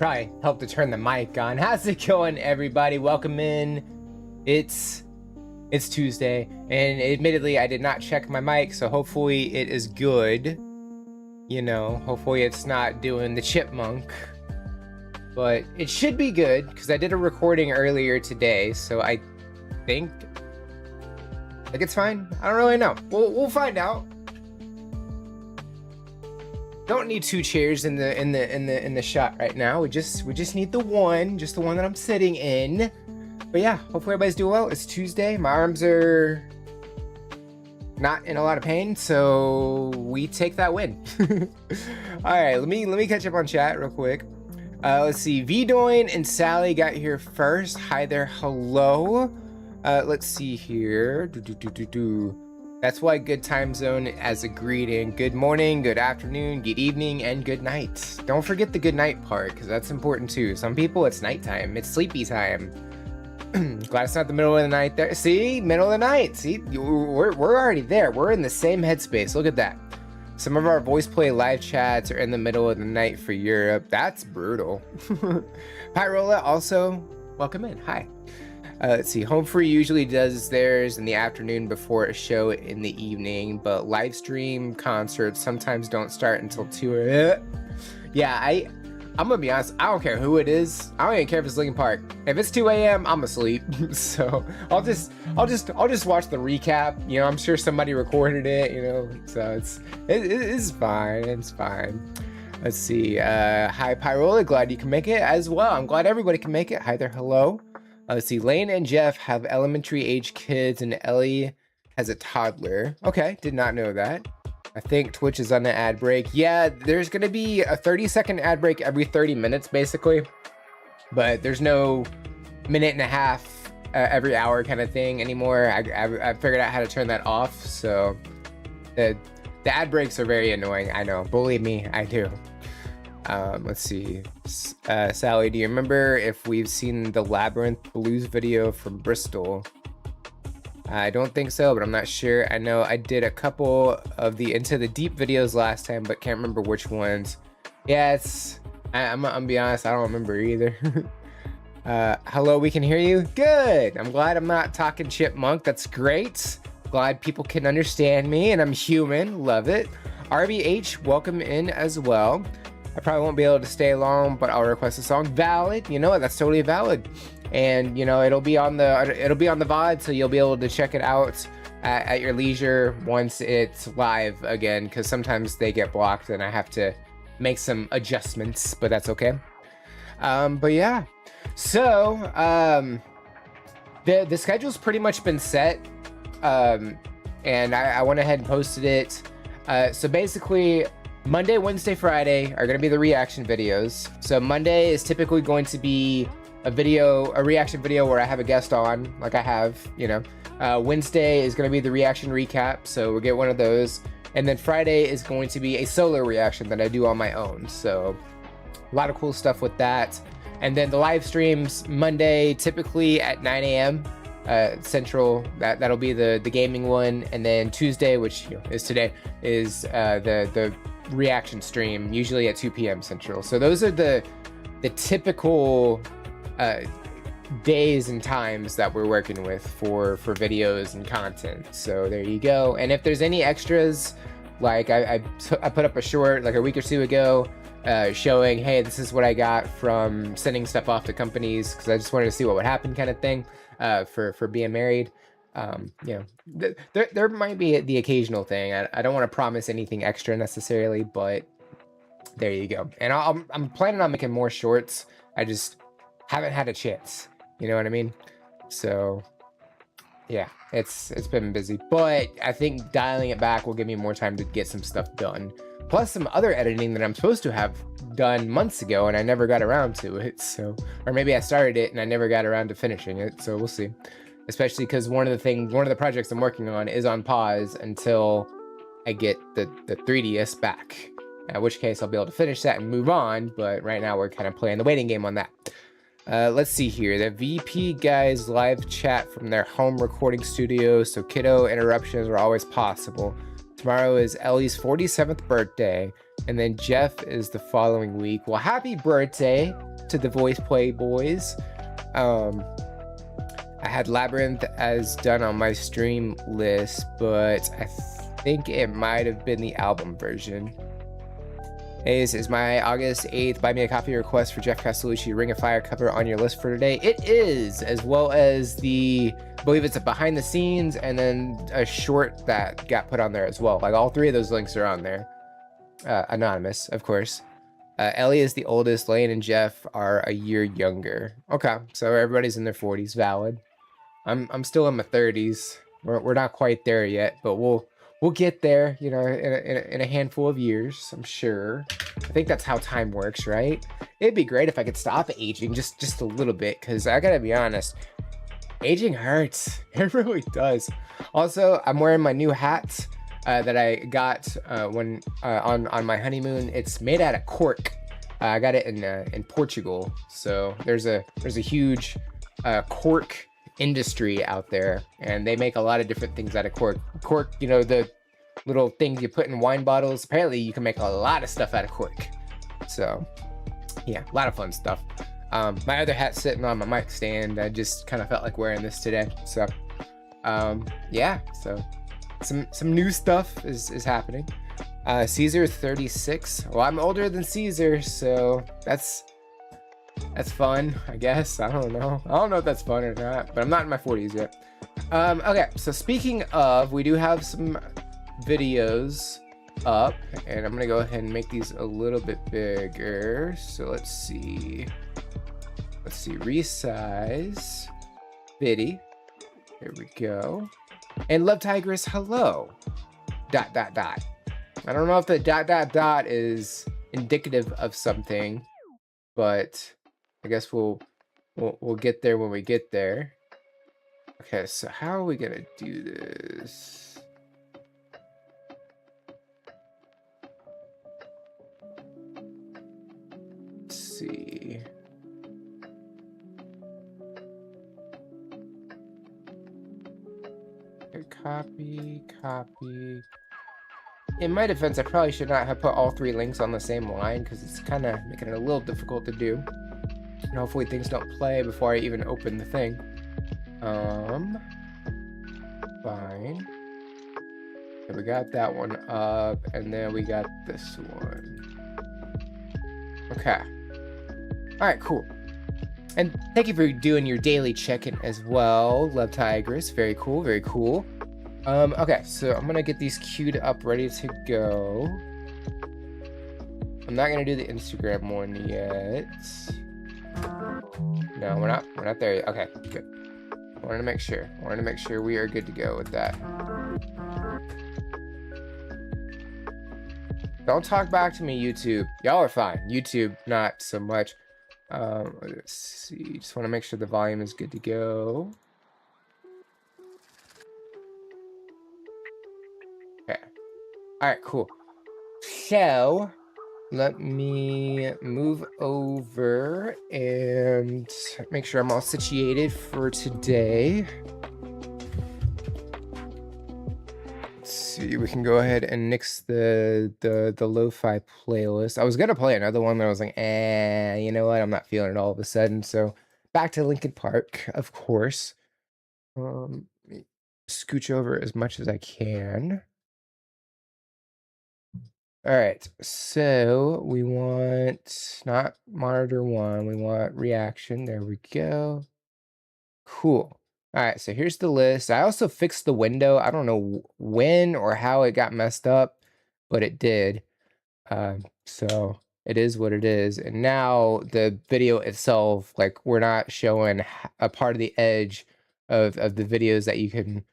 Probably help to turn the mic on. How's it going, everybody? Welcome in. It's Tuesday, and admittedly I did not check my mic, so hopefully it is good. You know, hopefully it's not doing the chipmunk, but it should be good because I did a recording earlier today, so I think it's fine. I don't really know. We'll find out. Don't need two chairs in the shot right now. We just need the one, just the one that I'm sitting in. But yeah, hopefully everybody's doing well. It's Tuesday. My arms are not in a lot of pain, so we take that win. All right, let me catch up on chat real quick. Let's see. Vdoin and Sally got here first. Hi there. Hello. Let's see here. That's why good time zone as a greeting. Good morning, good afternoon, good evening, and good night. Don't forget the good night part, because that's important too. Some people, it's nighttime. It's sleepy time. Glad it's not the middle of the night there. See? Middle of the night. See? We're already there. We're in the same headspace. Look at that. Some of our voice play live chats are in the middle of the night for Europe. That's brutal. Pyrola also, welcome in. Hi. Let's see, Home Free usually does theirs in the afternoon before a show in the evening, but live stream concerts sometimes don't start until 2. Yeah, I'm gonna be honest, I don't care who it is. I don't even care if it's Linkin Park. If it's 2 a.m., I'm asleep. So I'll just watch the recap. You know, I'm sure somebody recorded it, you know, so it's fine. It's fine. Let's see. Hi Pyrola, glad you can make it as well. I'm glad everybody can make it. Hi there, hello. Let's see, Lane and Jeff have elementary age kids and Ellie has a toddler. Okay, did not know that. I think Twitch is on the ad break. Yeah, there's gonna be a 30-second ad break every 30 minutes basically, but there's no minute and a half every hour kind of thing anymore. I figured out how to turn that off, so the ad breaks are very annoying. I know, believe me, I do. Let's see. Sally, do you remember if we've seen the Labyrinth Blues video from Bristol? I don't think so, but I'm not sure. I know I did a couple of the Into the Deep videos last time, but can't remember which ones. Yeah, I'm gonna be honest, I don't remember either. Hello, we can hear you? Good! I'm glad I'm not talking chipmunk. That's great. Glad people can understand me, and I'm human. Love it. RBH, welcome in as well. I probably won't be able to stay long, but I'll request a song. Valid, you know what? That's totally valid. And you know, it'll be on the VOD, so you'll be able to check it out at your leisure once it's live again. Because sometimes they get blocked, and I have to make some adjustments, but that's okay. But yeah, so the schedule's pretty much been set, and I went ahead and posted it. So basically, Monday, Wednesday, Friday are going to be the reaction videos. So Monday is typically going to be a reaction video where I have a guest on, like I have, you know. Wednesday is going to be the reaction recap, so we'll get one of those. And then Friday is going to be a solo reaction that I do on my own. So a lot of cool stuff with that. And then the live streams Monday, typically at 9 a.m. Central, that'll be the gaming one. And then Tuesday, which is today, is the reaction stream, usually at 2 p.m. Central. So those are the typical days and times that we're working with for videos and content. So there you go. And if there's any extras, like I put up a short like a week or two ago showing, hey, this is what I got from sending stuff off to companies because I just wanted to see what would happen, kind of thing, for being married. You know, there might be the occasional thing. I don't want to promise anything extra necessarily, but there you go. And I'm planning on making more shorts. I just haven't had a chance. You know what I mean? So Yeah, it's been busy, but I think dialing it back will give me more time to get some stuff done. Plus some other editing that I'm supposed to have done months ago and I never got around to it. So, or maybe I started it and I never got around to finishing it. So we'll see. Especially because one of the projects I'm working on is on pause until I get the 3DS back. In which case I'll be able to finish that and move on. But right now we're kind of playing the waiting game on that. Let's see here. The VP guys live chat from their home recording studio, so kiddo interruptions are always possible. Tomorrow is Ellie's 47th birthday, and then Jeff is the following week. Well, happy birthday to the Voice Play boys. I had Labyrinth as done on my stream list, but I think it might have been the album version. Is my August 8th Buy Me a Coffee request for Jeff Castellucci Ring of Fire cover on your list for today? It is, as well as I believe it's a behind the scenes and then a short that got put on there as well. Like all three of those links are on there. Anonymous, of course. Ellie is the oldest. Lane and Jeff are a year younger. Okay, so everybody's in their 40s, valid. I'm still in my 30s. We're not quite there yet, but we'll get there, you know, in a handful of years, I'm sure. I think that's how time works, right? It'd be great if I could stop aging just a little bit, because I gotta be honest, aging hurts. It really does. Also, I'm wearing my new hat that I got when on my honeymoon. It's made out of cork. I got it in Portugal. So there's a huge cork industry out there, and they make a lot of different things out of cork. Cork, you know, the little things you put in wine bottles. Apparently you can make a lot of stuff out of cork. So yeah, a lot of fun stuff. My other hat's sitting on my mic stand. I just kind of felt like wearing this today. So yeah, so some new stuff is happening. Caesar 36. Well, I'm older than Caesar, so that's fun, I guess. I don't know if that's fun or not, but I'm not in my 40s yet. Okay, so speaking of, we do have some videos up, and I'm gonna go ahead and make these a little bit bigger. So let's see, resize Biddy, there we go. And Love Tigress, hello, ... I don't know if the ... is indicative of something, but I guess we'll get there when we get there. Okay, so how are we gonna do this? Let's see. Okay, copy. In my defense, I probably should not have put all three links on the same line, because it's kind of making it a little difficult to do. And hopefully things don't play before I even open the thing. Fine. Okay, we got that one up, and then we got this one. Okay. All right, cool. And thank you for doing your daily check-in as well, Love Tigress. Very cool, very cool. Okay, so I'm gonna get these queued up, ready to go. I'm not gonna do the Instagram one yet. No, we're not there yet. Okay, good. I wanted to make sure we are good to go with that. Don't talk back to me, YouTube. Y'all are fine. YouTube, not so much. Let's see. Just want to make sure the volume is good to go. Okay. All right, cool. So let me move over and make sure I'm all situated for today. Let's see, we can go ahead and nix the lo-fi playlist. I was gonna play another one that I was like, you know what? I'm not feeling it all of a sudden. So back to Linkin Park, of course. Scooch over as much as I can. All right, so we want not monitor one, we want reaction. There we go. Cool. All right, so here's the list. I also fixed the window. I don't know when or how it got messed up, but it did. So it is what it is. And now the video itself, like, we're not showing a part of the edge of the videos that you can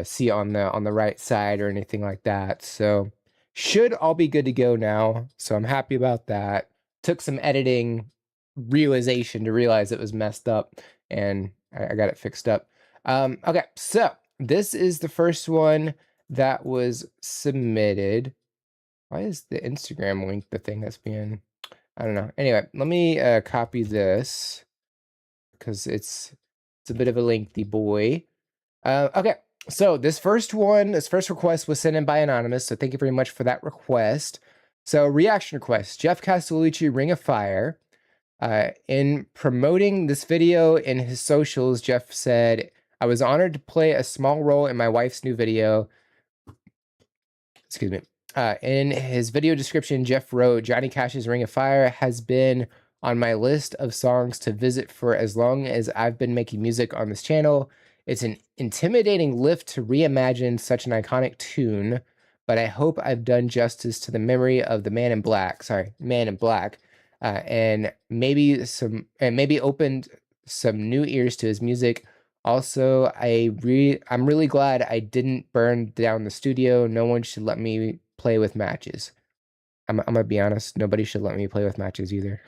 see on the right side or anything like that. So should all be good to go now. So I'm happy about that. Took some editing realization to realize it was messed up, and I got it fixed up. Okay, so this is the first one that was submitted. Why is the Instagram link the thing that's being, I don't know. Anyway, let me copy this because it's a bit of a lengthy boy. Okay, so this first request was sent in by Anonymous, so thank you very much for that request. So reaction request, Jeff Castellucci, Ring of Fire. In promoting this video in his socials, Jeff said, I was honored to play a small role in my wife's new video. Excuse me. In his video description, Jeff wrote, Johnny Cash's Ring of Fire has been on my list of songs to visit for as long as I've been making music on this channel. It's an intimidating lift to reimagine such an iconic tune, but I hope I've done justice to the memory of the Man in Black, and maybe opened some new ears to his music. Also, I'm really glad I didn't burn down the studio. No one should let me play with matches. I'm gonna be honest, nobody should let me play with matches either.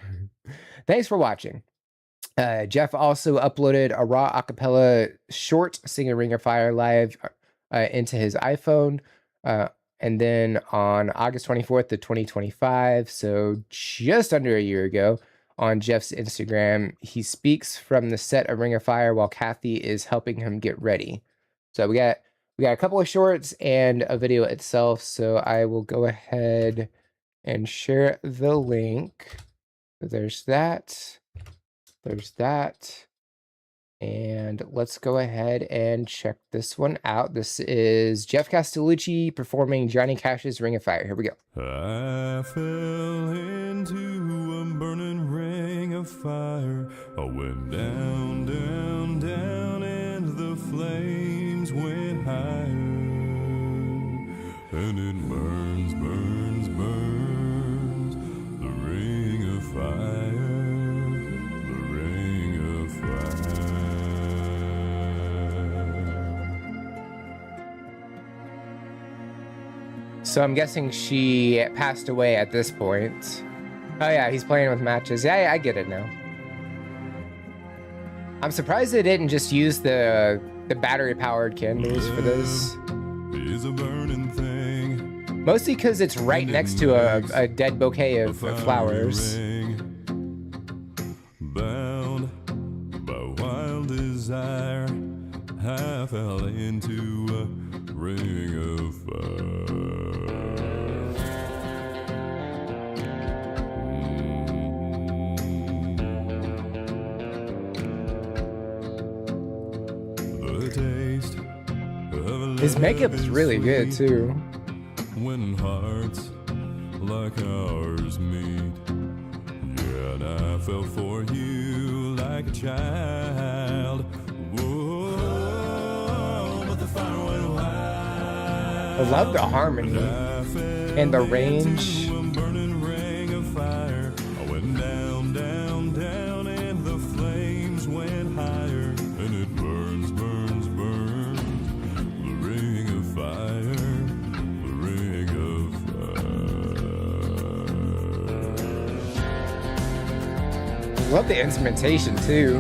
Thanks for watching. Jeff also uploaded a raw acapella short singing Ring of Fire live into his iPhone. And then on August 24th of 2025, so just under a year ago, on Jeff's Instagram, he speaks from the set of Ring of Fire while Kathy is helping him get ready. So we got a couple of shorts and a video itself. So I will go ahead and share the link. So there's that. There's that. And let's go ahead and check this one out. This is Jeff Castellucci performing Johnny Cash's Ring of Fire. Here we go. I fell into a burning ring of fire. I went down, down, down, and the flames went higher. And it burns, burns, burns, the ring of fire. So I'm guessing she passed away at this point. Oh yeah, he's playing with matches. Yeah, I get it now. I'm surprised they didn't just use the battery-powered candles for this. Is a burning thing. Mostly because it's right next to a dead bouquet of flowers. Bound by wild desire, I fell into a ring of fire. The taste of his makeup is really good too. When hearts like ours meet, yeah, and I fell for you like a child. Whoa, but the fire went wild. I love the harmony and the range. Love the instrumentation too.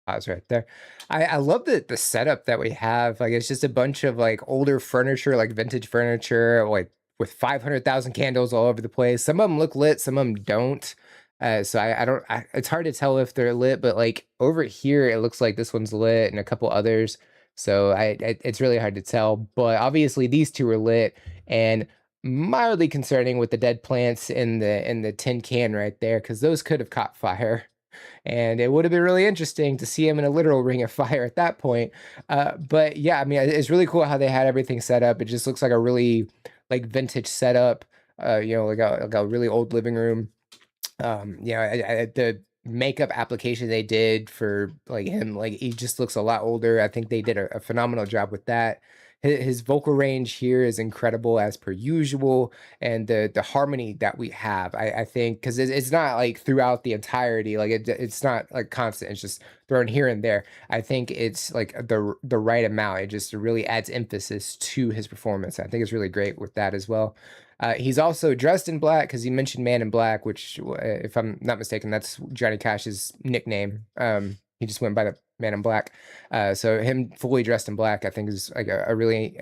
Pause right there. I love the setup that we have. Like it's just a bunch of like older furniture, like vintage furniture, like with 500,000 candles all over the place. Some of them look lit, some of them don't. So I don't, it's hard to tell if they're lit, but like over here, it looks like this one's lit and a couple others. So it's really hard to tell, but obviously these two are lit, and mildly concerning with the dead plants in the tin can right there, because those could have caught fire. And it would have been really interesting to see him in a literal ring of fire at that point. But yeah, I mean, it's really cool how they had everything set up. It just looks like a really like vintage setup, you know, like a really old living room. Yeah, makeup application they did for like him, like he just looks a lot older. I think they did a phenomenal job with that. His vocal range here is incredible as per usual, and the harmony that we have, I think, because it's not like throughout the entirety, like it's not like constant. It's just thrown here and there. I think it's like the right amount. It just really adds emphasis to his performance. I think it's really great with that as well. He's also dressed in black because he mentioned Man in Black, which, if I'm not mistaken, that's Johnny Cash's nickname. He just went by the Man in Black. So him fully dressed in black, I think, is like a really,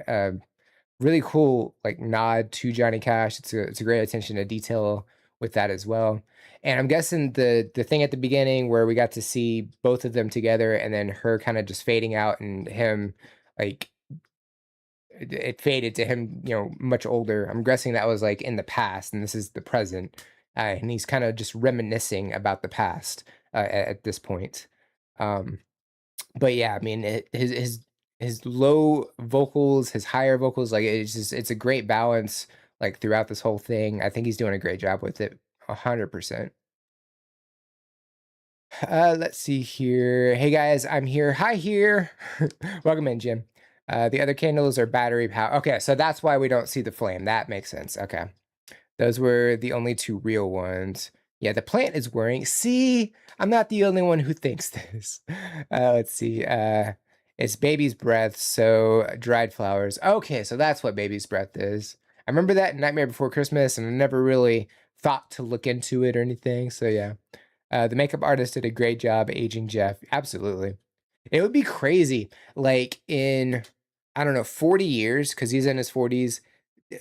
really cool like nod to Johnny Cash. It's a great attention to detail with that as well. And I'm guessing the thing at the beginning where we got to see both of them together, and then her kind of just fading out, and him like it faded to him, much older. I'm guessing that was like in the past, and this is the present, and he's kind of just reminiscing about the past at this point. Um, but yeah, I mean, his low vocals, his higher vocals, like it's a great balance like throughout this whole thing. I think he's doing a great job with it, 100%. Let's see here. Hey guys, I'm here. Hi here. Welcome in, Jim. The other candles are battery power. Okay, so that's why we don't see the flame. That makes sense. Okay. Those were the only two real ones. Yeah, the plant is worrying. See, I'm not the only one who thinks this. Let's see. It's baby's breath, so dried flowers. Okay, so that's what baby's breath is. I remember that in Nightmare Before Christmas, and I never really thought to look into it or anything. So yeah. The makeup artist did a great job aging Jeff. Absolutely. It would be crazy, like in, I don't know, 40 years, because he's in his 40s,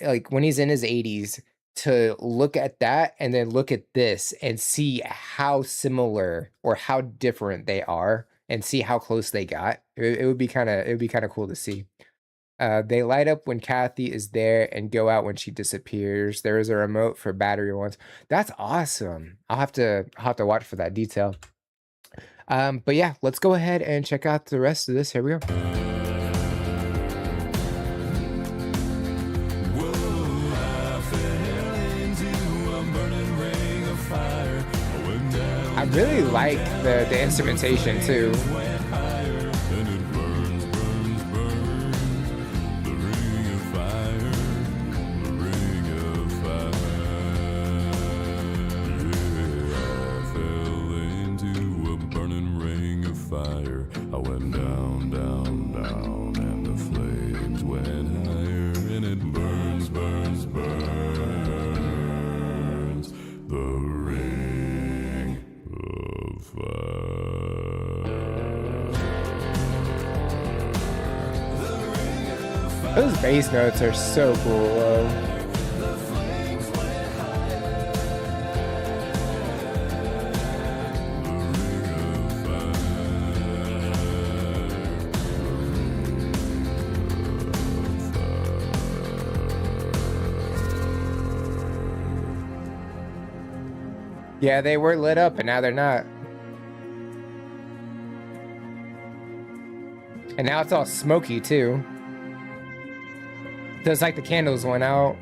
like when he's in his 80s, to look at that and then look at this and see how similar or how different they are, and see how close they got. It would be kind of cool to see. They light up when Kathy is there and go out when she disappears. There is a remote for battery ones. That's awesome. I'll have to watch for that detail. But yeah, let's go ahead and check out the rest of this. Here we go. Whoa, I fell into a burning ring of fire. I went down, I really like the instrumentation too. went higher, and it burns, burns, burns. The ring of fire, the ring of fire. Yeah, I fell into a burning ring of fire. I went down, down, down, and the flames went higher, and it burns, burns, burns. The ring of fire. Those bass notes are so cool. Yeah, they were lit up and now they're not. And now it's all smoky too. Feels like the candles went out.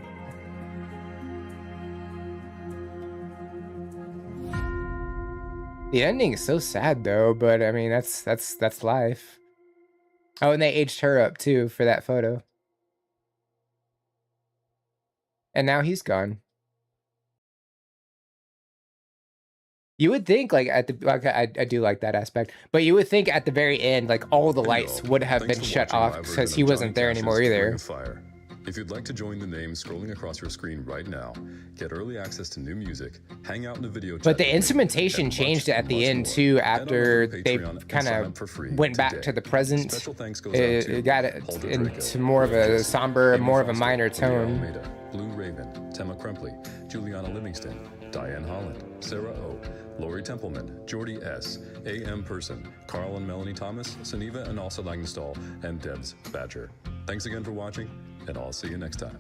The ending is so sad though, but I mean that's life. Oh, and they aged her up too for that photo. And now he's gone. You would think like I do like that aspect, but you would think at the very end, like all the lights would have been shut off because he wasn't there anymore either. If you'd like to join the names scrolling across your screen right now, get early access to new music, hang out in a video chat, But the instrumentation changed at the end too after they kind of went back to the present. Special thanks goes out to It got it Paul into Rodrigo, more of a David somber, Amy more of a Foster, minor Julia tone. Almeida, Blue Raven, Tema Crumpley, Juliana Livingston, Diane Holland, Sarah O, Lori Templeman, Jordy S, A.M. Person, Carl and Melanie Thomas, Suniva and Elsa Langenstall, and Debs Badger. Thanks again for watching, and I'll see you next time.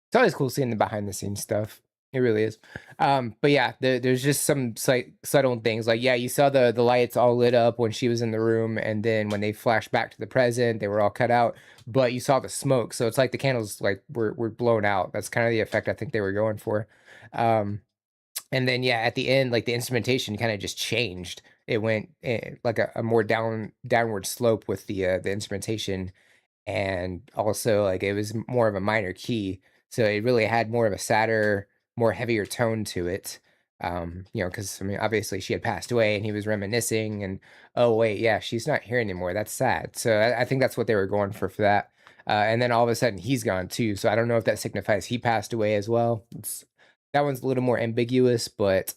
It's always cool seeing the behind the scenes stuff. It really is. But yeah, there's just some subtle things. Like, yeah, you saw the lights all lit up when she was in the room, and then when they flashed back to the present, they were all cut out. But you saw the smoke, so it's like the candles like were blown out. That's kind of the effect I think they were going for. Um, and then yeah, at the end, like the instrumentation kind of just changed. It went like a more downward slope with the instrumentation, and also like it was more of a minor key, so it really had more of a sadder, more heavier tone to it. You know, because I mean, obviously she had passed away, and he was reminiscing, and oh wait, yeah, she's not here anymore. That's sad. So I think that's what they were going for that. And then all of a sudden he's gone too. So I don't know if that signifies he passed away as well. That one's a little more ambiguous, but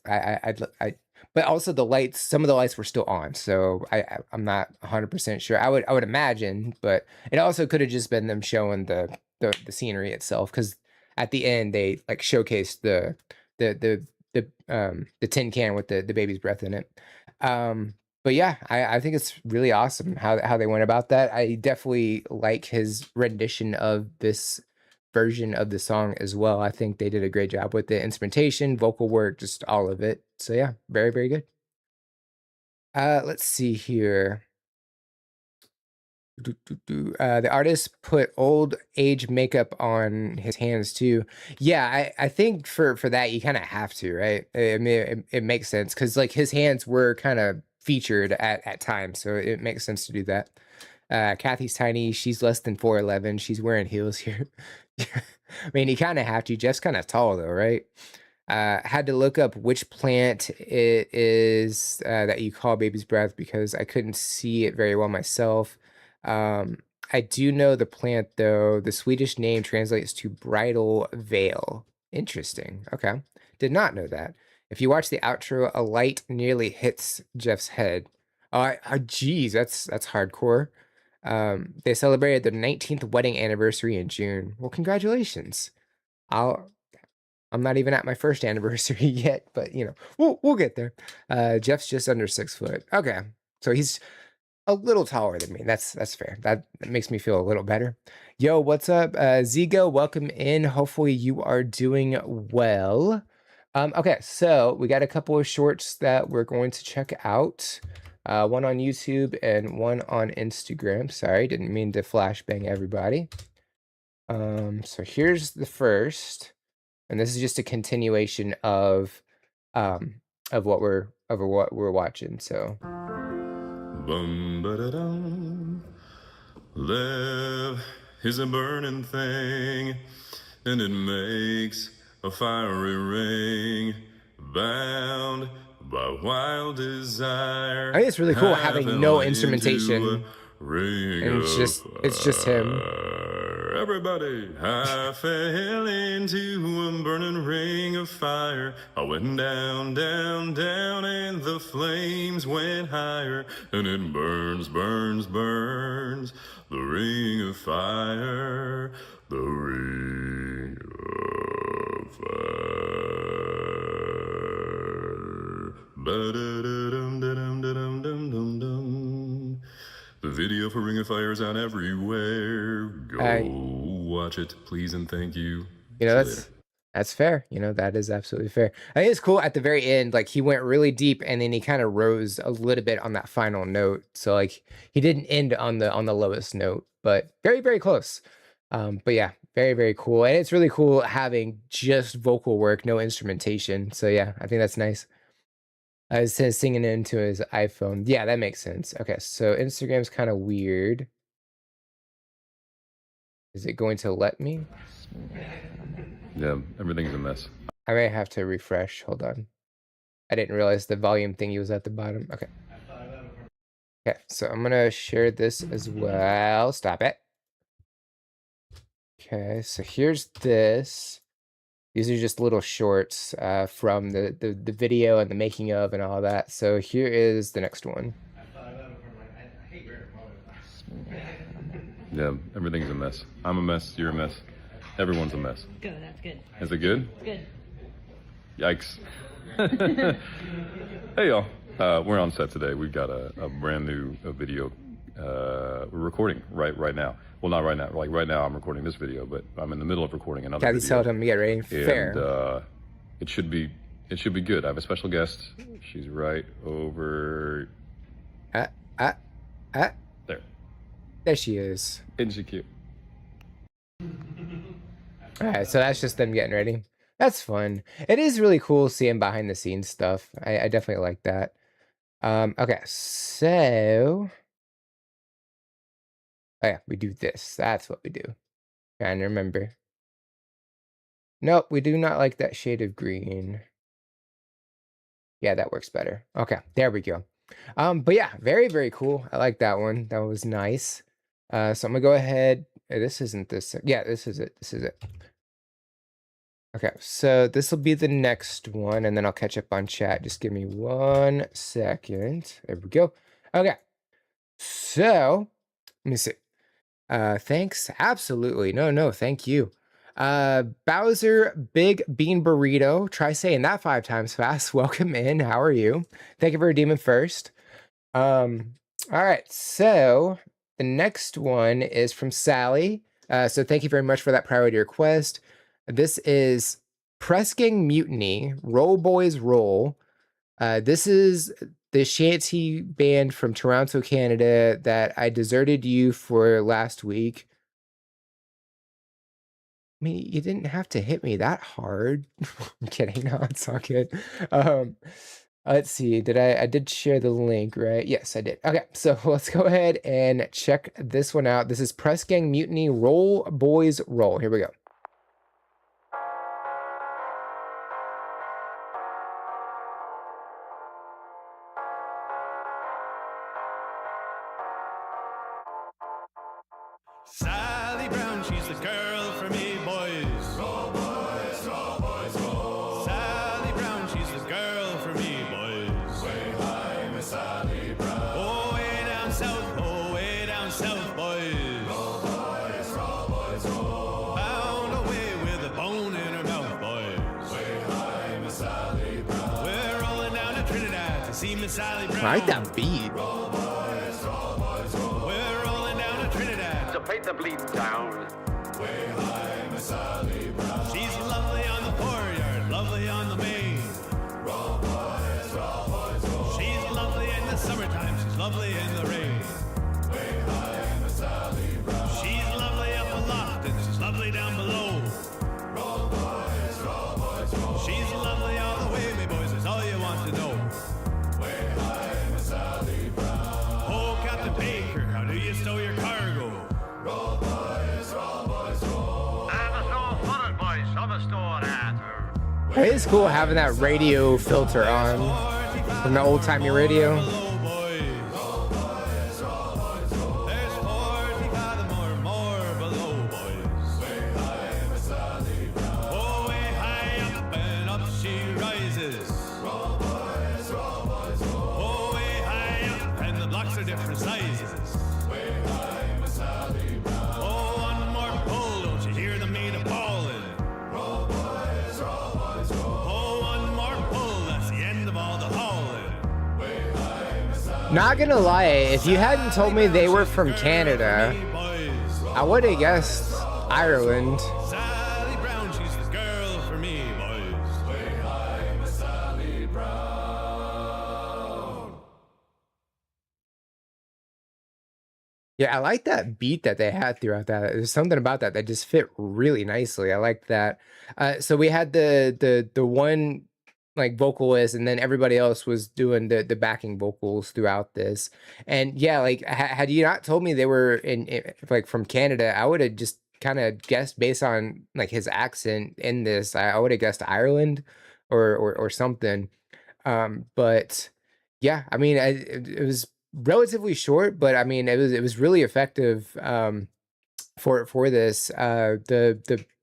but also the lights, some of the lights were still on, so I'm not 100% sure. I would imagine, but it also could have just been them showing the scenery itself, because at the end they like showcased the tin can with the baby's breath in it. But yeah, I think it's really awesome how they went about that. I definitely like his rendition of this version of the song as well. I think they did a great job with the instrumentation, vocal work, just all of it. So yeah, very, very good. Let's see here. The artist put old age makeup on his hands too. Yeah, I think for that you kind of have to, right? I mean, it makes sense because like his hands were kind of featured at times, so it makes sense to do that. Kathy's tiny. She's less than 4'11". She's wearing heels here. I mean, you kind of have to. Jeff's kind of tall though, right? Had to look up which plant it is that you call baby's breath because I couldn't see it very well myself. I do know the plant though. The Swedish name translates to bridal veil. Interesting. Okay. Did not know that. If you watch the outro, a light nearly hits Jeff's head. Geez, that's hardcore. They celebrated their 19th wedding anniversary in June. Well, congratulations. I'm not even at my first anniversary yet, but you know, we'll get there. Jeff's just under 6 foot. Okay. So he's a little taller than me. That's fair. That makes me feel a little better. Yo, what's up? Zigo, welcome in. Hopefully you are doing well. Okay, so we got a couple of shorts that we're going to check out. One on YouTube and one on Instagram. Sorry, didn't mean to flashbang everybody. So here's the first, and this is just a continuation of what we're watching. So. Bum ba da dum. Love is a burning thing, and it makes a fiery ring, bound by wild desire. I think it's really cool having no instrumentation, and it's just him. Everybody, I fell into a burning ring of fire. I went down, down, down, and the flames went higher. And it burns, burns, burns, the ring of fire, the ring of fire. Ba-da-da-dum-da-dum-da-dum-dum-dum. The video for Ring of Fire is out everywhere. Go watch it, please and thank you. You know, that's fair. You know, that is absolutely fair. I think it's cool at the very end, like he went really deep and then he kind of rose a little bit on that final note. So like he didn't end on the lowest note, but very, very close. But yeah, very, very cool. And it's really cool having just vocal work, no instrumentation. So yeah, I think that's nice. It says singing into his iPhone. Yeah, that makes sense. Okay, so Instagram's kind of weird. Is it going to let me? Yeah, everything's a mess. I may have to refresh. Hold on. I didn't realize the volume thingy was at the bottom. Okay. Okay, so I'm going to share this as well. Stop it. Okay, so here's this. These are just little shorts from the video and the making of and all that. So here is the next one. Yeah, everything's a mess. I'm a mess. You're a mess. Everyone's a mess. Good, that's good. Is it good? Good. Yikes. Hey, y'all. We're on set today. We've got a brand new video. We're recording right now. Well, not right now. Like right now, I'm recording this video, but I'm in the middle of recording another Kathy video. told him to get ready. Fair. It should be good. I have a special guest. She's right over Uh, uh, uh. there. There she is. Isn't she cute? All right, so that's just them getting ready. That's fun. It is really cool seeing behind the scenes stuff. I definitely like that. Okay, so oh yeah, we do this. That's what we do. Trying to remember. Nope, we do not like that shade of green. Yeah, that works better. Okay, there we go. But yeah, very, very cool. I like that one. That was nice. So I'm gonna go ahead. This isn't this. Yeah, this is it. This is it. Okay, so this will be the next one, and then I'll catch up on chat. Just give me 1 second. There we go. Okay, so let me see. Thanks. Absolutely. No, thank you. Bowser Big Bean Burrito. Try saying that 5 times fast. Welcome in. How are you? Thank you for redeeming first. All right, so the next one is from Sally. So thank you very much for that priority request. This is Press Gang Mutiny, Roll Boys Roll. This is the shanty band from Toronto, Canada that I deserted you for last week. I mean, you didn't have to hit me that hard. I'm kidding. No, it's all good. Let's see. I did share the link, right? Yes, I did. Okay, so let's go ahead and check this one out. This is Press Gang Mutiny, Roll Boys Roll. Here we go. Sally Brown, she's the girl for me, boys. Roll, boys, roll, boys, roll. Sally Brown, she's the girl for me, boys. Way high, Miss Sally Brown. Oh, way down south, boys. Roll, boys, roll, boys, roll. Found a way with a bone in her mouth, boys. Way high, Miss Sally Brown. We're rolling down to Trinidad to see Miss Sally Brown. I like that beat. Roll, boys, roll, boys, roll. We're rolling down to Trinidad to fight the bleeding down. Way high, Miss Sally Brown. She's lovely on the foreyard, lovely on the main. Roll, boys, roll. She's lovely in the summertime, she's lovely in the rain. Way high, Miss Sally Brown. She's lovely up aloft and she's lovely down below. Roll, boys, roll. She's lovely all the way, me boys, that's all you want to know. Way high, Miss Sally Brown. Oh, Captain Baker, how do you stow your cargo? Roll, boys, roll. I'm a store full boys, I'm a store at. It is cool having that radio filter on from the old-timey radio. There's 40 fathom more below, boys. Way high, Miss Sally Brown. Oh, way high up and up she rises. Roll, boys, roll. Oh, way high up and the blocks are different sizes. Way high, Miss Sally Brown. Oh, one more pull, don't you hear the meat a bawling? Roll, boys, roll. Oh, one more pull, that's the end of all the hauling. Way high, Miss Sally. Not gonna lie, if you hadn't told me they were from Canada, I would have guessed Ireland. Sally Brown, she's the girl for me, boys. Way high, Miss Sally Brown. Yeah, I like that beat that they had throughout that. There's something about that that just fit really nicely. I like that. So we had the one like vocalist, and then everybody else was doing the backing vocals throughout this. And yeah, like had you not told me they were like from Canada, I would have just kind of guessed based on like his accent in this. I would have guessed Ireland or something. But yeah, I mean, it was relatively short, but I mean, it was really effective for this.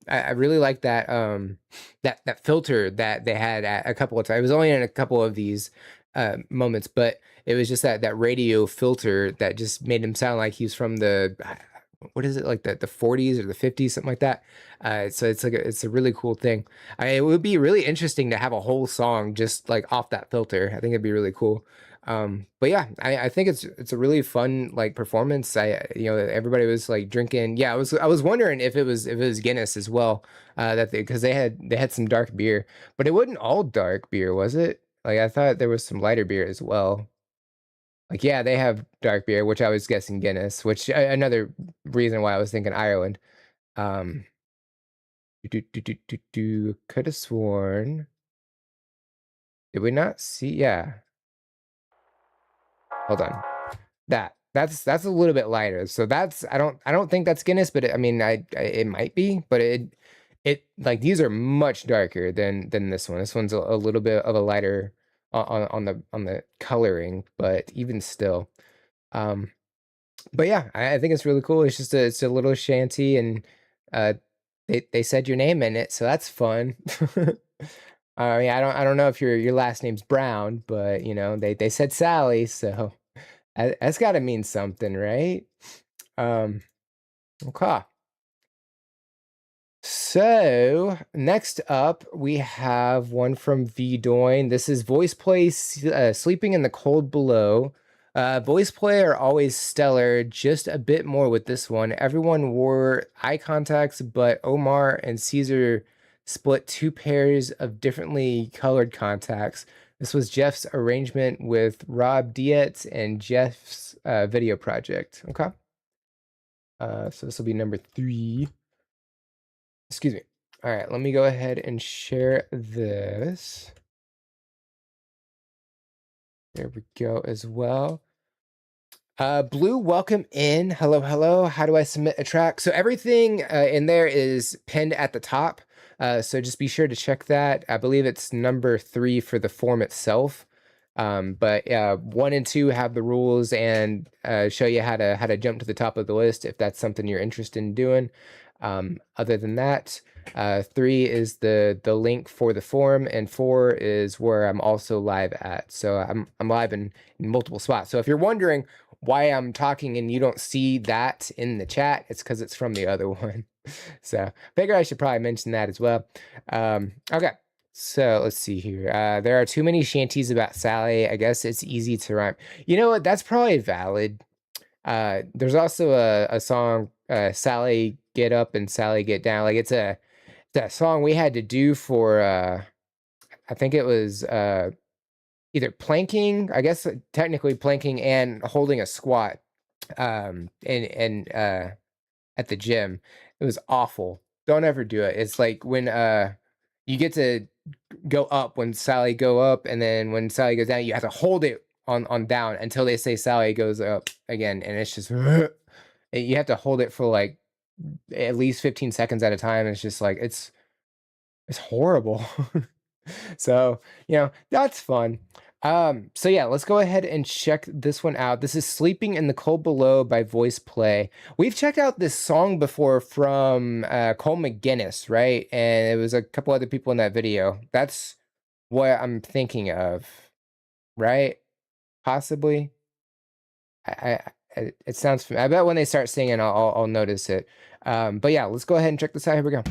I really like that that filter that they had at a couple of times. It was only in a couple of these moments, but it was just that radio filter that just made him sound like he's from the what is it, like the 40s or the 50s, something like that. So it's like it's a really cool thing. It would be really interesting to have a whole song just like off that filter. I think it'd be really cool. But yeah, I think it's a really fun like performance. Everybody was like drinking. Yeah, I was wondering if it was Guinness as well. Because they had some dark beer, but it wasn't all dark beer, was it? Like I thought there was some lighter beer as well. Like yeah, they have dark beer, which I was guessing Guinness, which another reason why I was thinking Ireland. Um, could have sworn. Did we not see? Yeah. Hold on. That's a little bit lighter. So that's I don't think that's Guinness, but I mean it might be, but it like these are much darker than this one. This one's a little bit of a lighter on the coloring, but even still. But yeah, I think it's really cool. It's a little shanty, and they said your name in it, so that's fun. I mean, I don't know if your last name's Brown, but you know they said Sally, so that's got to mean something, right? Okay. So next up, we have one from Vdoin. This is Voice Play, Sleeping in the Cold Below. Voice Play are always stellar, just a bit more with this one. Everyone wore eye contacts, but Omar and Caesar split 2 pairs of differently colored contacts. This was Jeff's arrangement with Rob Dietz and Jeff's video project. Okay. So this will be number 3. Excuse me. All right, let me go ahead and share this. There we go as well. Blue, welcome in. Hello, hello. How do I submit a track? So everything in there is pinned at the top. So just be sure to check that. I believe it's number 3 for the form itself. But 1 and 2 have the rules and show you how to jump to the top of the list if that's something you're interested in doing. Other than that, 3 is the link for the forum, and 4 is where I'm also live at. So I'm live in multiple spots. So if you're wondering why I'm talking and you don't see that in the chat, it's because it's from the other one. So figure I should probably mention that as well. Okay. So let's see here. There are too many shanties about Sally. I guess it's easy to rhyme. You know what? That's probably valid. There's also a song, Sally Get Up and Sally Get Down. Like it's that song we had to do for I think it was either planking, I guess technically planking and holding a squat and at the gym. It was awful. Don't ever do it. It's like when you get to go up when Sally go up, and then when Sally goes down, you have to hold it on down until they say Sally goes up again, and it's just you have to hold it for like at least 15 seconds at a time. It's just like it's horrible. So that's fun. So yeah, let's go ahead and check this one out. This is Sleeping in the Cold Below by Voice Play. We've checked out this song before from Cole McGuinness, right? And it was a couple other people in that video. That's what I'm thinking of, right? Possibly. It sounds familiar. I bet when they start singing, I'll notice it. But yeah, let's go ahead and check this out. Here we go.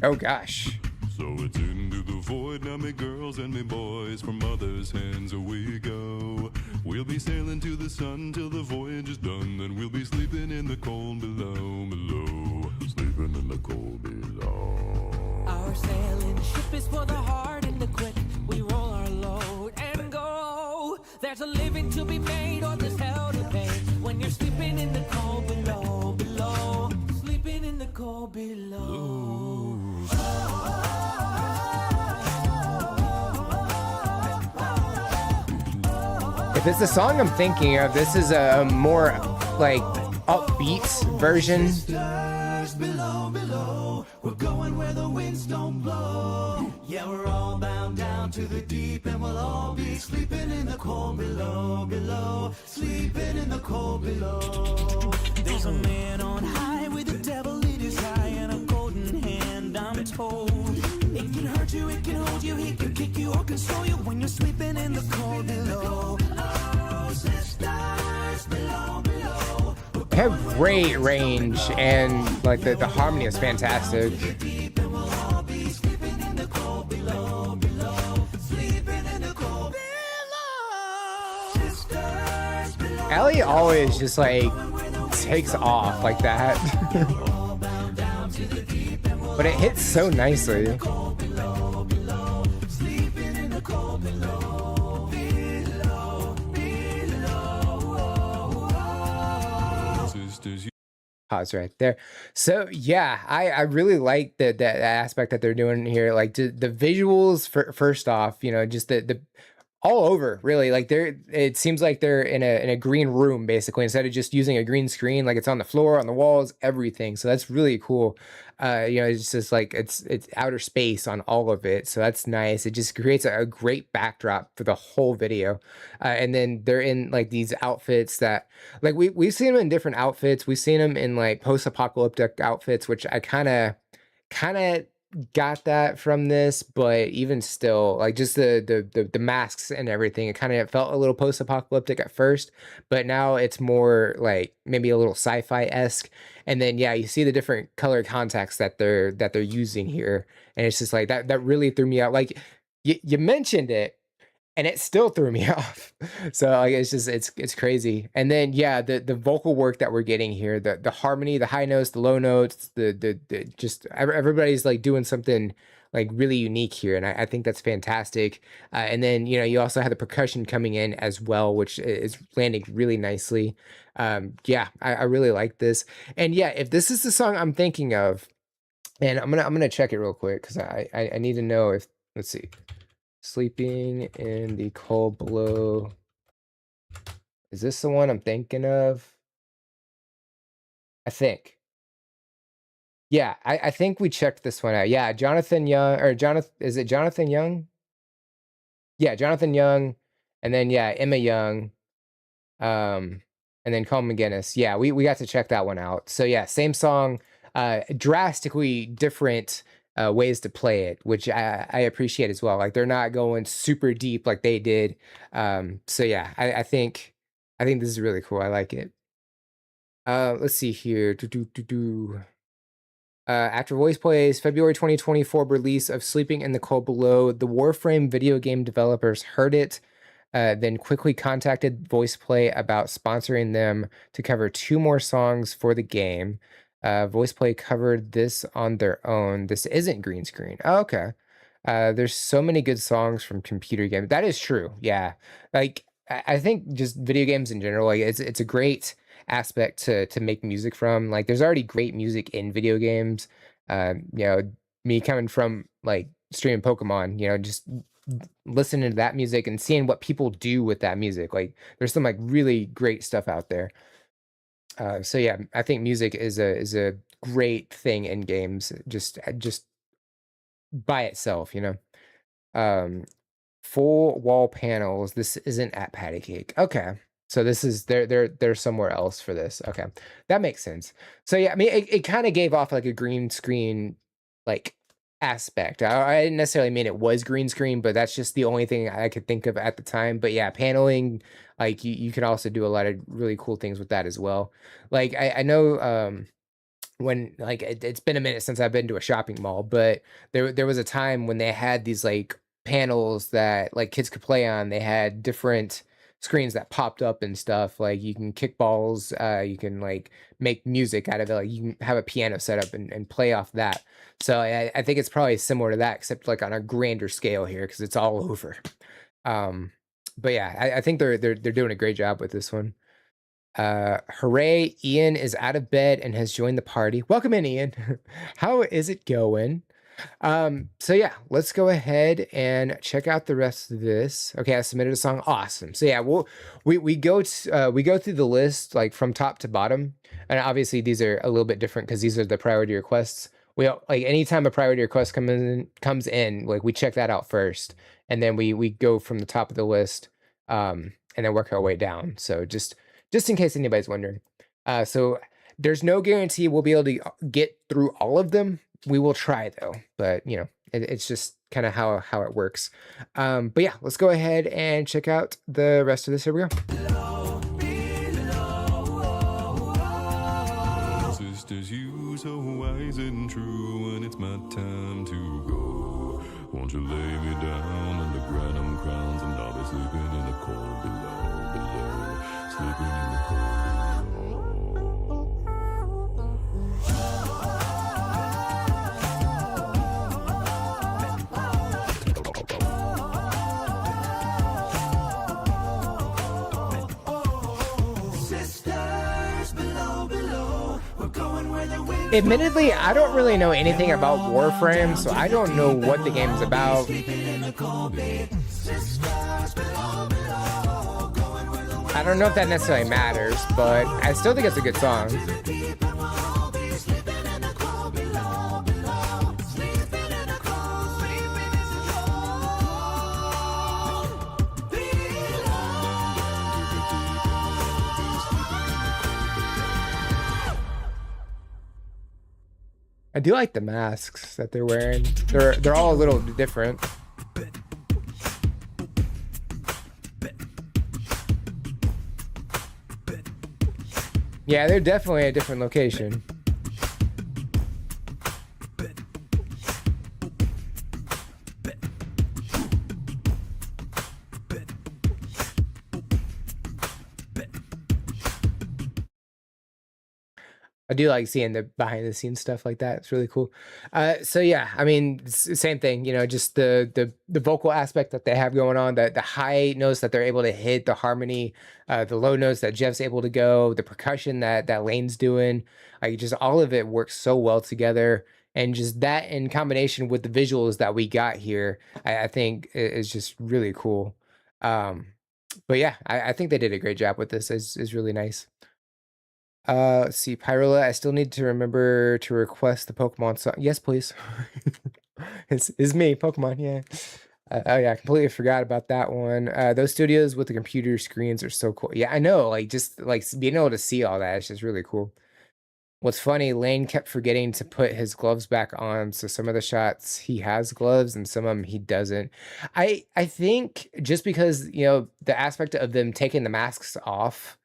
Oh gosh. So it's into the void now, me girls and me boys, from mother's hands away go. We'll be sailing to the sun till the voyage is done, then we'll be sleeping in the cold below, sleeping in the cold below. Our sailing ship is for the hard and the quick. We roll our load and go. There's a living to be made or there's hell to pay when you're sleeping in the cold below, sleeping in the cold below. If it's the song I'm thinking of, this is a more like upbeat version. Stars below, we're going where the winds don't blow. Yeah, we're all bound down to the deep, and we'll all be sleeping in the cold below, sleeping in the cold below. There's a man on high with the devil in his eye and a golden hand, I'm told. It can hurt you, it can hold you, he can kick you or console you when you're sleeping in the cold below. Oh, sisters below. They have great range, and like the harmony is fantastic. Ellie always just like takes off like that. But it hits so nicely. Pause right there. So yeah, I really like the aspect that they're doing here. Like the visuals first off, you know, just the all over really. Like it seems like they're in a green room basically, instead of just using a green screen. Like it's on the floor, on the walls, everything. So that's really cool. You know, it's just like it's outer space on all of it. So that's nice. It just creates a great backdrop for the whole video. And then they're in like these outfits that like we've seen them in different outfits. We've seen them in like post-apocalyptic outfits, which I kind of got that from this, but even still, like just the masks and everything, it kind of felt a little post-apocalyptic at first, but now it's more like maybe a little sci-fi-esque. And then yeah, you see the different color contacts that they're using here, and it's just like that really threw me out. Like you mentioned it, and it still threw me off. So like it's just it's crazy. And then yeah, the vocal work that we're getting here, the harmony, the high notes, the low notes, the just everybody's like doing something like really unique here, and I think that's fantastic. And then you know, you also have the percussion coming in as well, which is landing really nicely. Yeah, I really like this. And yeah, if this is the song I'm thinking of, and I'm gonna check it real quick because I need to know if, let's see. Sleeping in the Cold Below. Is this the one I'm thinking of? I think. Yeah, I think we checked this one out. Yeah, Jonathan Young, or Jonathan, is it Jonathan Young? Yeah, Jonathan Young, and then yeah, Emma Young, and then Colin McGinnis. Yeah, we got to check that one out. So yeah, same song, drastically different ways to play it, which I appreciate as well. Like they're not going super deep like they did. So yeah, I think this is really cool. I like it. Let's see here. After Voice Play's February 2024 release of Sleeping in the Cold Below, the Warframe video game developers heard it, then quickly contacted VoicePlay about sponsoring them to cover 2 more songs for the game. VoicePlay covered this on their own. This isn't green screen. Oh, okay. There's so many good songs from computer games. That is true. Yeah. Like I think just video games in general, like it's a great aspect to make music from. Like there's already great music in video games. You know, me coming from like streaming Pokemon, you know, just listening to that music and seeing what people do with that music. Like there's some like really great stuff out there. So yeah, I think music is a great thing in games, just by itself, you know. Full wall panels. This isn't at Patty Cake. Okay, so this is they're somewhere else for this. Okay, that makes sense. So yeah, I mean, it kind of gave off like a green screen like aspect. I didn't necessarily mean it was green screen, but that's just the only thing I could think of at the time. But yeah, paneling, like you can also do a lot of really cool things with that as well. Like I know when like it's been a minute since I've been to a shopping mall, but there was a time when they had these like panels that like kids could play on. They had different screens that popped up and stuff. Like you can kick balls, you can like make music out of it. Like you can have a piano set up and play off that. So I think it's probably similar to that, except like on a grander scale here because it's all over. But yeah, I think they're doing a great job with this one. Hooray, Ian is out of bed and has joined the party. Welcome in, Ian. How is it going? So yeah, let's go ahead and check out the rest of this. Okay, I submitted a song. Awesome. So yeah, we go through the list like from top to bottom, and obviously these are a little bit different because these are the priority requests. We like anytime a priority request comes in, like we check that out first, and then we go from the top of the list, and then work our way down. So just in case anybody's wondering. So there's no guarantee we'll be able to get through all of them. We will try though, but you know, it's just kind of how it works. But yeah, let's go ahead and check out the rest of this. Here we go. Sisters, you so wise and true, and it's my time to go. Won't you lay me down under granum crowns, and I'll be sleeping in the cold below. sleeping in the Sisters below, below, we're going where the wind Admittedly, I don't really know anything about Warframe, so I don't know what the game's about. I don't know if that necessarily matters, but I still think it's a good song. I do like the masks that they're wearing. They're all a little different. Yeah, they're definitely a different location. I do like seeing the behind the scenes stuff like that. It's really cool. So yeah, I mean, same thing, you know, just the vocal aspect that they have going on, the high notes that they're able to hit, the harmony, the low notes that Jeff's able to go, the percussion that Lane's doing, like just all of it works so well together. And just that in combination with the visuals that we got here, I think is just really cool. But yeah, I think they did a great job with this. It's really nice. Let's see, Pyrola, I still need to remember to request the Pokemon song. Yes, please. It's me, Pokemon, yeah. Oh yeah, I completely forgot about that one. Those studios with the computer screens are so cool. Yeah, I know, like just like being able to see all that is just really cool. What's funny, Lane kept forgetting to put his gloves back on, so some of the shots he has gloves and some of them he doesn't. I think just because, you know, the aspect of them taking the masks off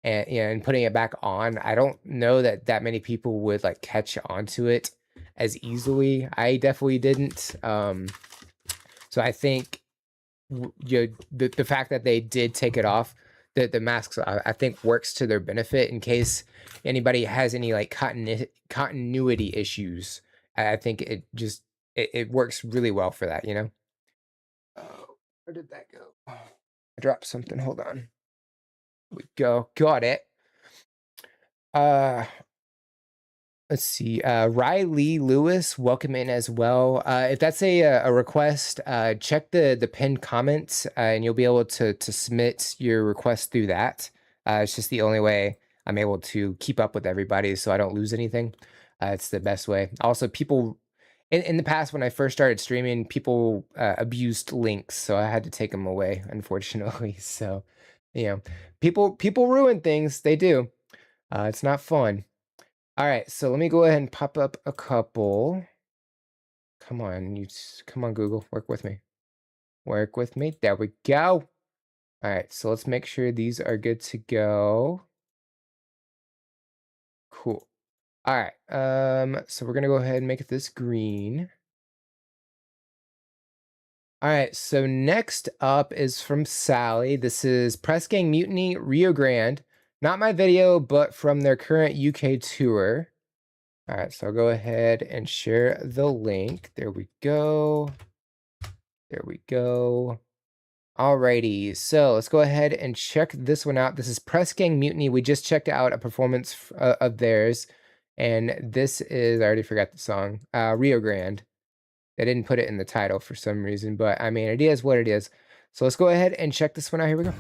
and, you know, and putting it back on, I don't know that many people would like catch onto it as easily. I definitely didn't. So I think you know, the fact that they did take it off, the masks, I think works to their benefit in case anybody has any like continuity issues. I think it works really well for that, you know. Oh, where did that go? I dropped something. Hold on. We go. Got it. Let's see. Riley Lewis, welcome in as well. If that's a request, check the pinned comments, and you'll be able to submit your request through that. It's just the only way I'm able to keep up with everybody, so I don't lose anything. It's the best way. Also, people in the past when I first started streaming, people abused links, so I had to take them away, unfortunately. So, you know, people ruin things. They do. It's not fun. All right, so let me go ahead and pop up a couple. Come on, come on, Google, work with me. Work with me. There we go. All right, so let's make sure these are good to go. Cool. All right, so we're gonna go ahead and make this green. All right, so next up is from Sally. This is Press Gang Mutiny Rio Grande. Not my video, but from their current UK tour. All right, so I'll go ahead and share the link. There we go. There we go. Alrighty, so let's go ahead and check this one out. This is Press Gang Mutiny. We just checked out a performance of theirs. And this is, I already forgot the song, Rio Grande. They didn't put it in the title for some reason, but I mean, it is what it is. So let's go ahead and check this one out. Here we go.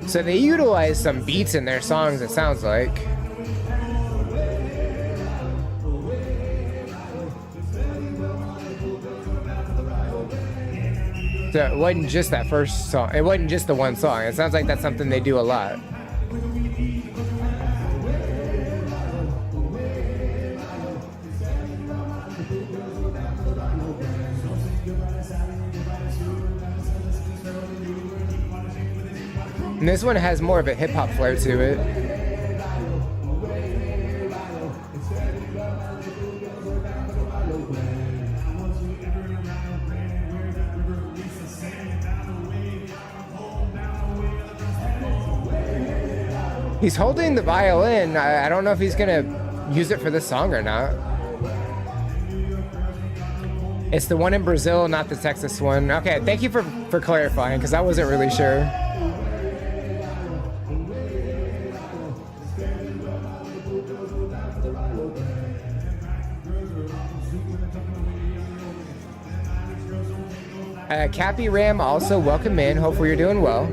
So they utilize some beats in their songs, it sounds like. So it wasn't just that first song. It wasn't just the one song. It sounds like that's something they do a lot. And this one has more of a hip hop flair to it. He's holding the violin. I don't know if he's gonna use it for this song or not. It's the one in Brazil, not the Texas one. Okay, thank you for clarifying, because I wasn't really sure. Cappy Ram, also welcome in. Hopefully you're doing well.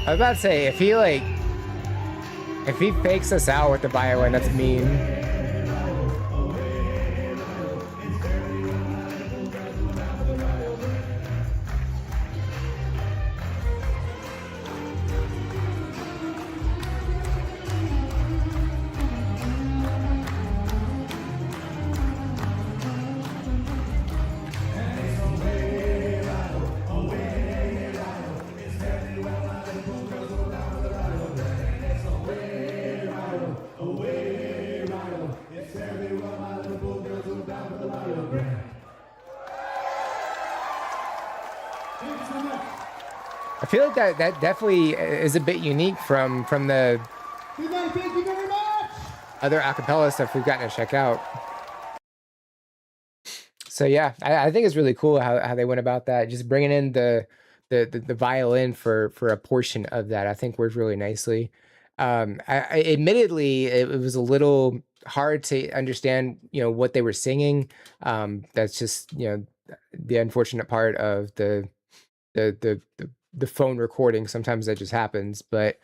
I was about to say, if he fakes us out with the violin, that's mean. I feel like that definitely is a bit unique from the other acapella stuff we've gotten to check out. So yeah, I think it's really cool how they went about that. Just bringing in the violin for a portion of that, I think worked really nicely. I admittedly it was a little hard to understand, what they were singing. That's just, the unfortunate part of the phone recording. Sometimes that just happens, but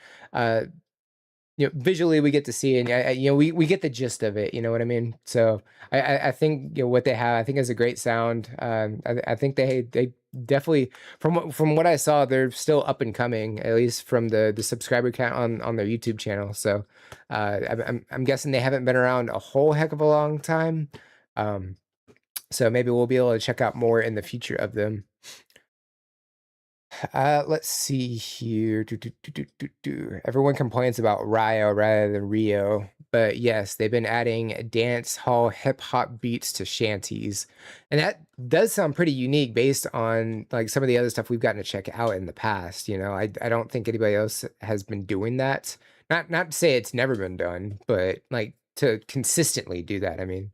visually we get to see, and we get the gist of it. You know what I mean? So I think what they have, I think is a great sound. I think they definitely, from what I saw, they're still up and coming, at least from the subscriber count on their YouTube channel. So I'm guessing they haven't been around a whole heck of a long time. So maybe we'll be able to check out more in the future of them. Let's see here. Everyone complains about Rio rather than Rio, but yes, they've been adding dance hall hip hop beats to shanties, and that does sound pretty unique based on like some of the other stuff we've gotten to check out in the past. I don't think anybody else has been doing that. Not to say it's never been done, but like to consistently do that. I mean,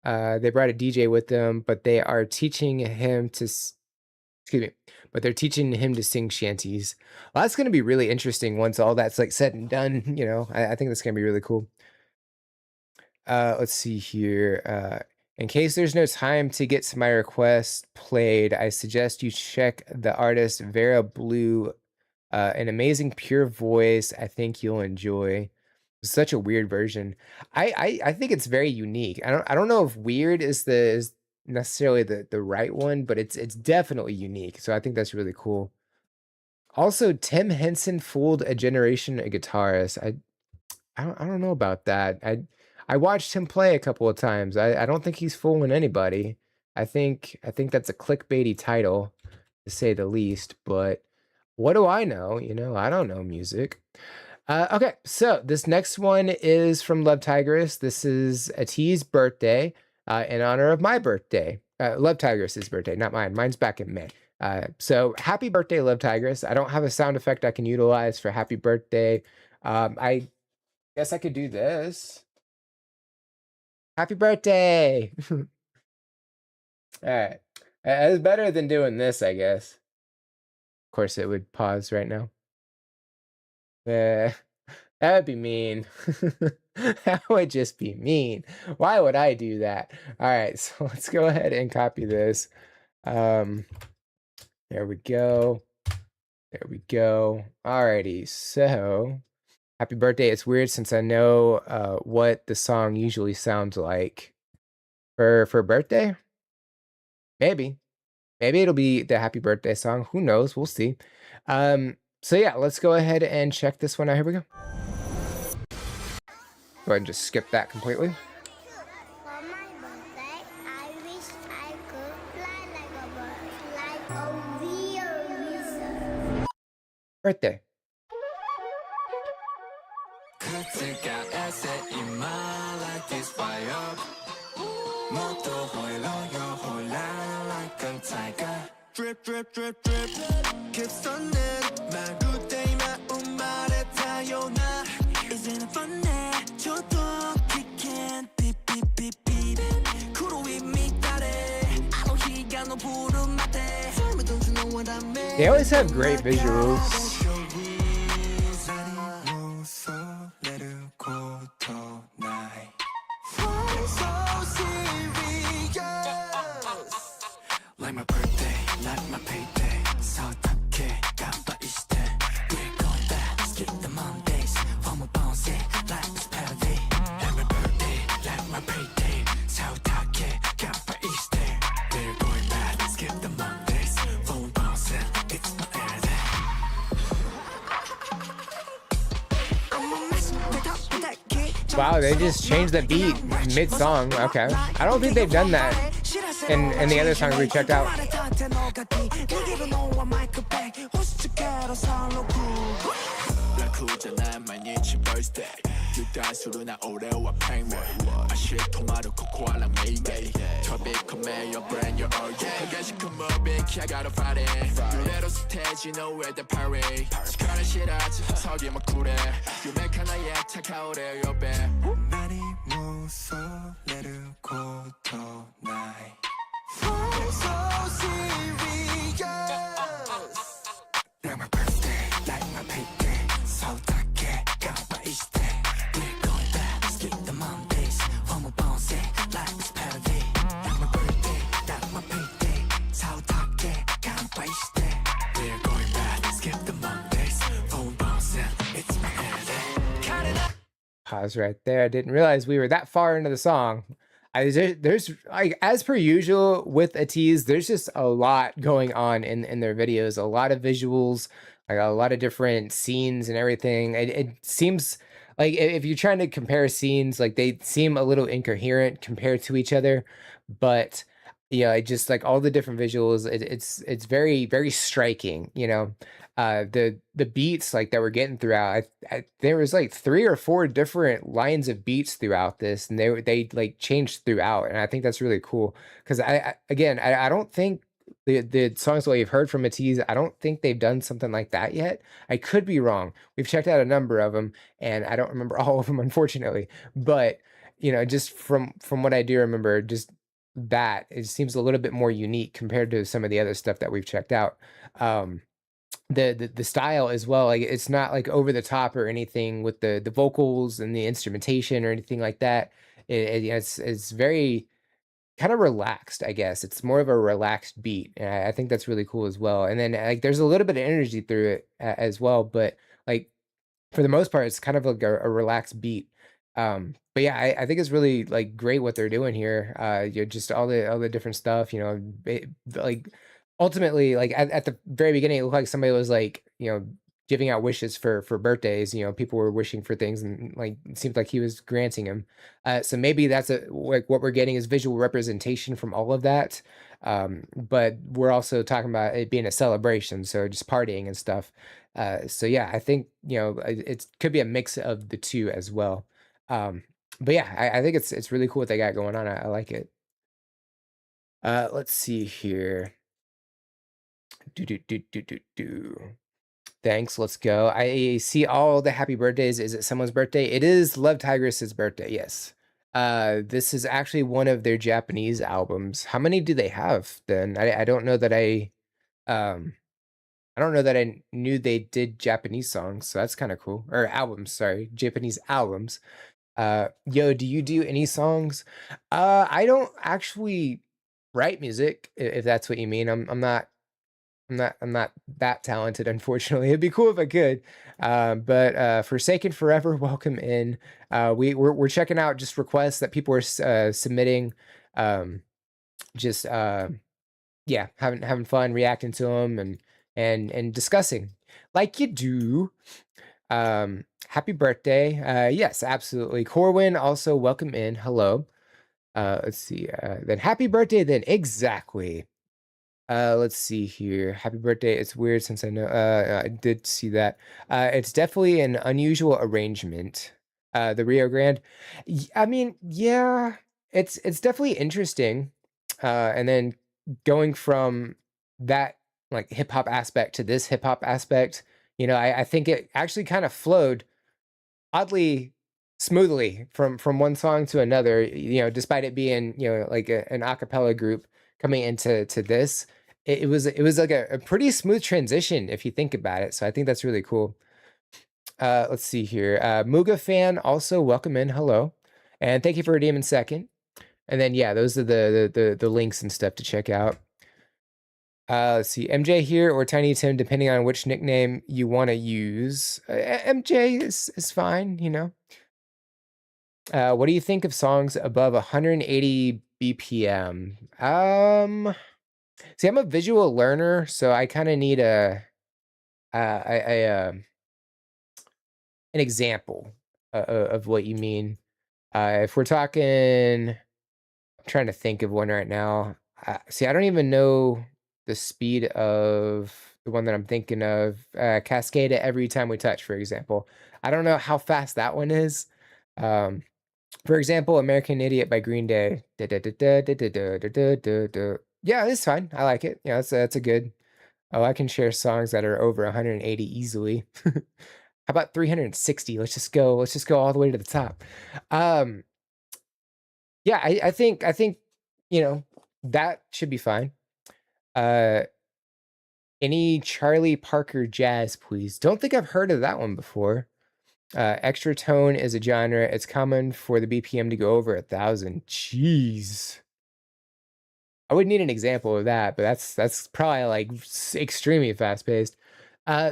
they brought a DJ with them, but they are teaching him to. Excuse me, but they're teaching him to sing shanties. Well, that's going to be really interesting once all that's like said and done. I think that's going to be really cool. Let's see here. In case there's no time to get my request played, I suggest you check the artist Vera Blue. An amazing pure voice. I think you'll enjoy. Such a weird version. I think it's very unique. I don't know if weird is necessarily the right one, but it's definitely unique. So I think that's really cool. Also, Tim Henson fooled a generation of guitarists. I don't know about that. I watched him play a couple of times. I don't think he's fooling anybody. I think that's a clickbaity title, to say the least. But what do I know? I don't know music. Okay, so this next one is from Love Tigress. This is Ati's birthday. In honor of my birthday. Love Tigress's birthday, not mine. Mine's back in May. So happy birthday, Love Tigress. I don't have a sound effect I can utilize for happy birthday. I guess I could do this. Happy birthday. All right. It's better than doing this, I guess. Of course, it would pause right now. That would be mean. That would just be mean. Why would I do that? All right, so let's go ahead and copy this. There we go. There we go. Alrighty, so happy birthday. It's weird since I know what the song usually sounds like for birthday. Maybe it'll be the happy birthday song. Who knows? We'll see. So yeah, let's go ahead and check this one out. Here we go. Go ahead and just skip that completely. For my birthday, I wish I could fly like a bird, like a real wizard. Birthday. Drip, drip, drip, drip. Keeps on it. My good day, my umare tayona. Isn't it funny? 저도 kick beep, beep, beep, beep. 구름이 밑아래. I don't hear no 부름 맞대. Don't you know what I mean? They always have great visuals. Like my birthday, like my payday. 서럽게 깜빡이시대. We're going back, skip the Mondays. From a bounce, like this parody. Like my birthday, like my payday. 서럽게 깜빡이시대. We're going back, skip the Mondays. From a bounce, it's my everyday. Wow, they just changed the beat mid-song. Okay. I don't think they've done that in the other songs we checked out. Like my birthday, like my payday. 서럽게 깜빡이시대. We're going back, skip the Mondays. From a bounce, like this parody. Like my birthday, like my payday. 서럽게 깜빡이시대. We're going back, skip the Mondays. From a bounce, it's my everyday. Pause right there. I didn't realize we were that far into the song. There's like, as per usual with ATEEZ, there's just a lot going on in their videos, a lot of visuals, like a lot of different scenes and everything. It seems like if you're trying to compare scenes, like they seem a little incoherent compared to each other, but yeah, just like all the different visuals, it's very, very striking, you know. The beats like that we're getting throughout, there was like 3 or 4 different lines of beats throughout this, and they like changed throughout, and I think that's really cool because I don't think the songs that we've heard from ATEEZ, I don't think they've done something like that yet. I could be wrong. We've checked out a number of them, and I don't remember all of them, unfortunately. But you know, just from what I do remember, just that it seems a little bit more unique compared to some of the other stuff that we've checked out. The style as well, like it's not like over the top or anything with the vocals and the instrumentation or anything like that. It's very kind of relaxed, I guess. It's more of a relaxed beat, and I think that's really cool as well. And then like there's a little bit of energy through it as well, but like for the most part, it's kind of like a relaxed beat. But yeah, I think it's really like great what they're doing here. Just all the different stuff, you know, like ultimately, like at the very beginning, it looked like somebody was like, you know, giving out wishes for birthdays. You know, people were wishing for things, and like it seemed like he was granting them. So maybe that's like what we're getting is visual representation from all of that. But we're also talking about it being a celebration, so just partying and stuff. So yeah, I think, you know, it could be a mix of the two as well. But yeah, I think it's really cool what they got going on. I like it. Let's see here. Thanks. Let's go. I see all the happy birthdays. Is it someone's birthday? It is Love Tigress's birthday. Yes. This is actually one of their Japanese albums. How many do they have then? I don't know that um I don't know that I knew they did Japanese songs, so that's kind of cool. Or albums, sorry, Japanese albums. Yo, do you do any songs? I don't actually write music, if that's what you mean. I'm not that talented, unfortunately. It'd be cool if I could. But Forsaken Forever, welcome in. We're checking out just requests that people are submitting. Just yeah, having fun, reacting to them, and discussing like you do. Happy birthday. Yes, absolutely. Corwin, also welcome in. Hello. Let's see. Then happy birthday then. Exactly. Let's see here. Happy birthday. It's weird since I know I did see that. It's definitely an unusual arrangement. The Rio Grande. I mean, yeah, it's definitely interesting. And then going from that like hip hop aspect to this hip hop aspect, I think it actually kind of flowed oddly smoothly from one song to another, despite it being, like an a cappella group coming into this. It was like a pretty smooth transition if you think about it. So I think that's really cool. Let's see here. Muga fan, also welcome in. Hello. And thank you for redeeming second. And then yeah, those are the links and stuff to check out. Let's see, MJ here or Tiny Tim, depending on which nickname you want to use. MJ is fine, What do you think of songs above 180 BPM? See, I'm a visual learner, so I kind of need an example of what you mean. If we're talking, I'm trying to think of one right now. See, I don't even know the speed of the one that I'm thinking of. Cascade at Every Time We Touch, for example. I don't know how fast that one is. For example, American Idiot by Green Day. Yeah, it's fine. I like it. Yeah, that's a good. Oh, I can share songs that are over 180 easily. How about 360? Let's just go all the way to the top. Yeah, I think that should be fine. Any Charlie Parker jazz, please. Don't think I've heard of that one before. Extra tone is a genre. It's common for the BPM to go over 1,000. Jeez. I would need an example of that, but that's probably like extremely fast paced.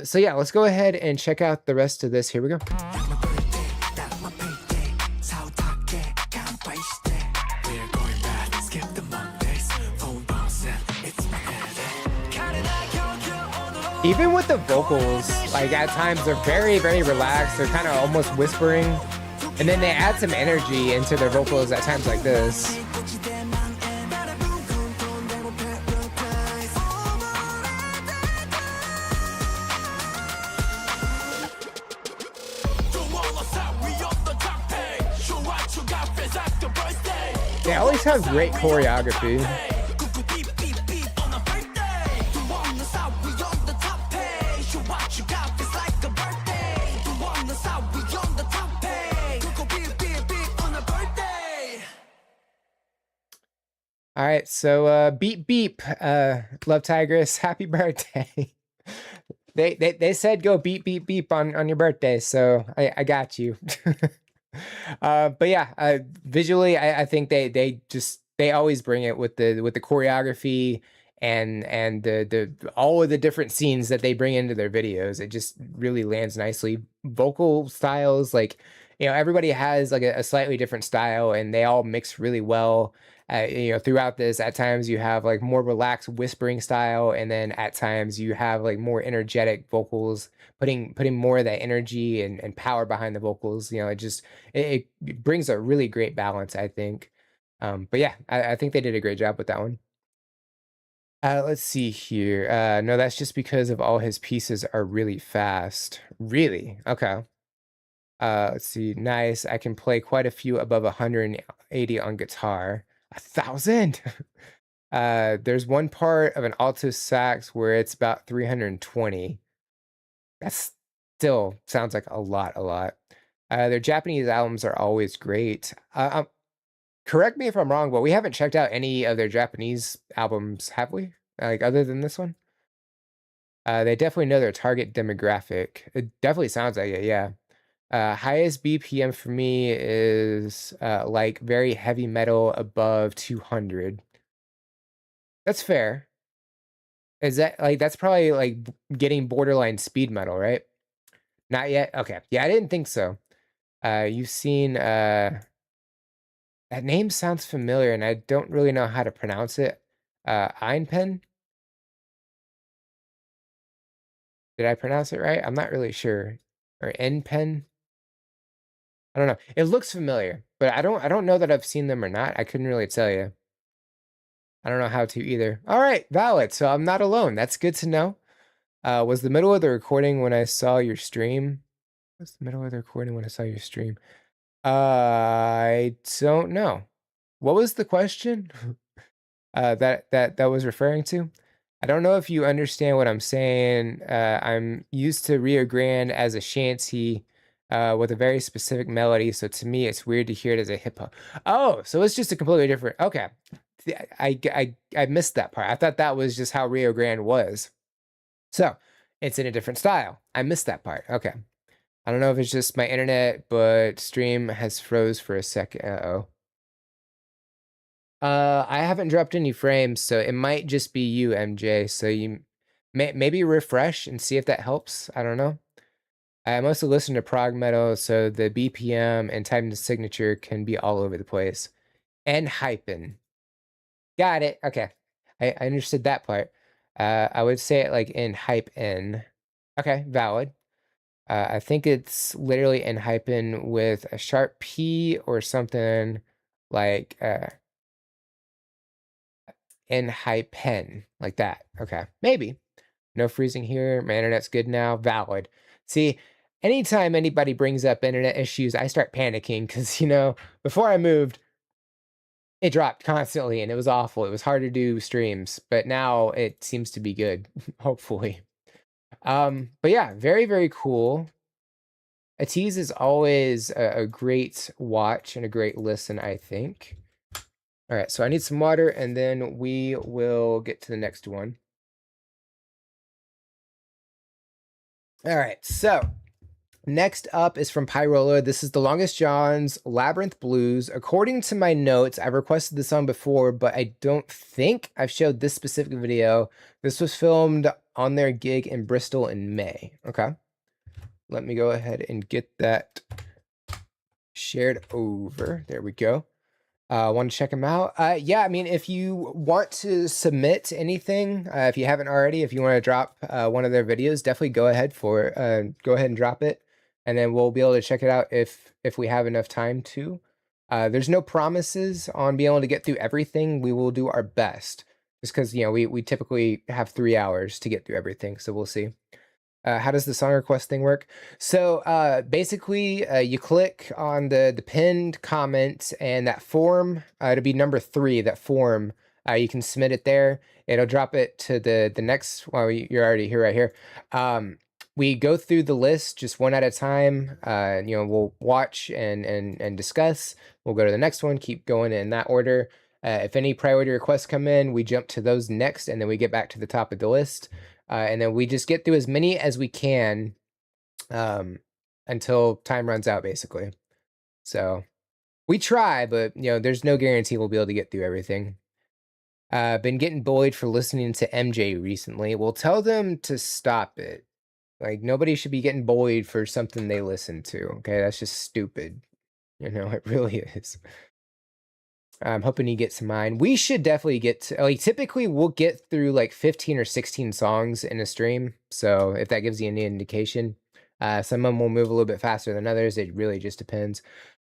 So yeah, let's go ahead and check out the rest of this. Here we go. Even with the vocals, like at times they're very, very relaxed. They're kind of almost whispering. And then they add some energy into their vocals at times like this. They always have great choreography. All right, so beep beep, Love Tigress, happy birthday. They said go beep beep beep on your birthday, so I got you. But yeah, visually I think they always bring it with the choreography and the all of the different scenes that they bring into their videos. It just really lands nicely. Vocal styles, like everybody has like a slightly different style, and they all mix really well. Throughout this, at times you have like more relaxed whispering style, and then at times you have like more energetic vocals, putting more of that energy and power behind the vocals. It brings a really great balance, I think. But yeah, I think they did a great job with that one. Let's see here. No, that's just because of all his pieces are really fast. Really? Okay. Let's see. Nice. I can play quite a few above 180 on guitar. 1,000? There's one part of an alto sax where it's about 320. That's still sounds like a lot. Their Japanese albums are always great. Correct me if I'm wrong, but we haven't checked out any of their Japanese albums, have we? Like other than this one? They definitely know their target demographic. It definitely sounds like it, yeah. Highest BPM for me is like very heavy metal above 200. That's fair. Is that like that's probably like getting borderline speed metal, right? Not yet. Okay. Yeah, I didn't think so. You've seen that name sounds familiar, and I don't really know how to pronounce it. Einpen? Did I pronounce it right? I'm not really sure. Or Npen? I don't know. It looks familiar, but I don't know that I've seen them or not. I couldn't really tell you. I don't know how to either. All right, valid. So I'm not alone. That's good to know. Was the middle of the recording when I saw your stream? What's the middle of the recording when I saw your stream? I don't know. What was the question? That was referring to? I don't know if you understand what I'm saying. I'm used to Rio Grande as a shanty with a very specific melody, so to me it's weird to hear it as a hip hop. Oh, so it's just a completely different. Okay, I missed that part. I thought that was just how Rio Grande was. So it's in a different style. I missed that part. Okay. I don't know if it's just my internet, but stream has froze for a second. Uh-oh. I haven't dropped any frames, so it might just be you, MJ. So you maybe refresh and see if that helps. I don't know. I mostly listen to prog metal, so the BPM and time to signature can be all over the place. And hyping. Got it. Okay. I understood that part. I would say it like in hype in. Okay, valid. I think it's literally in hyping with a sharp P or something like in hypen, like that. Okay, maybe. No freezing here. My internet's good now. Valid. See, anytime anybody brings up internet issues, I start panicking because, before I moved, it dropped constantly and it was awful. It was hard to do streams, but now it seems to be good, hopefully. But yeah, very, very cool. Atiz is always a great watch and a great listen, I think. All right, so I need some water and then we will get to the next one. All right, so next up is from Pyrola. This is The Longest John's Labyrinth Blues. According to my notes, I've requested this song before, but I don't think I've showed this specific video. This was filmed on their gig in Bristol in May. Okay. Let me go ahead and get that shared over. There we go. Want to check them out? Yeah, I mean, if you want to submit anything, if you haven't already, if you want to drop one of their videos, definitely go ahead go ahead and drop it, and then we'll be able to check it out if we have enough time to. There's no promises on being able to get through everything. We will do our best, just because we typically have 3 hours to get through everything, so we'll see. How does the song request thing work? So basically, you click on the pinned comment and that form, it'll be number 3, that form. You can submit it there. It'll drop it to the next, well, you're already here, right here. We go through the list just one at a time. We'll watch and discuss. We'll go to the next one, keep going in that order. If any priority requests come in, we jump to those next, and then we get back to the top of the list. And then we just get through as many as we can until time runs out, basically. So we try, but there's no guarantee we'll be able to get through everything. Been getting bullied for listening to MJ recently. Well, tell them to stop it. Like, nobody should be getting bullied for something they listen to. Okay, that's just stupid. It really is. I'm hoping he gets mine. We should definitely get to, like, typically we'll get through like 15 or 16 songs in a stream. So if that gives you any indication, some of them will move a little bit faster than others. It really just depends.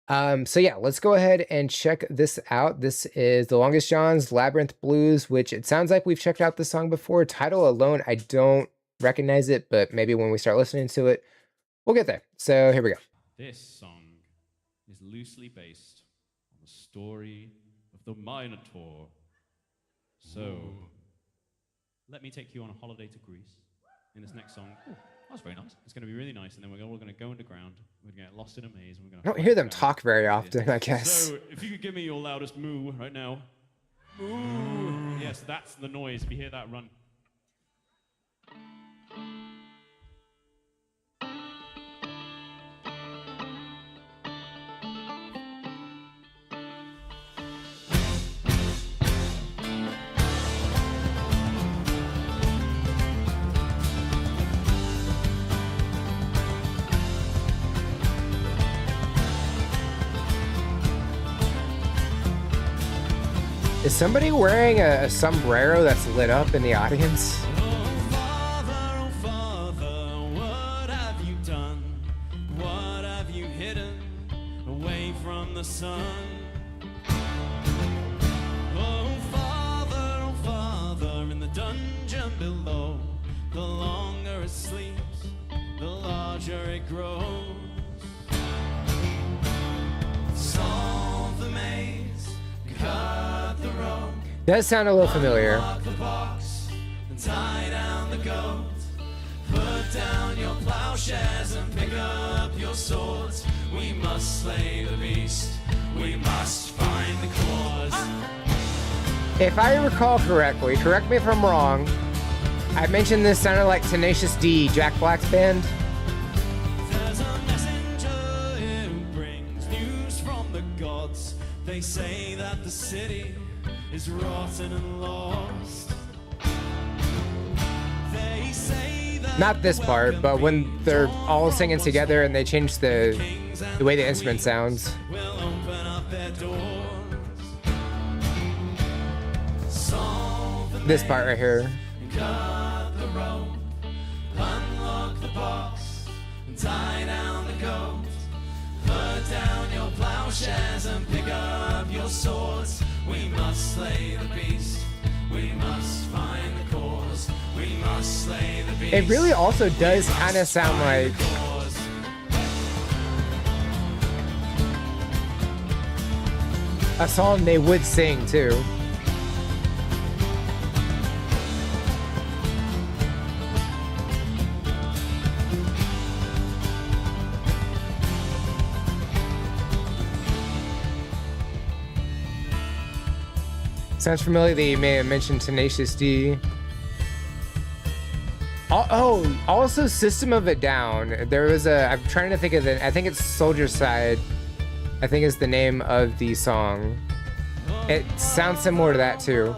So yeah, let's go ahead and check this out. This is The Longest John's Labyrinth Blues, which it sounds like we've checked out this song before. Title alone, I don't recognize it, but maybe when we start listening to it, we'll get there. So here we go. This song is loosely based on the story of the Minotaur, So, let me take you on a holiday to Greece in this next song. Ooh, that's very nice. It's going to be really nice, and then we're all going to go underground. We're going to get lost in a maze, and we're going I don't hear them talk very often, I guess. So, if you could give me your loudest moo right now. Moo. Yes, that's the noise. If you hear that, run. Is somebody wearing a sombrero that's lit up in the audience? Oh, Father, what have you done? What have you hidden away from the sun? Oh, Father, in the dungeon below, the longer it sleeps, the larger it grows. Solve the maze, cut the rope. Does sound a little familiar. Lock the box and tie down the goat. Put down your plowshares and pick up your swords. We must slay the beast. We must find the cause. If I recall correctly, correct me if I'm wrong, I mentioned this sounded like Tenacious D, Jack Black's band. There's a messenger who brings news from the gods. They say that the city is rotten and lost. They say that Not this part, but when they're all singing together and they change the way the instrument sounds. will open up their doors. Solve the This part right here. cut the rope, unlock the box, and tie down the goat. Put down your plowshares and pick up your swords. We must slay the beast. We must find the cause. We must slay the beast. It really also does kind of sound like Cause. a song they would sing too. Sounds familiar that you may have mentioned Tenacious D. Oh, also System of a Down. There was I'm trying to think of it. I think it's Soldier Side. I think is the name of the song. It sounds similar to that too.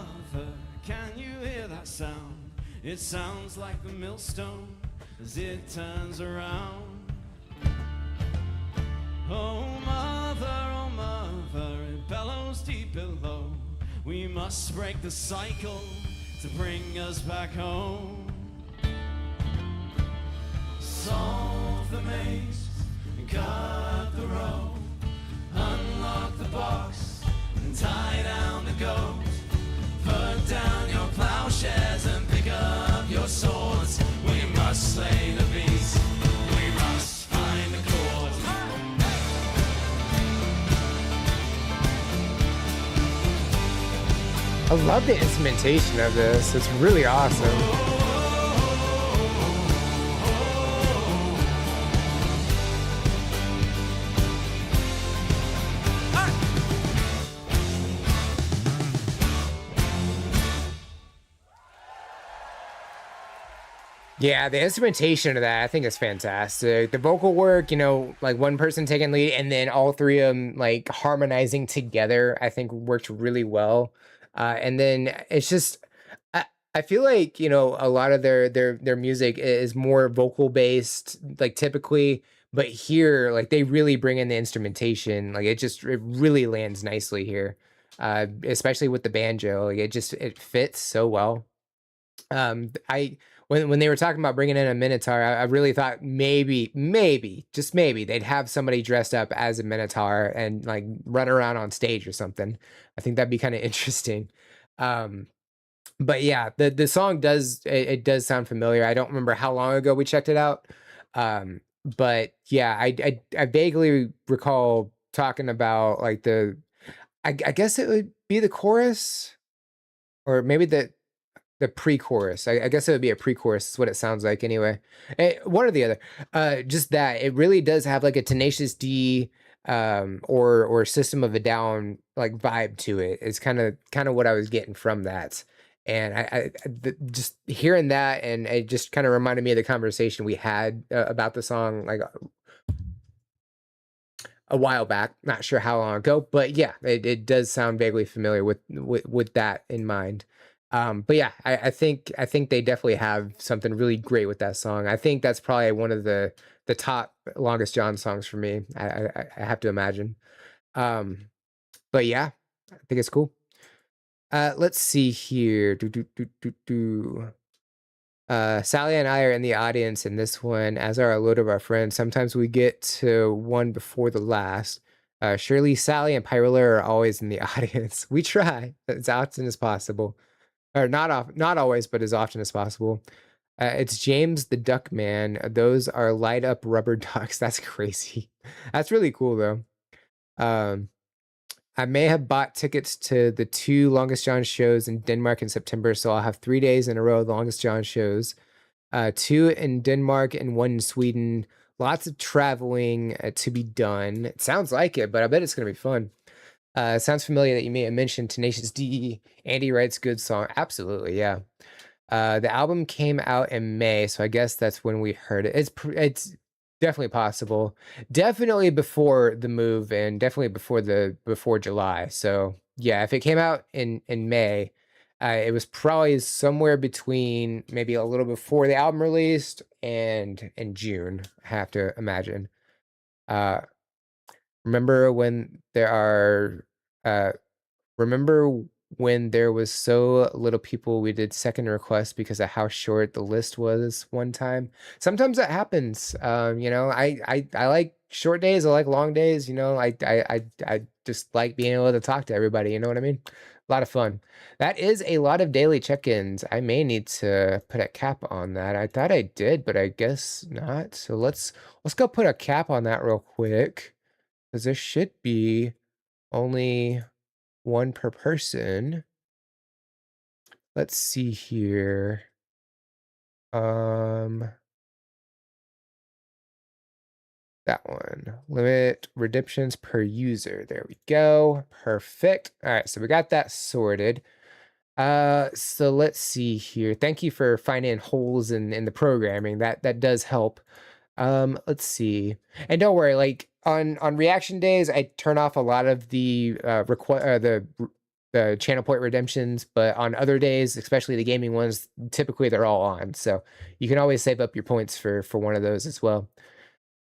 Can you hear that sound? It sounds like the millstone as it turns around. Oh mother, it bellows deep below. We must break the cycle to bring us back home. Solve the maze and cut the rope. Unlock the box and tie down the goat. Put down your plowshares and pick up your swords. We must slay the beast. We must find the cause. I love the instrumentation of this. It's really awesome. Yeah, the instrumentation of that I think is fantastic. The vocal work, you know, like one person taking lead and then all three of them like harmonizing together, I think worked really well. And then it's just, I feel like, you know, a lot of their music is more vocal based, like typically, but here, like they really bring in the instrumentation. Like it really lands nicely here, especially with the banjo. Like it fits so well. When they were talking about bringing in a Minotaur, I really thought maybe, just maybe, they'd have somebody dressed up as a Minotaur and like run around on stage or something. I think that'd be kind of interesting. But yeah, the song does sound familiar. I don't remember how long ago we checked it out. But yeah, I vaguely recall talking about like I guess it would be the chorus or maybe the pre-chorus. I guess it would be a pre-chorus. Is what it sounds like anyway. One or the other. Just that it really does have like a Tenacious D or System of a Down like vibe to it. It's kind of what I was getting from that. And just hearing that, and it just kind of reminded me of the conversation we had about the song like a while back. Not sure how long ago, but yeah, it does sound vaguely familiar with that in mind. But yeah, I think they definitely have something really great with that song. I think that's probably one of the top Longest John songs for me. I have to imagine. But yeah, I think it's cool. Let's see here. Sally and I are in the audience in this one, as are a load of our friends. Sometimes we get to one before the last. Shirley, Sally, and Pyrola are always in the audience. We try as often as possible, or not always, but as often as possible. It's James the Duck Man. Those are light up rubber ducks. That's crazy. That's really cool though. I may have bought tickets to the 2 Longest John shows in Denmark in September, so I'll have 3 days in a row of the Longest John shows. 2 in Denmark and 1 in Sweden. Lots of traveling to be done. It sounds like it, but I bet it's going to be fun. It sounds familiar that you may have mentioned Tenacious D. Andy writes good song. Absolutely, yeah. The album came out in May, so I guess that's when we heard it. It's definitely possible. Definitely before the move, and definitely before July. So yeah, if it came out in May, it was probably somewhere between maybe a little before the album released and in June. I have to imagine. Remember when there was so little people, we did second request because of how short the list was one time. Sometimes that happens. I like short days, I like long days, I just like being able to talk to everybody, you know what I mean? A lot of fun. That is a lot of daily check-ins. I may need to put a cap on that. I thought I did, but I guess not. So let's go put a cap on that real quick, because there should be only 1 per person. Let's see here. That one. Limit redemptions per user. There we go. Perfect. All right, so we got that sorted. So let's see here. Thank you for finding holes in the programming. That does help. Let's see. And don't worry, like on reaction days, I turn off a lot of the the channel point redemptions, but on other days, especially the gaming ones, typically they're all on. So you can always save up your points for one of those as well.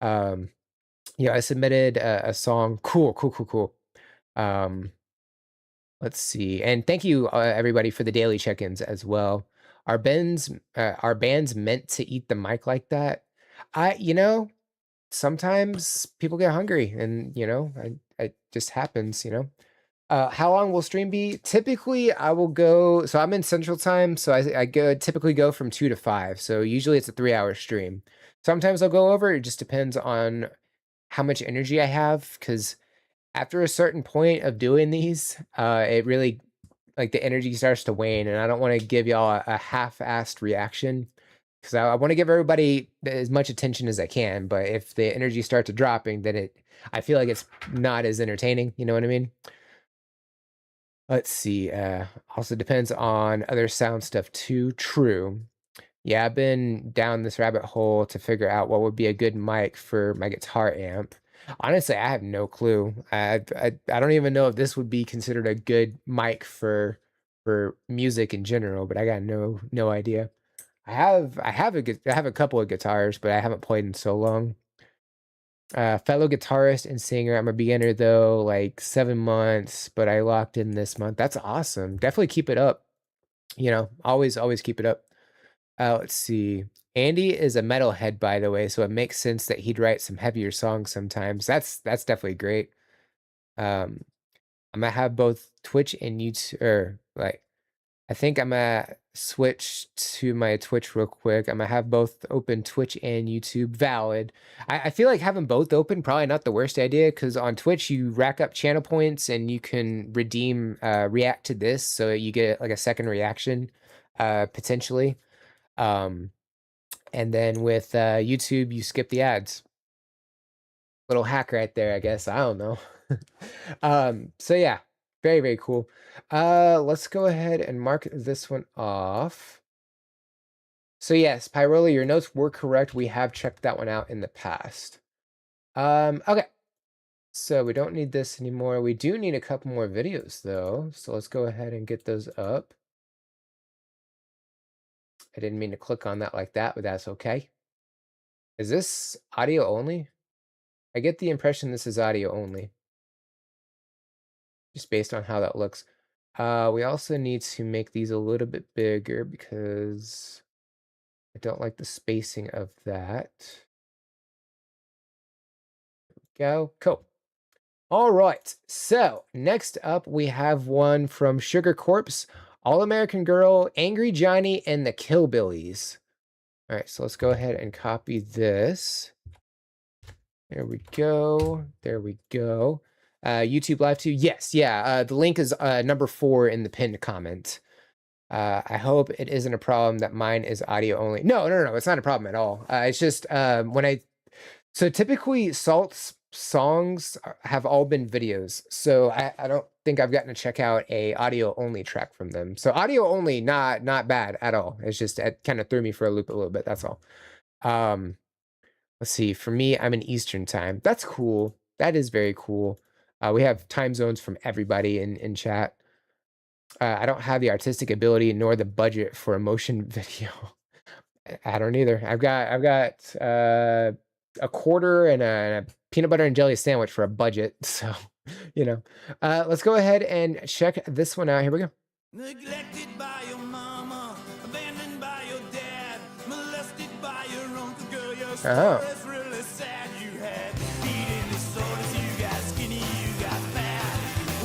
I submitted a song. Cool. Let's see. And thank you everybody for the daily check-ins as well. Are bands meant to eat the mic like that? Sometimes people get hungry, and it just happens. How long will stream be? Typically, I will go. So I'm in Central Time, so I typically go from 2 to 5. So usually it's a 3-hour stream. Sometimes I'll go over. It just depends on how much energy I have, because after a certain point of doing these, it really, like, the energy starts to wane, and I don't want to give y'all a half-assed reaction, because I want to give everybody as much attention as I can. But if the energy starts dropping, then I feel like it's not as entertaining. You know what I mean? Let's see. Also depends on other sound stuff too. True. Yeah, I've been down this rabbit hole to figure out what would be a good mic for my guitar amp. Honestly, I have no clue. I don't even know if this would be considered a good mic for music in general, but I got no idea. I have a couple of guitars, but I haven't played in so long. Fellow guitarist and singer. I'm a beginner though, like 7 months, but I locked in this month. That's awesome. Definitely keep it up. Always keep it up. Let's see. Andy is a metalhead, by the way, so it makes sense that he'd write some heavier songs sometimes. That's definitely great. I'm gonna have both Twitch and YouTube, or like, I think I'm gonna switch to my Twitch real quick. I'm gonna have both open, Twitch and YouTube. Valid. I feel like having both open probably not the worst idea, because on Twitch you rack up channel points and you can redeem react to this, so you get like a second reaction potentially. And then with YouTube you skip the ads. Little hack right there, I guess. I don't know. So yeah, very, very cool. Let's go ahead and mark this one off. So yes, Pyrola, your notes were correct. We have checked that one out in the past. Okay. So we don't need this anymore. We do need a couple more videos though. So let's go ahead and get those up. I didn't mean to click on that like that, but that's okay. Is this audio only? I get the impression this is audio only, just based on how that looks. We also need to make these a little bit bigger because I don't like the spacing of that. There we go. Cool. All right. So next up, we have one from Sugar Corpse, All American Girl, Angry Johnny, and the Killbillies. All right. So let's go ahead and copy this. There we go. There we go. YouTube Live 2. Yes. Yeah. The link is number 4 in the pinned comment. I hope it isn't a problem that mine is audio only. No. It's not a problem at all. It's just so typically Salt's songs have all been videos. So I don't think I've gotten to check out a audio only track from them. So audio only, not bad at all. It's just, it kind of threw me for a loop a little bit. That's all. Let's see. For me, I'm in Eastern time. That's cool. That is very cool. We have time zones from everybody in chat. I don't have the artistic ability nor the budget for a motion video. I don't either. I've got a quarter and a peanut butter and jelly sandwich for a budget. So, you know, let's go ahead and check this one out. Here we go. Neglected by your mama, abandoned by your dad, molested by your uncle, girl, your story's really sad. You had eating disorders, you got skinny, you got fat.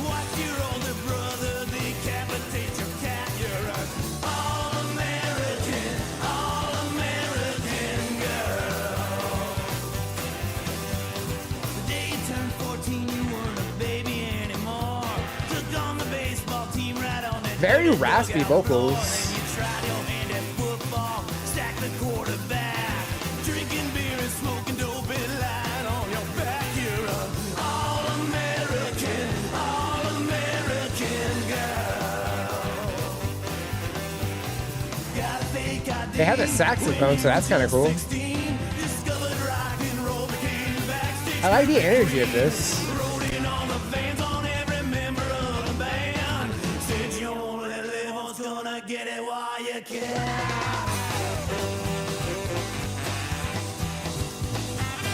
Watch your older brother decapitate your cat. You're an all-American girl. The day you turned 14, you weren't a baby anymore. Took on the baseball team right on that. Very raspy vocals. You tried your hand at football, stacked the quarterback, drinking beer and smoking dope and lying on your back. You're an all-American girl. Got a fake ID. They have a saxophone, so that's kind of cool. 16, discovered rock and roll, became backstage. I like the energy of this. Rolling on the veins on every member of the band. Said you only live once, gonna get it while you can.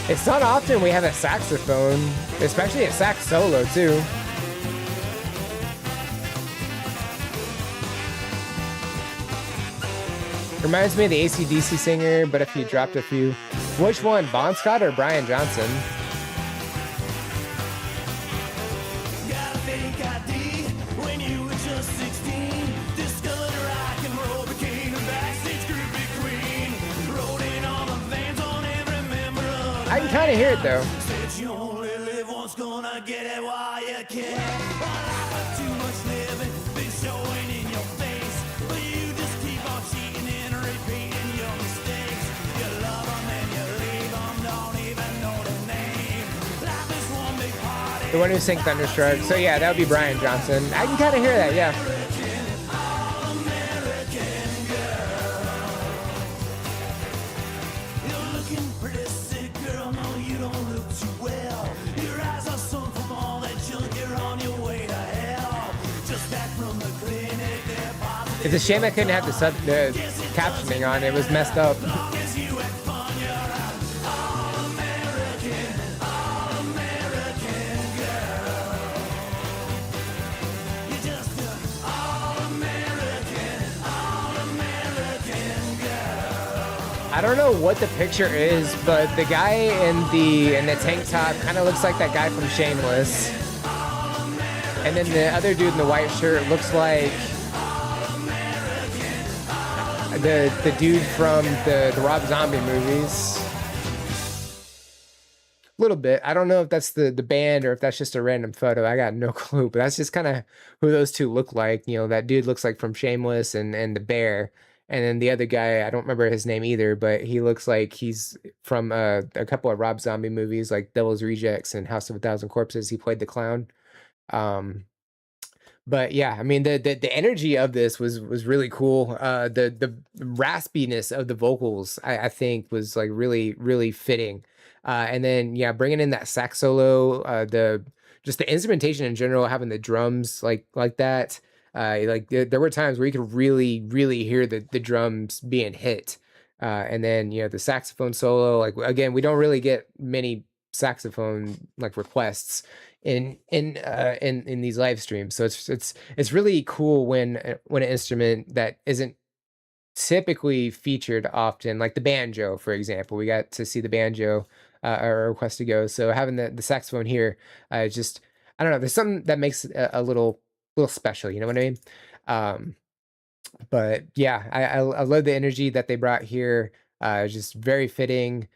It's not often we have a saxophone, especially a sax solo too. Reminds me of the AC/DC singer, but if you dropped a few. Which one, Bon Scott or Brian Johnson? Got a fake ID when you were just 16. Discovered rock and roll, became a backstage groupie queen. Rolling on the veins on every member of the I can kind of hear it though. Said you only live once, gonna get it while you can. A life of too much living, been showing in your face. But you just keep on cheating and repeating your mistakes. You love them and you leave them, don't even know the name. Life is one big party. The one who sang Thunderstruck. So yeah, that would be Brian Johnson. I can kind of hear that, yeah. You're looking pretty sick, girl. No, you don't look too well. Your eyes are sunken from all that junk. You're on your way to hell. Just back from the clinic, they're positive. It's a shame I couldn't have the captioning on. It was messed up. Long as you had fun, you're an all-American girl. You're just an all-American girl. I don't know what the picture is, but the guy in the tank top kind of looks like that guy from Shameless. And then the other dude in the white shirt looks like the dude from the Rob Zombie movies. A little bit. I don't know if that's the band or if that's just a random photo. I got no clue, but that's just kind of who those two look like. You know, that dude looks like from Shameless and the Bear, and then the other guy, I don't remember his name either, but he looks like he's from a couple of Rob Zombie movies, like Devil's Rejects and House of a Thousand Corpses. He played the clown. But yeah, I mean the energy of this was really cool. The raspiness of the vocals I think was like really fitting. And then yeah, bringing in that sax solo, just the instrumentation in general, having the drums like that. Like there were times where you could really hear the drums being hit. And then you know the saxophone solo. Like again, we don't really get many saxophone like requests in these live streams, so it's really cool when an instrument that isn't typically featured often, like the banjo, for example. We got to see the banjo or request to go, so having the saxophone here, just I don't know, there's something that makes it a little special, you know what I mean? But yeah, I love the energy that they brought here. Just very fitting.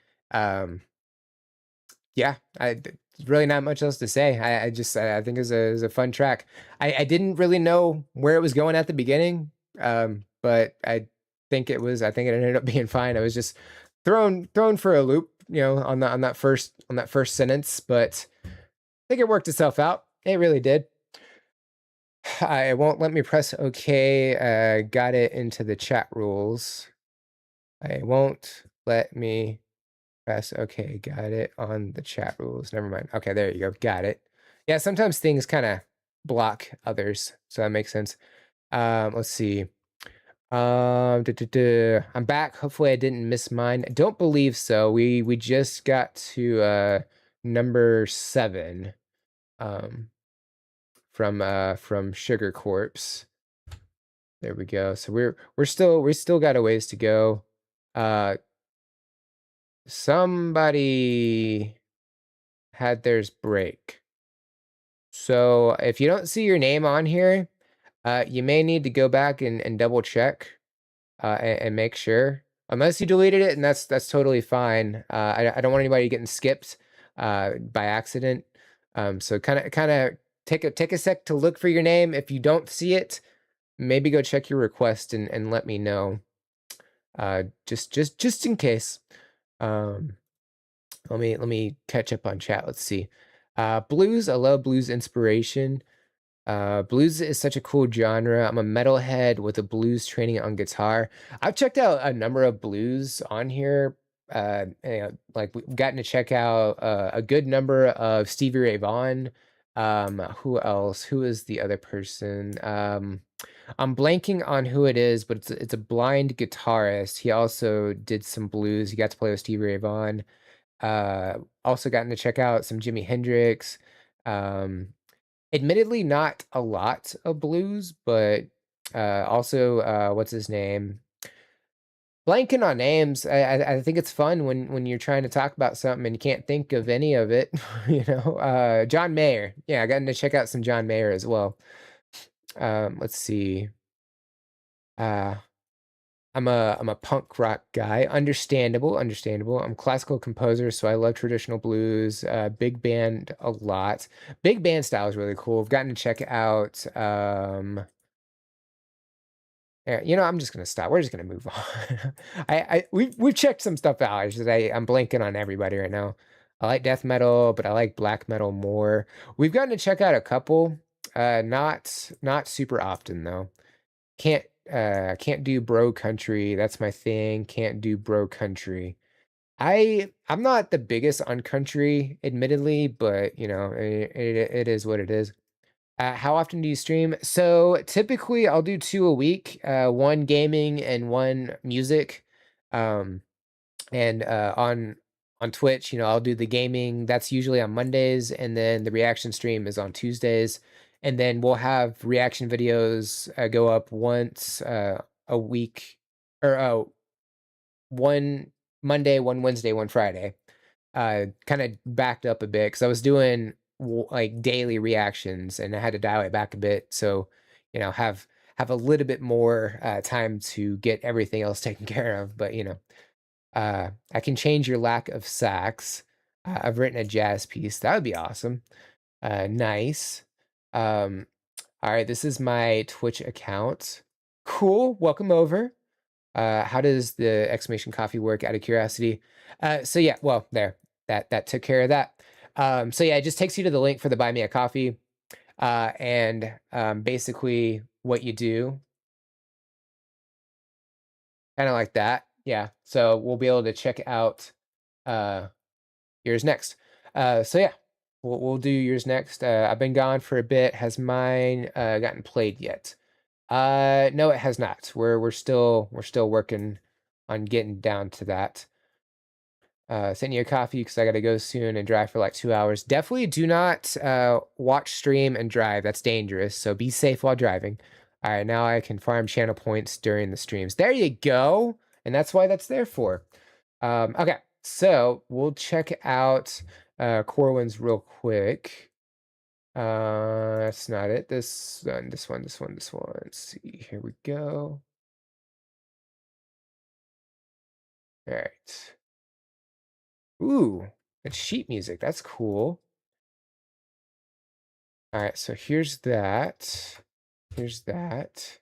Yeah, there's really not much else to say. I think it was a fun track. I didn't really know where it was going at the beginning, but I think it ended up being fine. I was just thrown for a loop, you know, on that first sentence, but I think it worked itself out. It really did. It won't let me press OK. Got it into the chat rules. I won't let me press OK. Got it on the chat rules. Never mind. Okay, there you go. Got it. Yeah, sometimes things kind of block others, so that makes sense. Let's see. I'm back. Hopefully I didn't miss mine. I don't believe so. We just got to number 7 from Sugar Corpse. There we go. So we still got a ways to go. Somebody had theirs break. So if you don't see your name on here, you may need to go back and double check and make sure. Unless you deleted it, and that's totally fine. I don't want anybody getting skipped by accident. So kind of take a sec to look for your name. If you don't see it, maybe go check your request and let me know. Just in case. Let me catch up on chat. Let's see. Blues. I love blues inspiration. Blues is such a cool genre. I'm a metalhead with a blues training on guitar. I've checked out a number of blues on here. Like we've gotten to check out a good number of Stevie Ray Vaughan. Who else? Who is the other person? I'm blanking on who it is, but it's a blind guitarist. He also did some blues. He got to play with Stevie Ray Vaughan. Also gotten to check out some Jimi Hendrix. Admittedly, not a lot of blues, but also what's his name? Blanking on names. I think it's fun when you're trying to talk about something and you can't think of any of it. You know, John Mayer. Yeah, I got to check out some John Mayer as well. Let's see. I'm a punk rock guy. Understandable. I'm a classical composer, so I love traditional blues. Big band a lot. Big band style is really cool. I've gotten to check out. You know, I'm just gonna stop. We're just gonna move on. We've checked some stuff out. I'm blanking on everybody right now. I like death metal, but I like black metal more. We've gotten to check out a couple. Not super often though. Can't do bro country. That's my thing. Can't do bro country. I'm not the biggest on country, admittedly, but you know, it is what it is. How often do you stream? So typically I'll do 2 a week, one gaming and one music. And on Twitch, you know, I'll do the gaming. That's usually on Mondays, and then the reaction stream is on Tuesdays. And then we'll have reaction videos go up once a week, or one Monday, one Wednesday, one Friday. Kind of backed up a bit because I was doing like daily reactions and I had to dial it back a bit. So, you know, have have a little bit more time to get everything else taken care of. But I can change your lack of sax. I've written a jazz piece. That would be awesome. Nice. All right, this is my Twitch account. Cool. Welcome over. How does the exclamation coffee work out of curiosity? So yeah, well, there. That took care of that. So yeah, it just takes you to the link for the Buy Me a Coffee. And basically what you do, kind of like that. Yeah. So we'll be able to check out yours next. So yeah, we'll do yours next. I've been gone for a bit. Has mine gotten played yet? No, it has not. We're still working on getting down to that. Send you a coffee because I gotta go soon and drive for like 2 hours. Definitely do not watch, stream, and drive. That's dangerous. So be safe while driving. All right, now I can farm channel points during the streams. There you go. And that's why that's there for. Okay, so we'll check out Corwin's real quick. That's not it. This one. Let's see. Here we go. All right. Ooh, it's sheet music. That's cool. All right, so here's that. Here's that.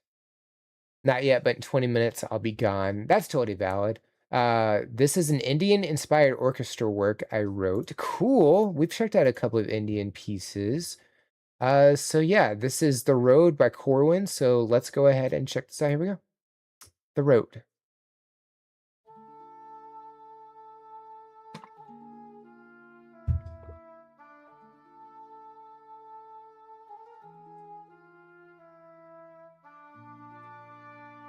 Not yet, but in 20 minutes I'll be gone. That's totally valid. This is an Indian-inspired orchestra work I wrote. Cool. We've checked out a couple of Indian pieces. So yeah, this is The Road by Corwin. So let's go ahead and check this out. Here we go. The Road.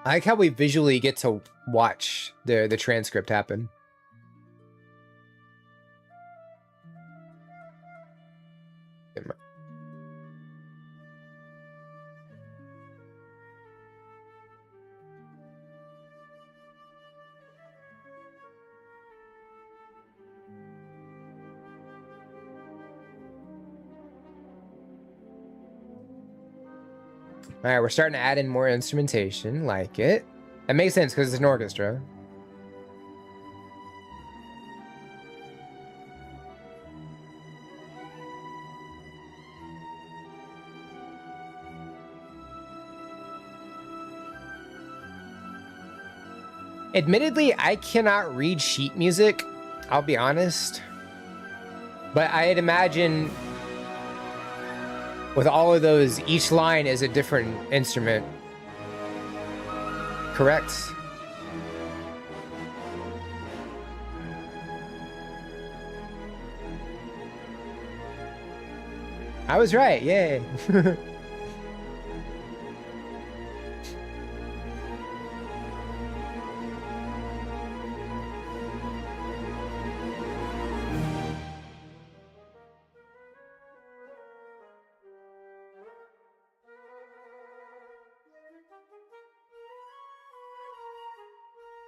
I like how we visually get to watch the transcript happen. All right, we're starting to add in more instrumentation, like it. That makes sense because it's an orchestra. Admittedly, I cannot read sheet music, I'll be honest. But I'd imagine with all of those, each line is a different instrument. Correct? I was right, yay.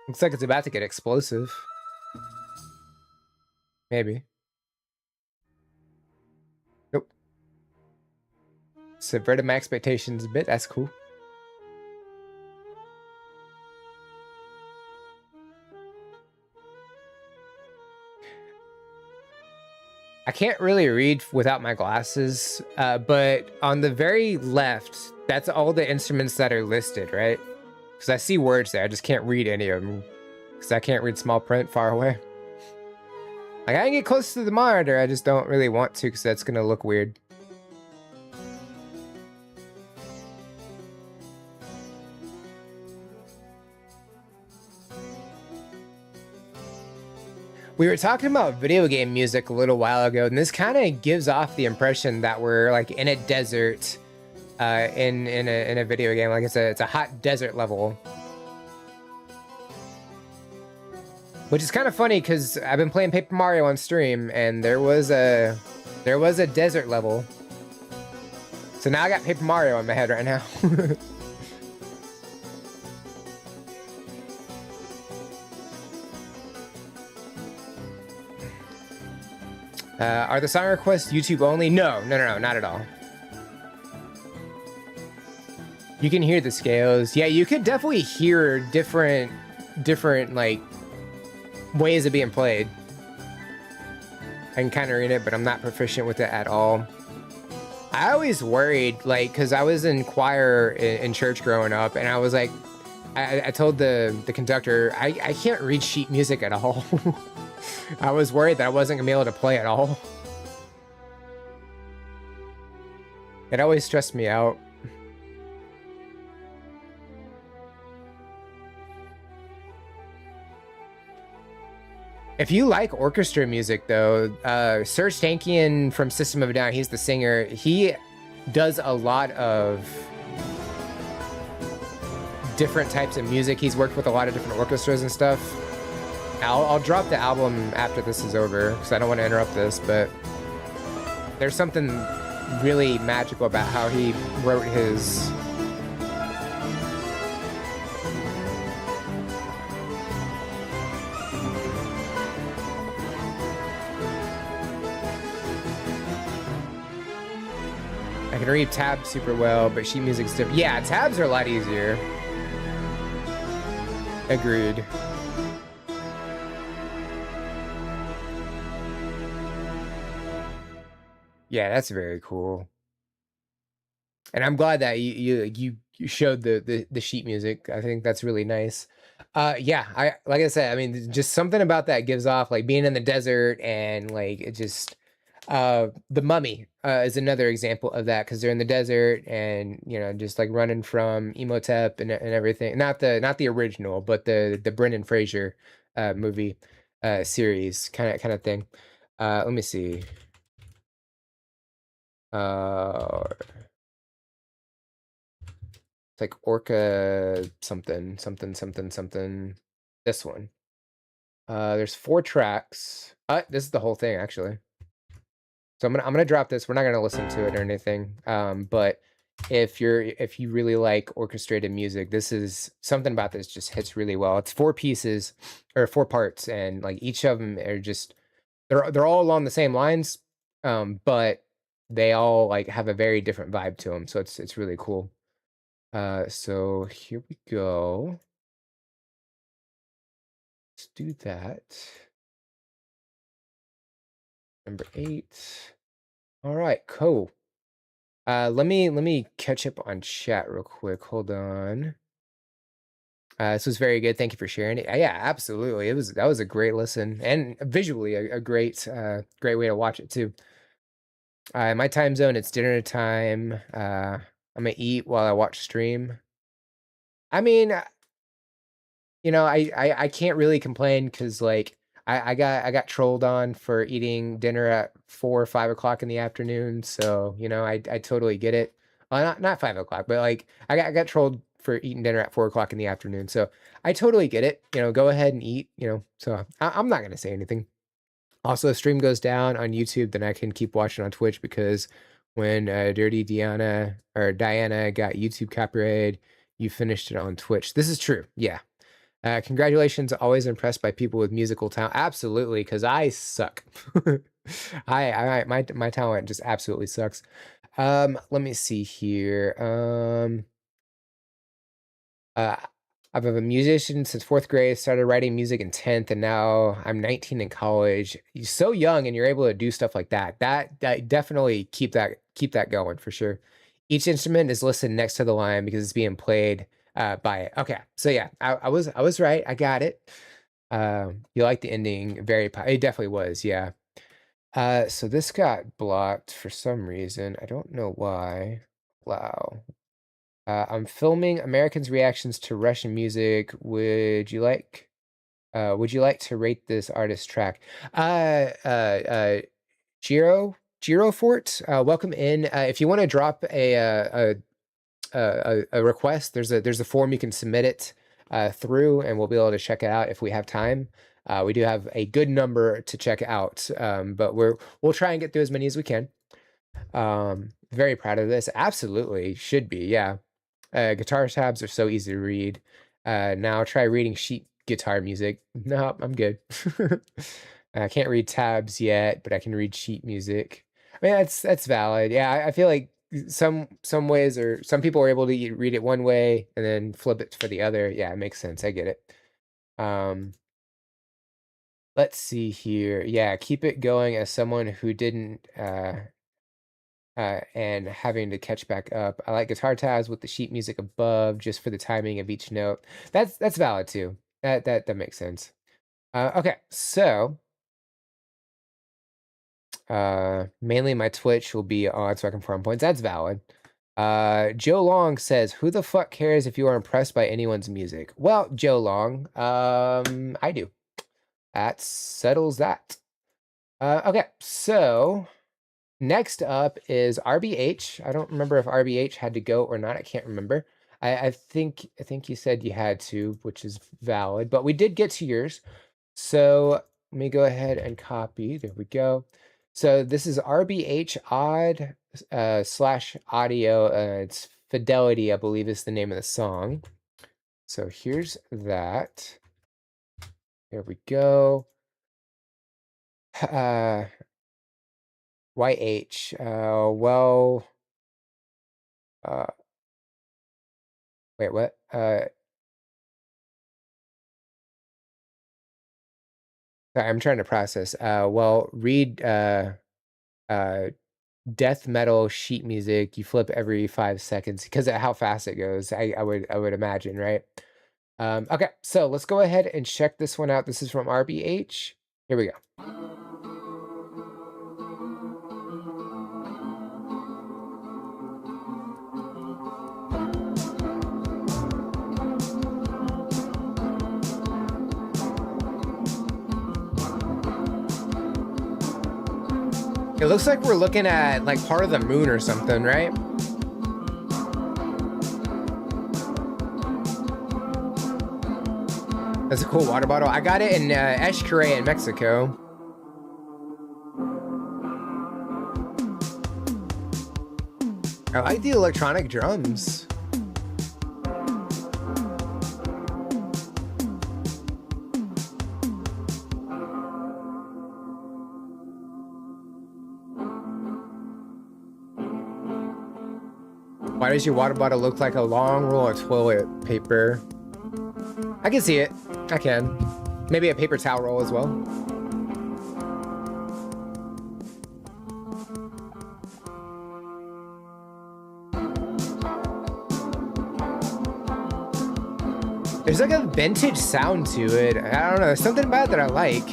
Looks like it's about to get explosive. Maybe. Nope. Subverted my expectations a bit. That's cool. I can't really read without my glasses, but on the very left, that's all the instruments that are listed, right? Because I see words there, I just can't read any of them. Because I can't read small print far away. Like, I can get close to the monitor, I just don't really want to because that's going to look weird. We were talking about video game music a little while ago, and this kind of gives off the impression that we're like in a desert. In a video game, like it's a hot desert level, which is kind of funny because I've been playing Paper Mario on stream, and there was a desert level. So now I got Paper Mario in my head right now. Are the song requests YouTube only? No, not at all. You can hear the scales. Yeah, you could definitely hear different like ways of being played. I can kind of read it, but I'm not proficient with it at all. I always worried, like, because I was in choir in church growing up, and I was like, I told the conductor, I can't read sheet music at all. I was worried that I wasn't gonna be able to play at all. It always stressed me out. If you like orchestra music, though, Serge Tankian from System of a Down, he's the singer. He does a lot of different types of music. He's worked with a lot of different orchestras and stuff. I'll drop the album after this is over because I don't want to interrupt this, but there's something really magical about how he wrote his... I can read tabs super well, but sheet music's different. Yeah, tabs are a lot easier. Agreed. Yeah, that's very cool. And I'm glad that you showed the sheet music. I think that's really nice. Yeah, like I said, I mean, just something about that gives off, like being in the desert, and like it just The Mummy is another example of that, because they're in the desert and, you know, just like running from Imhotep and everything. Not the original, but the Brendan Fraser movie series kind of thing. Let me see. It's like Orca something. This one. There's 4 tracks. This is the whole thing, actually. So I'm gonna drop this. We're not gonna listen to it or anything. But if you really like orchestrated music, this is something about this just hits really well. It's 4 pieces or 4 parts, and like each of them are just they're all along the same lines, but they all like have a very different vibe to them. So it's really cool. So here we go. Let's do that. Number 8. All right, cool. Let me catch up on chat real quick. Hold on. This was very good. Thank you for sharing it. Yeah, absolutely. That was a great listen, and visually a great way to watch it too. My time zone, it's dinner time. I'm gonna eat while I watch stream. I mean, you know, I can't really complain because like I got trolled on for eating dinner at 4 or 5 o'clock in the afternoon. So, you know, I totally get it. Not 5 o'clock, but like I got trolled for eating dinner at 4 o'clock in the afternoon. So I totally get it. You know, go ahead and eat, you know, so I'm not going to say anything. Also, if stream goes down on YouTube, then I can keep watching on Twitch, because when Dirty Diana got YouTube copyrighted, you finished it on Twitch. This is true. Yeah. Congratulations. Always impressed by people with musical talent. Absolutely, because I suck. My talent just absolutely sucks. Let me see here. I've been a musician since 4th grade, started writing music in 10th, and now I'm 19 in college. You're so young and you're able to do stuff like that. That definitely keep that going for sure. Each instrument is listed next to the line because it's being played by it. Okay, so yeah, I was right. I got it. You like the ending? It definitely was. Yeah. So this got blocked for some reason. I don't know why. Wow. I'm filming Americans' reactions to Russian music. Would you like to rate this artist's track? Giro Fort, welcome in. If you want to drop a request, there's a form you can submit it through, and we'll be able to check it out if we have time. We do have a good number to check out, but we'll try and get through as many as we can. Very proud of this. Absolutely should be. Yeah. Guitar tabs are so easy to read. Now try reading sheet guitar music. No, I'm good. I can't read tabs yet, but I can read sheet music. I mean, that's valid. Yeah, I feel like some ways, or some people are able to read it one way and then flip it for the other. Yeah, it makes sense. I get it. Let's see here. Yeah, keep it going as someone who didn't and having to catch back up. I like guitar tabs with the sheet music above just for the timing of each note. That's valid too. That makes sense. Okay, so mainly my Twitch will be on so I can farm points. That's valid. Joe Long says, "Who the fuck cares if you are impressed by anyone's music?" Well, Joe Long, I do. That settles that. Okay, so next up is RBH. I don't remember if RBH had to go or not. I can't remember. I think you said you had to, which is valid, but we did get to yours. So let me go ahead and copy. There we go. So this is RBH odd slash audio. It's Fidelity, I believe is the name of the song. So here's that. There we go. YH. Well, wait, what? Sorry, I'm trying to process. Well, read death metal sheet music. You flip every 5 seconds because of how fast it goes. I would imagine, right? Okay, so let's go ahead and check this one out. This is from RBH. Here we go. It looks like we're looking at like part of the moon or something, right? That's a cool water bottle. I got it in Xcaret in Mexico. I like the electronic drums. Why does your water bottle look like a long roll of toilet paper? I can see it. I can. Maybe a paper towel roll as well. There's like a vintage sound to it. I don't know. There's something about it that I like.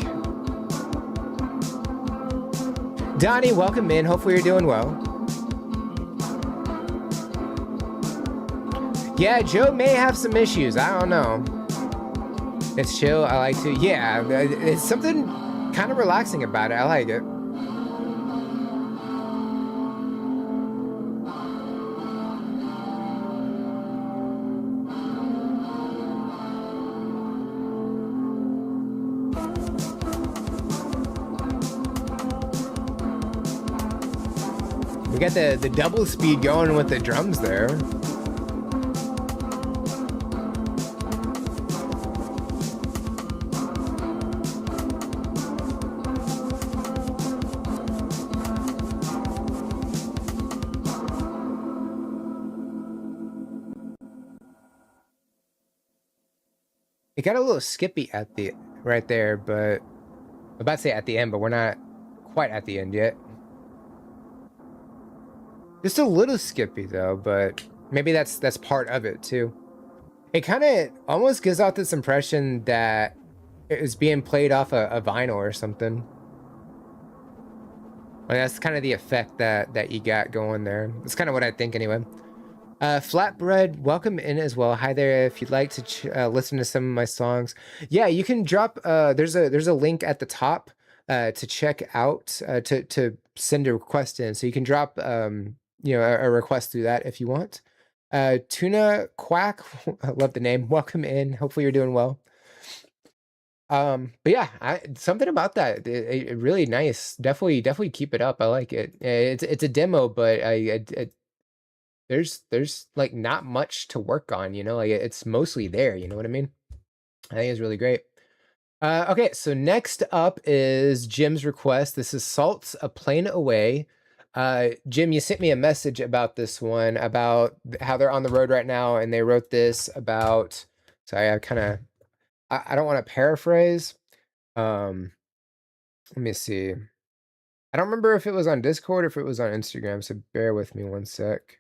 Donnie, welcome in. Hopefully you're doing well. Yeah, Joe may have some issues. I don't know. It's chill. I like to. Yeah, it's something kind of relaxing about it. I like it. We got the double speed going with the drums there. It got a little skippy at the right there, but I'm about to say at the end, but we're not quite at the end yet. Just a little skippy though, but maybe that's part of it too. It kind of almost gives out this impression that it was being played off a vinyl or something. Like that's kind of the effect that you got going there. That's kind of what I think anyway. Flatbread, welcome in as well. Hi there. If you'd like to listen to some of my songs, yeah, you can drop. There's a link at the top to check out to send a request in. So you can drop a request through that if you want. Tuna Quack, I love the name. Welcome in. Hopefully you're doing well. But yeah, something about that. It really nice. Definitely keep it up. I like it. It's a demo, but there's like not much to work on, like it's mostly there, you know what I mean? I think it's really great. Okay, so next up is Jim's request. This is Salt's A Plane Away. Jim, you sent me a message about this one, about how they're on the road right now, and they wrote this about. Sorry, I don't want to paraphrase. Let me see. I don't remember if it was on Discord or if it was on Instagram, so bear with me one sec.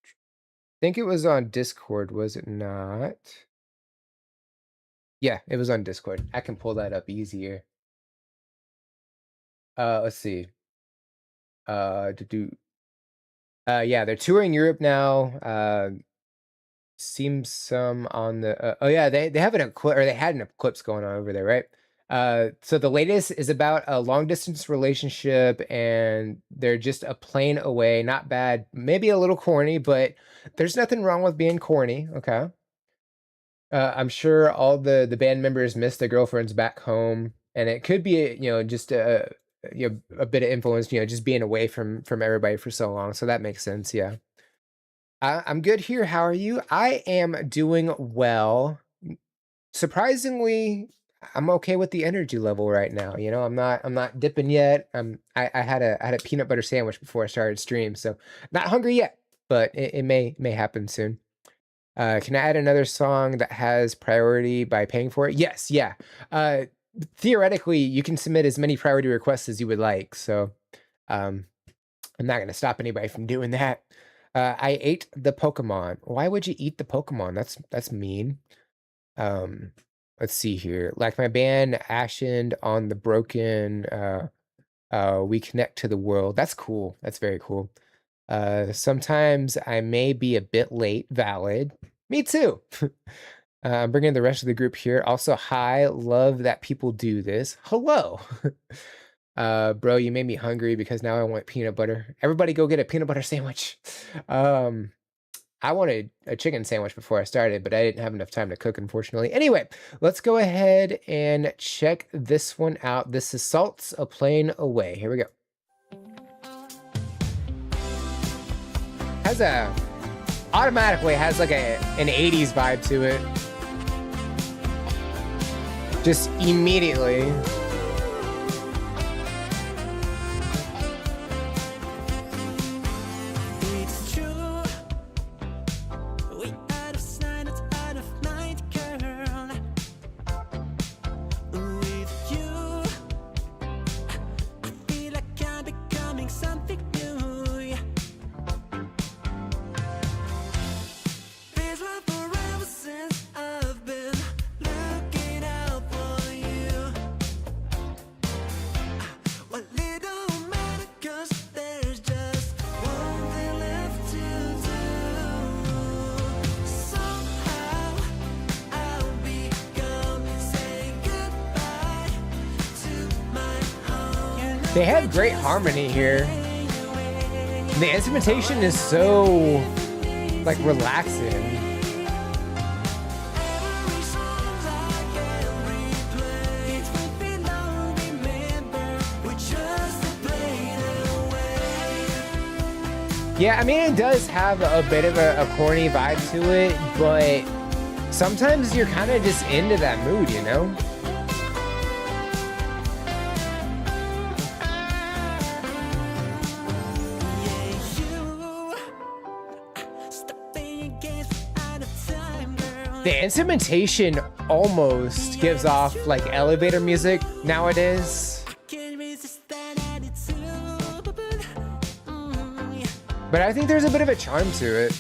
I think it was on Discord, was it not? Yeah, it was on Discord. I can pull that up easier. Let's see. Yeah, they're touring Europe now. Seems some on the oh yeah, they have an eclipse, or they had an eclipse going on over there, right? So the latest is about a long distance relationship, and they're just a plane away. Not bad, maybe a little corny, but there's nothing wrong with being corny. Okay. I'm sure all the band members miss their girlfriends back home, and it could be just a bit of influence, just being away from everybody for so long. So that makes sense. Yeah. I'm good here. How are you? I am doing well. Surprisingly, I'm okay with the energy level right now. I'm not dipping yet. I had a peanut butter sandwich before I started stream, so not hungry yet, but it may happen soon. Can I add another song that has priority by paying for it? Yes, yeah. Theoretically, you can submit as many priority requests as you would like, so I'm not going to stop anybody from doing that. I ate the Pokemon. Why would you eat the Pokemon? That's mean. Let's see here. Like my band, Ashened on the Broken. We connect to the world. That's cool. That's very cool. Sometimes I may be a bit late. Valid. Me too. I'm bringing the rest of the group here. Also, hi. Love that people do this. Hello. Bro, you made me hungry because now I want peanut butter. Everybody go get a peanut butter sandwich. I wanted a chicken sandwich before I started, but I didn't have enough time to cook, unfortunately. Anyway, let's go ahead and check this one out. This is Salt's A Plane Away. Here we go. Automatically has like an 80s vibe to it. Just immediately. They have great harmony here. The instrumentation is so, like, relaxing. Yeah, I mean, it does have a bit of a corny vibe to it, but sometimes you're kind of just into that mood, you know? The instrumentation almost gives off like elevator music nowadays. But I think there's a bit of a charm to it.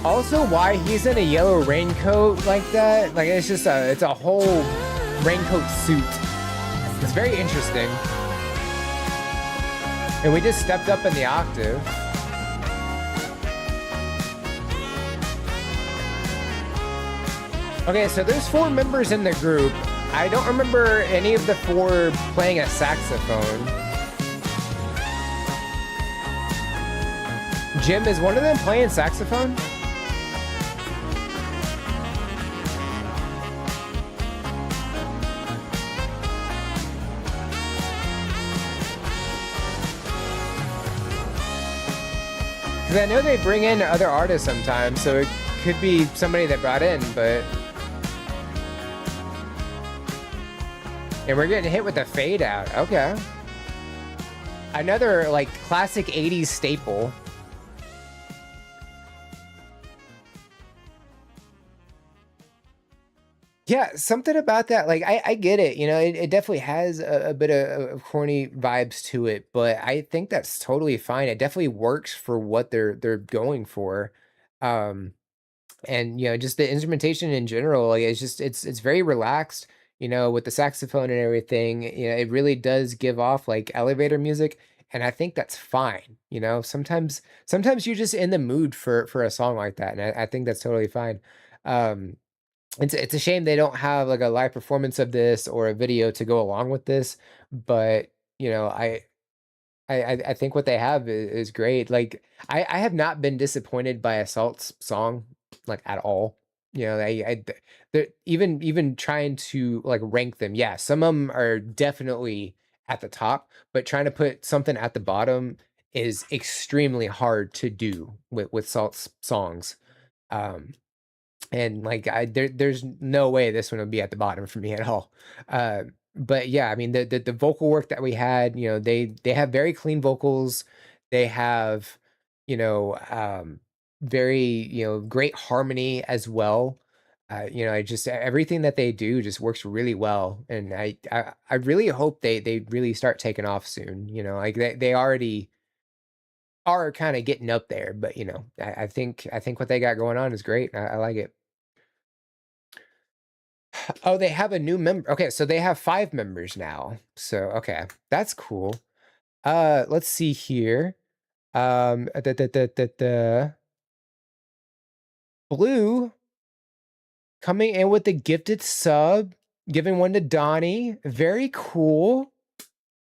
Also, why he's in a yellow raincoat like that? Like, it's just it's a whole raincoat suit. It's very interesting. And we just stepped up in the octave. Okay, so there's 4 members in the group. I don't remember any of the 4 playing a saxophone. Jim, is one of them playing saxophone? Because I know they bring in other artists sometimes, so it could be somebody that brought in, but... And we're getting hit with a fade out. Okay. Another, like, classic 80s staple. Yeah, something about that, like, I get it, you know, it definitely has a bit of corny vibes to it, but I think that's totally fine. It definitely works for what they're going for. Um, and you know, just the instrumentation in general, like it's just it's very relaxed, you know, with the saxophone and everything. You know, it really does give off like elevator music, and I think that's fine. You know, sometimes you're just in the mood for a song like that, and I think that's totally fine. Um, it's a shame they don't have like a live performance of this or a video to go along with this, but you know, I think what they have is great. Like I have not been disappointed by Assault's song like at all. You know, they're even trying to like rank them. Yeah, some of them are definitely at the top, but trying to put something at the bottom is extremely hard to do with Salt's songs. Um, and like there's no way this one would be at the bottom for me at all. But yeah, I mean the vocal work that we had, you know, they have very clean vocals. They have, you know, very, you know, great harmony as well. You know, I just everything that they do just works really well, and I really hope they really start taking off soon. You know, like they already are kind of getting up there, but you know, I think what they got going on is great. I like it. Oh, they have a new member. Okay, so they have 5 members now. So, okay, that's cool. Let's see here. The Blue coming in with the gifted sub, giving one to Donnie. Very cool.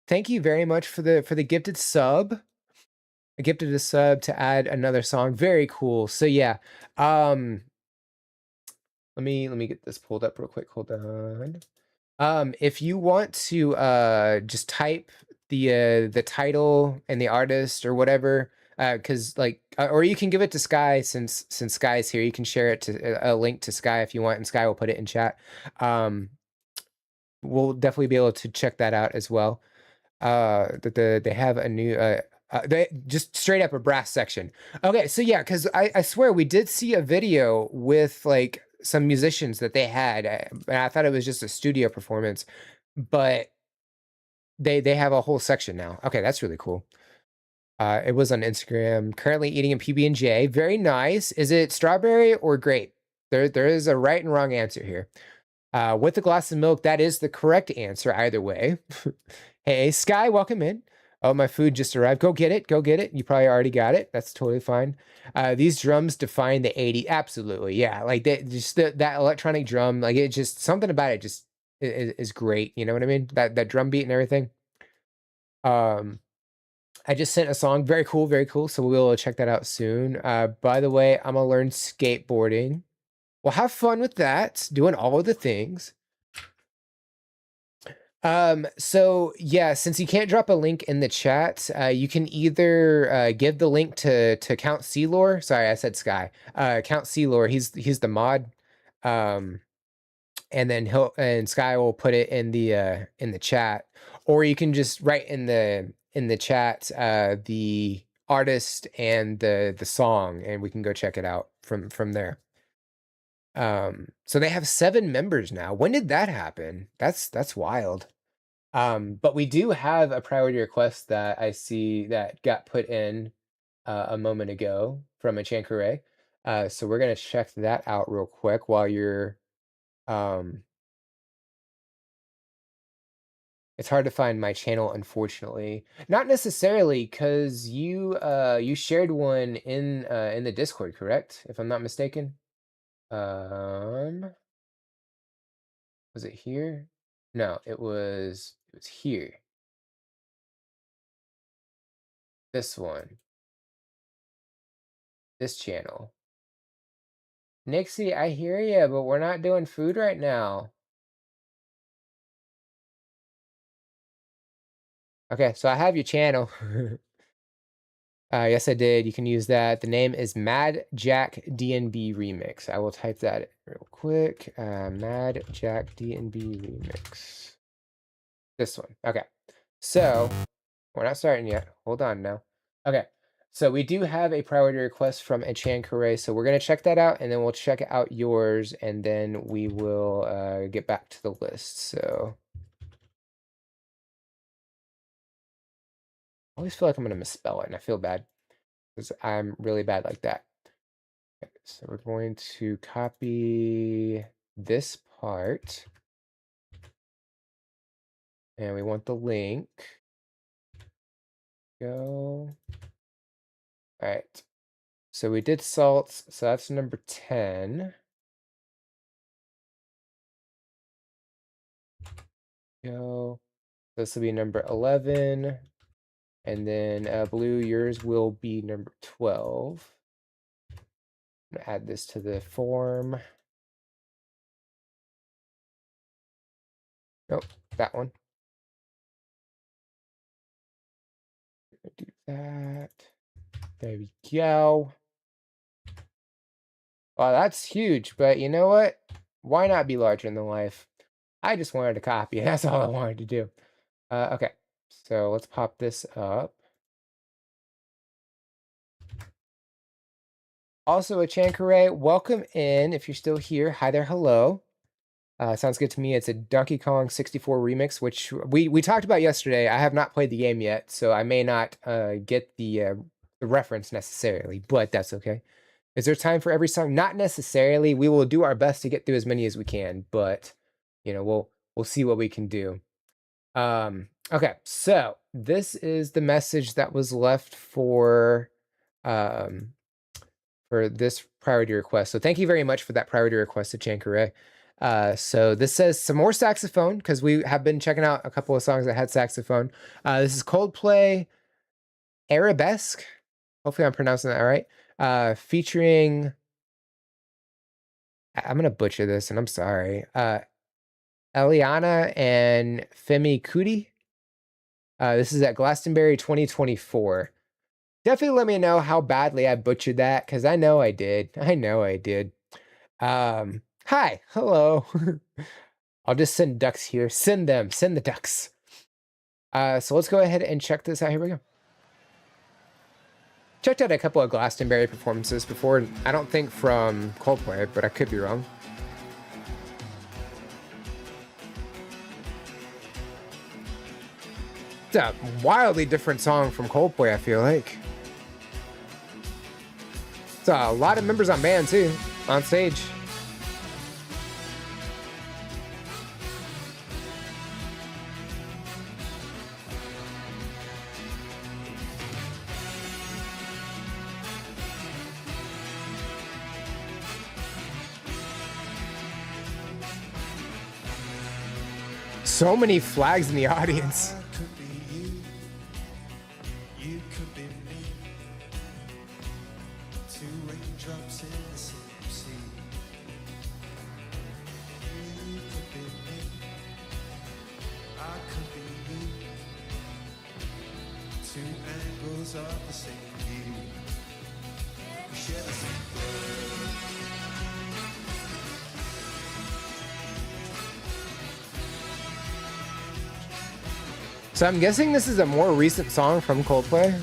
Thank you very much for the gifted sub. I gifted a sub to add another song. Very cool. So yeah, let me get this pulled up real quick. Hold on. If you want to just type the title and the artist or whatever, because like or you can give it to Sky since Sky's here. You can share it to a link to Sky if you want, and Sky will put it in chat. We'll definitely be able to check that out as well. They have a new they just straight up a brass section. Okay, so yeah, because I swear we did see a video with like some musicians that they had, and I thought it was just a studio performance, but they have a whole section now. Okay, that's really cool. It was on Instagram. Currently eating a PB&J. Very nice. Is it strawberry or grape? There is a right and wrong answer here. With a glass of milk, that is the correct answer either way. Hey, Sky, welcome in. Oh, my food just arrived. Go get it. Go get it. You probably already got it. That's totally fine. These drums define the 80s. Absolutely. Yeah. Like that electronic drum, like it just something about it just is great. You know what I mean? That drum beat and everything. I just sent a song. Very cool. Very cool. So we'll check that out soon. By the way, I'm gonna learn skateboarding. Well, have fun with that. Doing all of the things. So yeah, since you can't drop a link in the chat, you can either give the link to Count Sealor. Sorry, I said Sky. Count Sealor, he's the mod. And then Sky will put it in the chat, or you can just write in the chat the artist and the song, and we can go check it out from there. So they have 7 members now. When did that happen? That's wild. But we do have a priority request that I see that got put in a moment ago from a Chankure. So we're gonna check that out real quick while you're it's hard to find my channel, unfortunately. Not necessarily, because you shared one in the Discord, correct? If I'm not mistaken. Was it here? No, it was here. This one. This channel. Nixie, I hear you, but we're not doing food right now. Okay, so I have your channel. Yes, I did. You can use that. The name is Mad Jack DNB Remix. I will type that in real quick. Mad Jack DNB Remix. This one. Okay. So we're not starting yet. Hold on now. Okay. So we do have a priority request from Echan Kure. So we're going to check that out, and then we'll check out yours, and then we will get back to the list. So I always feel like I'm going to misspell it, and I feel bad because I'm really bad like that. Okay, so we're going to copy this part, and we want the link. Go. All right. So we did salts, so that's number 10. Go. This will be number 11. And then blue, yours will be number 12. I'm gonna add this to the form. Nope, that one. Do that. There we go. Well, that's huge, but you know what? Why not be larger than life? I just wanted to copy it. That's all I wanted to do. Okay, so let's pop this up. Also, Echan Kure, welcome in if you're still here. Hi there, hello. Sounds good to me. It's a Donkey Kong 64 remix, which we talked about yesterday. I have not played the game yet, so I may not get the reference necessarily, but that's okay. Is there time for every song? Not necessarily. We will do our best to get through as many as we can, but you know, we'll see what we can do. Okay, so this is the message that was left for this priority request. So thank you very much for that priority request to Echan Kure. So this says some more saxophone, because we have been checking out a couple of songs that had saxophone. This is Coldplay Arabesque. Hopefully I'm pronouncing that right. Featuring, I'm gonna butcher this and I'm sorry. Eliana and Femi Kuti. This is at Glastonbury 2024. Definitely let me know how badly I butchered that, because I know I did. I know I did. Hi, hello. I'll just send ducks here. Send them. Send the ducks. So let's go ahead and check this out. Here we go. Checked out a couple of Glastonbury performances before. I don't think from Coldplay, but I could be wrong. It's a wildly different song from Coldplay, I feel like. It's a lot of members on band, too, on stage. So many flags in the audience. Could be you, you could be me. Two raindrops in the same sea. You could be me, I could be you. Two angles of the same view. We share the same glow. So I'm guessing this is a more recent song from Coldplay.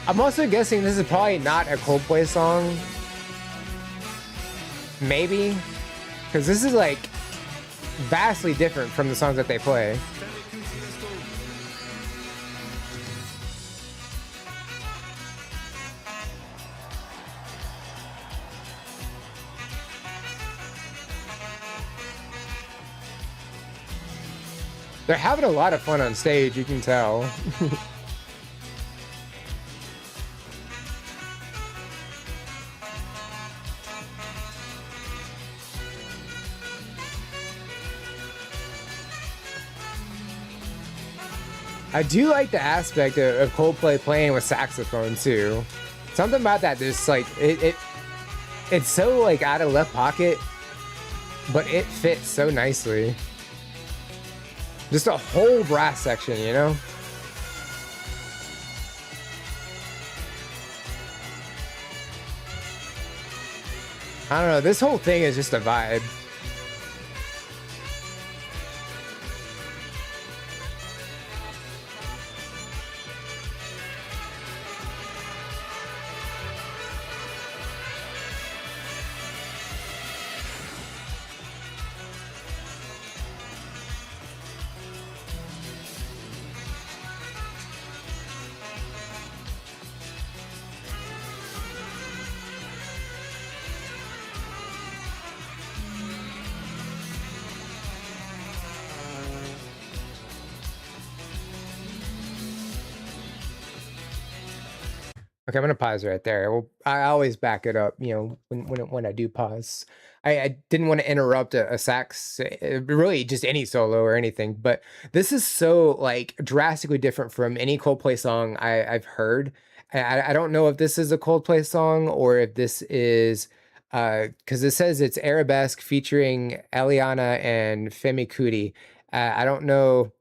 I'm also guessing this is probably not a Coldplay song. Maybe. Because this is like vastly different from the songs that they play. They're having a lot of fun on stage, you can tell. I do like the aspect of Coldplay playing with saxophone too. Something about that, just like it's so like out of left pocket, but it fits so nicely. Just a whole brass section, you know? I don't know, this whole thing is just a vibe. Okay, I'm gonna pause right there. Well, I always back it up, you know, when I do pause. I didn't want to interrupt a sax, really just any solo or anything, but this is so like drastically different from any Coldplay song I've heard. I don't know if this is a Coldplay song or if this is because it says it's Arabesque featuring Eliana and Femi Kuti. I don't know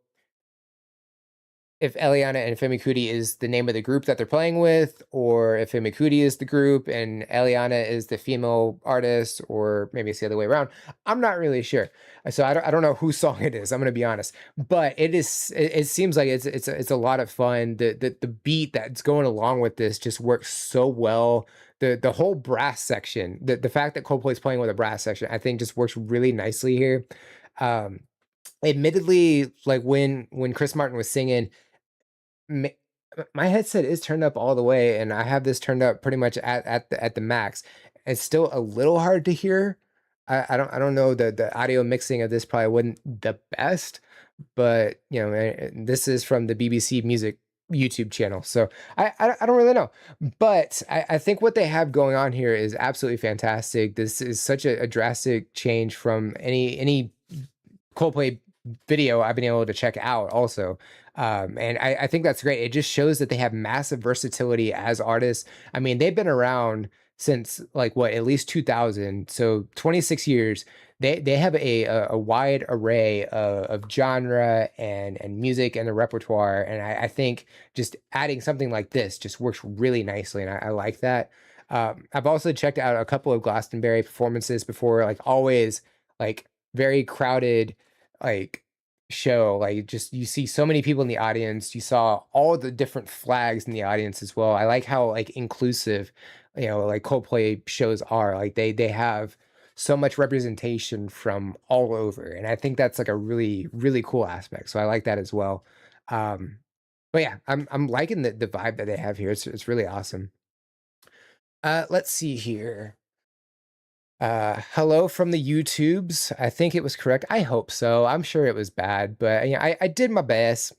if Eliana and Femi Kuti is the name of the group that they're playing with, or if Femi Kuti is the group and Eliana is the female artist, or maybe it's the other way around. I'm not really sure. So I don't know whose song it is. I'm gonna be honest, but it seems like it's a lot of fun. The beat that's going along with this just works so well. The whole brass section, the fact that Coldplay is playing with a brass section, I think just works really nicely here. Admittedly, like when Chris Martin was singing, my headset is turned up all the way, and I have this turned up pretty much at the max. It's still a little hard to hear. I don't know, the audio mixing of this probably wasn't the best, but you know, this is from the BBC Music YouTube channel, so I don't really know. But I think what they have going on here is absolutely fantastic. This is such a drastic change from any Coldplay video I've been able to check out also. And I think that's great. It just shows that they have massive versatility as artists. I mean, they've been around since like what, at least 2000. So 26 years. They have a wide array of genre and music and the repertoire. And I think just adding something like this just works really nicely. And I like that. I've also checked out a couple of Glastonbury performances before, like always like very crowded, like show, like just you see so many people in the audience. You saw all the different flags in the audience as well. I like how like inclusive, you know, like Coldplay shows are. Like they have so much representation from all over, and I think that's like a really cool aspect. So I like that as well. But yeah, I'm liking the vibe that they have here. It's really awesome. Let's see here. Hello from the YouTubes. I think it was correct. I hope so. I'm sure it was bad, but you know, I did my best.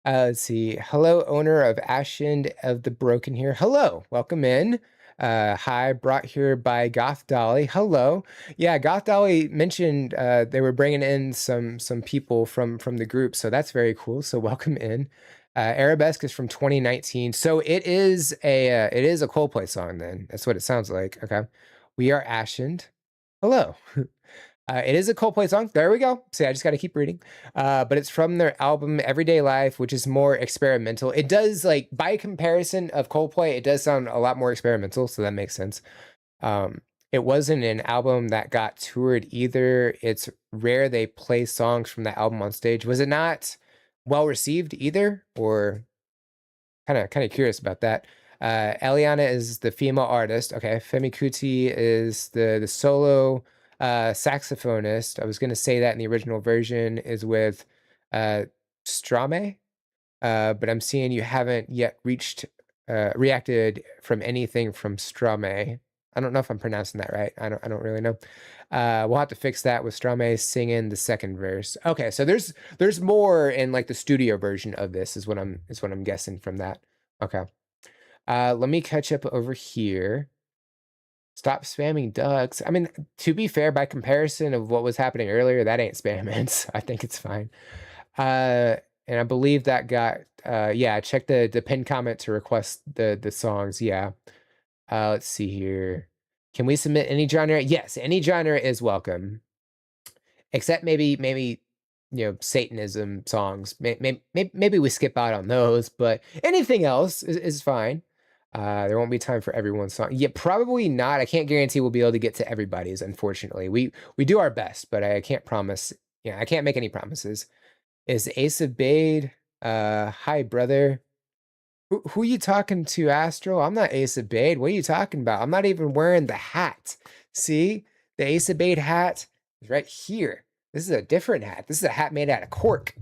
Let's see. Hello, owner of Ashen of the Broken here. Hello, welcome in. Hi, brought here by Goth Dolly. Hello. Yeah, Goth Dolly mentioned they were bringing in some people from the group, so that's very cool. So welcome in. Arabesque is from 2019, so it is a Coldplay song. Then that's what it sounds like. Okay. We are Ashened. Hello. It is a Coldplay song. There we go. See, I just got to keep reading. But it's from their album Everyday Life, which is more experimental. It does, like, by comparison of Coldplay, it does sound a lot more experimental, so that makes sense. It wasn't an album that got toured either. It's rare they play songs from the album on stage. Was it not well received either? Or kind of curious about that. Eliana is the female artist. Okay, Femi Kuti is the solo saxophonist. I was going to say that in the original version is with Strame, but I'm seeing you haven't yet reacted from anything from Strame. I don't know if I'm pronouncing that right. I don't really know. We'll have to fix that with Strame singing the second verse. Okay, so there's more in like the studio version of this is what I'm guessing from that. Okay. Let me catch up over here. Stop spamming ducks. I mean, to be fair, by comparison of what was happening earlier, that ain't spamming, so I think it's fine. And I believe that got yeah, check the pinned comment to request the songs. Yeah. Let's see here. Can we submit any genre? Yes, any genre is welcome. Except maybe you know, Satanism songs. Maybe we skip out on those, but anything else is fine. There won't be time for everyone's song. Yeah, probably not. I can't guarantee we'll be able to get to everybody's, unfortunately. We do our best, but I can't promise. Yeah, I can't make any promises. Is Ace of Bade? Hi, brother. Who you talking to, Astral? I'm not Ace of Bade. What are you talking about? I'm not even wearing the hat. See? The Ace of Bade hat is right here. This is a different hat. This is a hat made out of cork.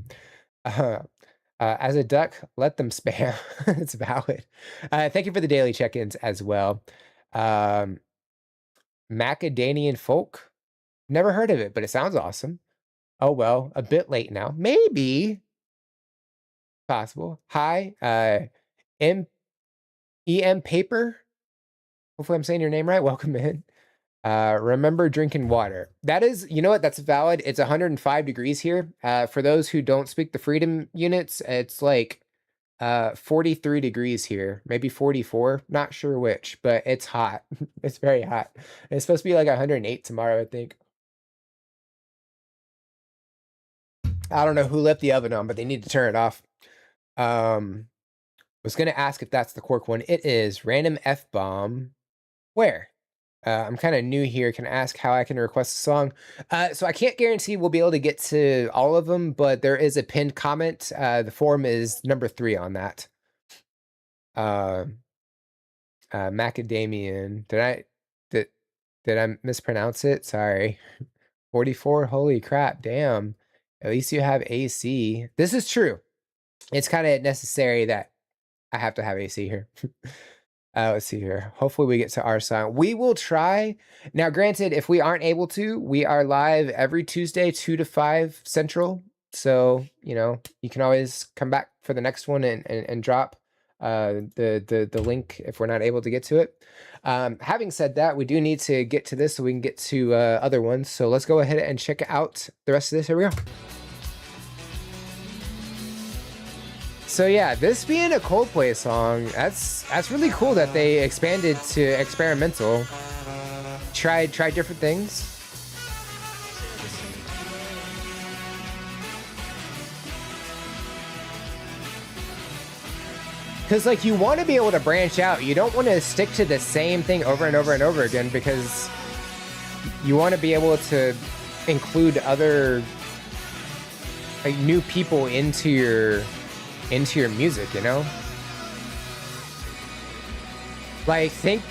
As a duck, let them spam. It's valid. Thank you for the daily check-ins as well. Macadamian Folk. Never heard of it, but it sounds awesome. Oh, well, a bit late now. Maybe. Possible. Hi, EM Paper. Hopefully I'm saying your name right. Welcome in. Remember drinking water. That is, you know what? That's valid. It's 105 degrees here. For those who don't speak the freedom units, it's like 43 degrees here, maybe 44. Not sure which, but it's hot. It's very hot. It's supposed to be like 108 tomorrow, I think. I don't know who left the oven on, but they need to turn it off. Was gonna ask if that's the cork one. It is. Random F-bomb. Where? I'm kind of new here. Can I ask how I can request a song? So I can't guarantee we'll be able to get to all of them, but there is a pinned comment. The form is number 3 on that. Macadamian. Did I mispronounce it? Sorry. 44. Holy crap. Damn. At least you have AC. This is true. It's kind of necessary that I have to have AC here. Let's see here. Hopefully we get to our song. We will try. Now, granted, if we aren't able to, we are live every Tuesday, 2 to 5 Central. So, you know, you can always come back for the next one and drop the link if we're not able to get to it. Having said that, we do need to get to this so we can get to other ones. So let's go ahead and check out the rest of this. Here we go. So yeah, this being a Coldplay song, that's really cool that they expanded to experimental. Tried different things. Because like you want to be able to branch out. You don't want to stick to the same thing over and over and over again, because you want to be able to include other like new people into your music, you know? Like think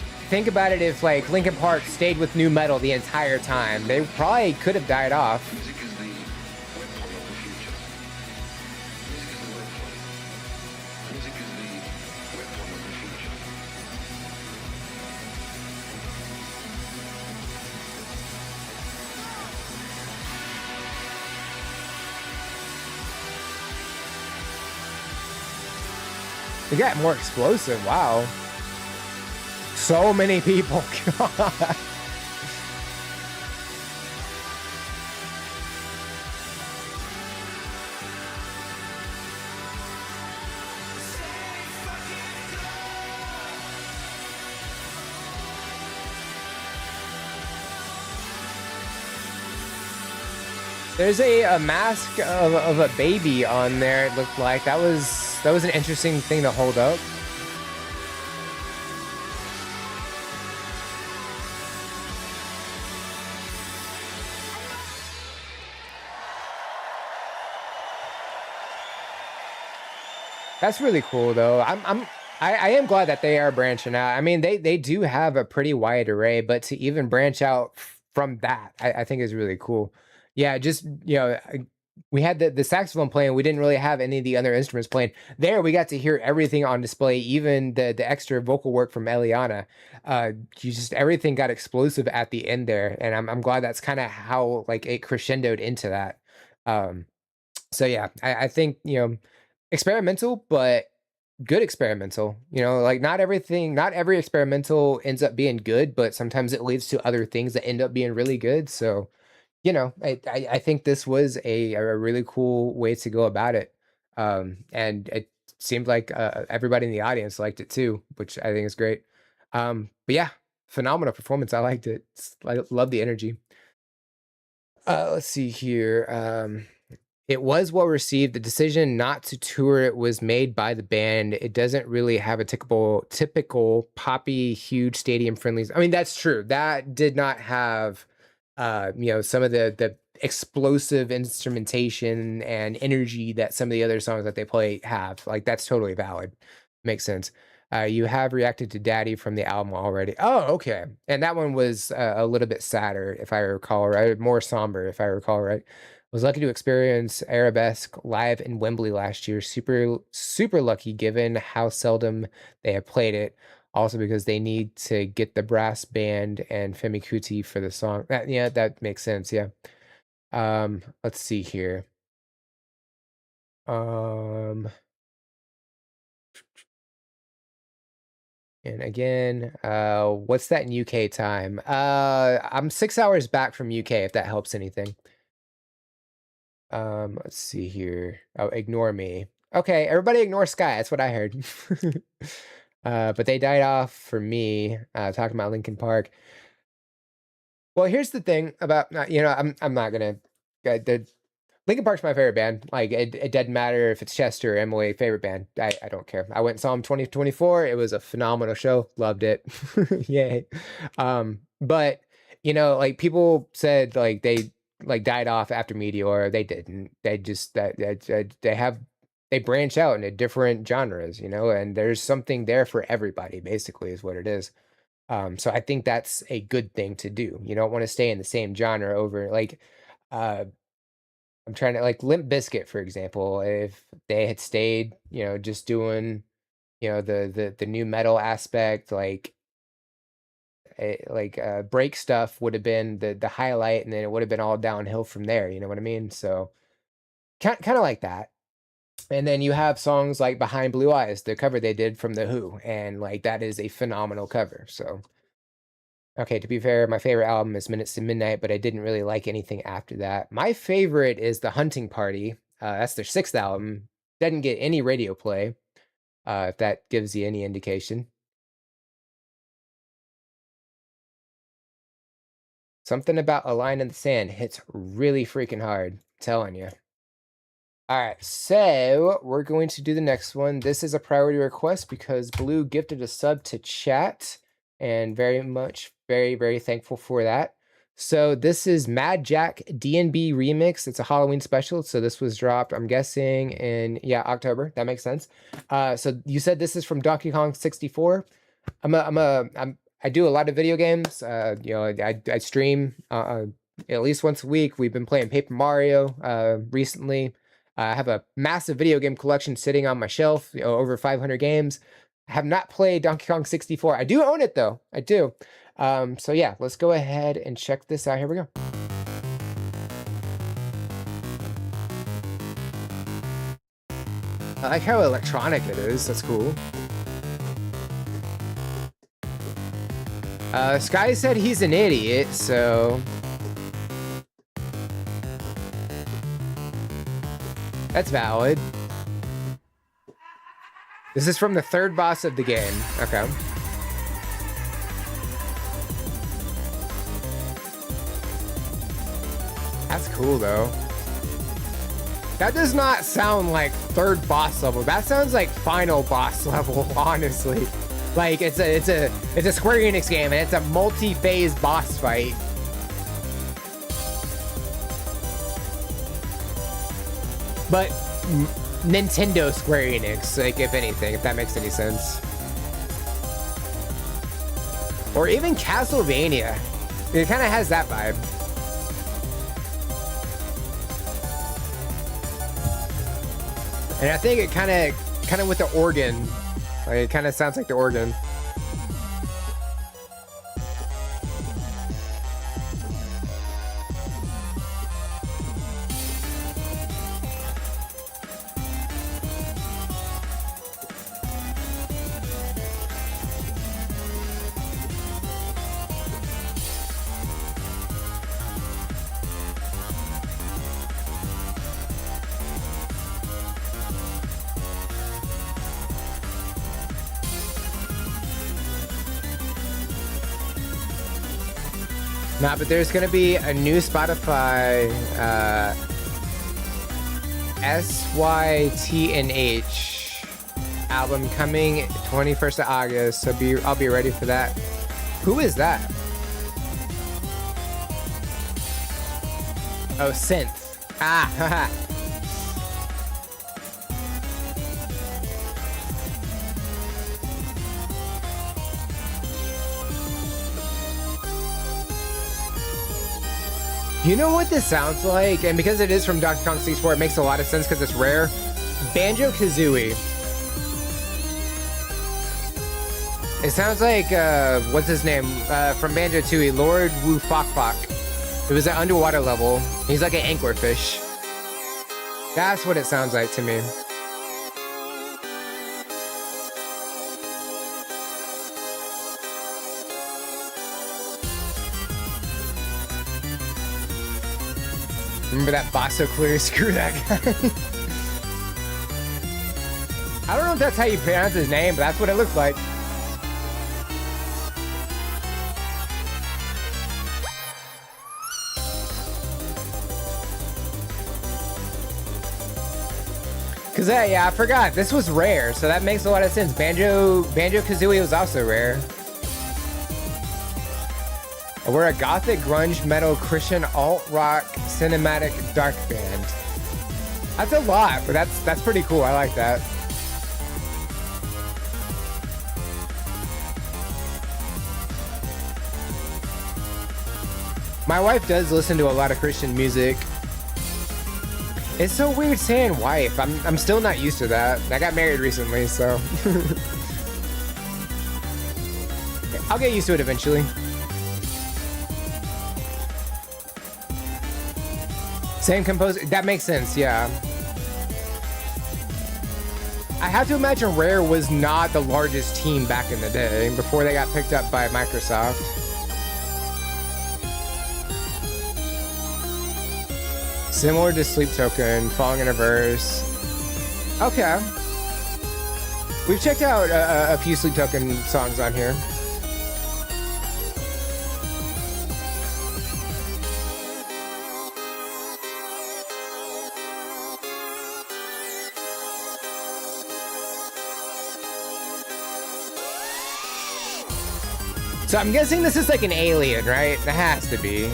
about it, if like Linkin Park stayed with nu metal the entire time, they probably could have died off. It got more explosive. Wow. So many people. God. There's a mask of a baby on there, it looked like. That was an interesting thing to hold up. That's really cool though. I am glad that they are branching out. I mean, they do have a pretty wide array, but to even branch out from that, I think is really cool. Yeah, just, you know, we had the saxophone playing. We didn't really have any of the other instruments playing. There, we got to hear everything on display, even the extra vocal work from Eliana. Everything got explosive at the end there, and I'm glad that's kind of how like it crescendoed into that. So yeah, I think, you know, experimental, but good experimental. You know, like not every experimental ends up being good, but sometimes it leads to other things that end up being really good. So, you know, I think this was a really cool way to go about it. And it seemed like everybody in the audience liked it too, which I think is great. But yeah, phenomenal performance. I liked it. I love the energy. Let's see here. It was well received. The decision not to tour it was made by the band. It doesn't really have a typical poppy, huge stadium friendlies. I mean, that's true. That did not have, you know, some of the explosive instrumentation and energy that some of the other songs that they play have. Like, that's totally valid. Makes sense. You have reacted to Daddy from the album already. Oh, okay. And that one was a little bit sadder, if I recall right. More somber, if I recall right. Was lucky to experience Arabesque live in Wembley last year. Super lucky given how seldom they have played it. Also because they need to get the brass band and Femi Kuti for the song. Yeah, that makes sense. Yeah. Let's see here. And again, what's that in UK time? I'm 6 hours back from UK, if that helps anything. Let's see here. Oh, ignore me. Okay, everybody ignore Sky. That's what I heard. But they died off for me, talking about Linkin Park. Well, here's the thing about, you know, I'm not gonna, Linkin Park's my favorite band. Like, it doesn't matter if it's Chester or Emily, favorite band. I don't care. I went and saw them 2024. It was a phenomenal show. Loved it. Yay. But, you know, like, people said, like, they, like, died off after Meteor. They didn't. They just, they branch out into different genres, you know, and there's something there for everybody, basically, is what it is. So I think that's a good thing to do. You don't want to stay in the same genre over, like, I'm trying to, like, Limp Bizkit, for example, if they had stayed, you know, just doing, you know, the new metal aspect, like break stuff would have been the highlight, and then it would have been all downhill from there. You know what I mean? So kind of like that. And then you have songs like Behind Blue Eyes, the cover they did from The Who, and like that is a phenomenal cover. So okay, to be fair, my favorite album is Minutes to Midnight, but I didn't really like anything after that. My favorite is The Hunting Party. That's their 6th album. Doesn't get any radio play, if that gives you any indication. Something about A Line in the Sand hits really freaking hard. I'm telling you. All right, so we're going to do the next one. This is a priority request because Blue gifted a sub to chat, and very, very thankful for that. So this is Mad Jack DNB Remix. It's a Halloween special, so this was dropped, I'm guessing, in, yeah, October. That makes sense. So you said this is from Donkey Kong 64. I do a lot of video games. You know, I stream at least once a week. We've been playing Paper Mario recently. I have a massive video game collection sitting on my shelf, you know, over 500 games. I have not played Donkey Kong 64. I do own it, though. I do. So yeah, let's go ahead and check this out. Here we go. I like how electronic it is. That's cool. Sky said he's an idiot, so that's valid. This is from the 3rd boss of the game. Okay. That's cool, though. That does not sound like 3rd boss level. That sounds like final boss level, honestly. Like, it's a Square Enix game, and it's a multi-phase boss fight. But Nintendo Square Enix, like, if anything, if that makes any sense. Or even Castlevania. It kind of has that vibe. And I think it kind of with the organ, like it kind of sounds like the organ. Nah, but there's gonna be a new Spotify SYTNH album coming 21st of August, so I'll be ready for that. Who is that? Oh, Synth. Ah, haha. You know what this sounds like? And because it is from Donkey Kong 64, it makes a lot of sense because it's rare. Banjo-Kazooie. It sounds like, what's his name? From Banjo-Tooie, Lord Wu Fok Fok. It was an underwater level. He's like an anglerfish. That's what it sounds like to me. Remember that Basso Clear? Screw that guy. I don't know if that's how you pronounce his name, but that's what it looks like. Cause yeah, I forgot this was rare, so that makes a lot of sense. Banjo-Kazooie was also rare. We're a gothic, grunge, metal, Christian, alt-rock, cinematic, dark band. That's a lot, but that's pretty cool. I like that. My wife does listen to a lot of Christian music. It's so weird saying wife. I'm still not used to that. I got married recently, so I'll get used to it eventually. Same composer. That makes sense, yeah. I have to imagine Rare was not the largest team back in the day before they got picked up by Microsoft. Similar to Sleep Token, Falling in Reverse. Okay. We've checked out a few Sleep Token songs on here. So I'm guessing this is like an alien, right? It has to be.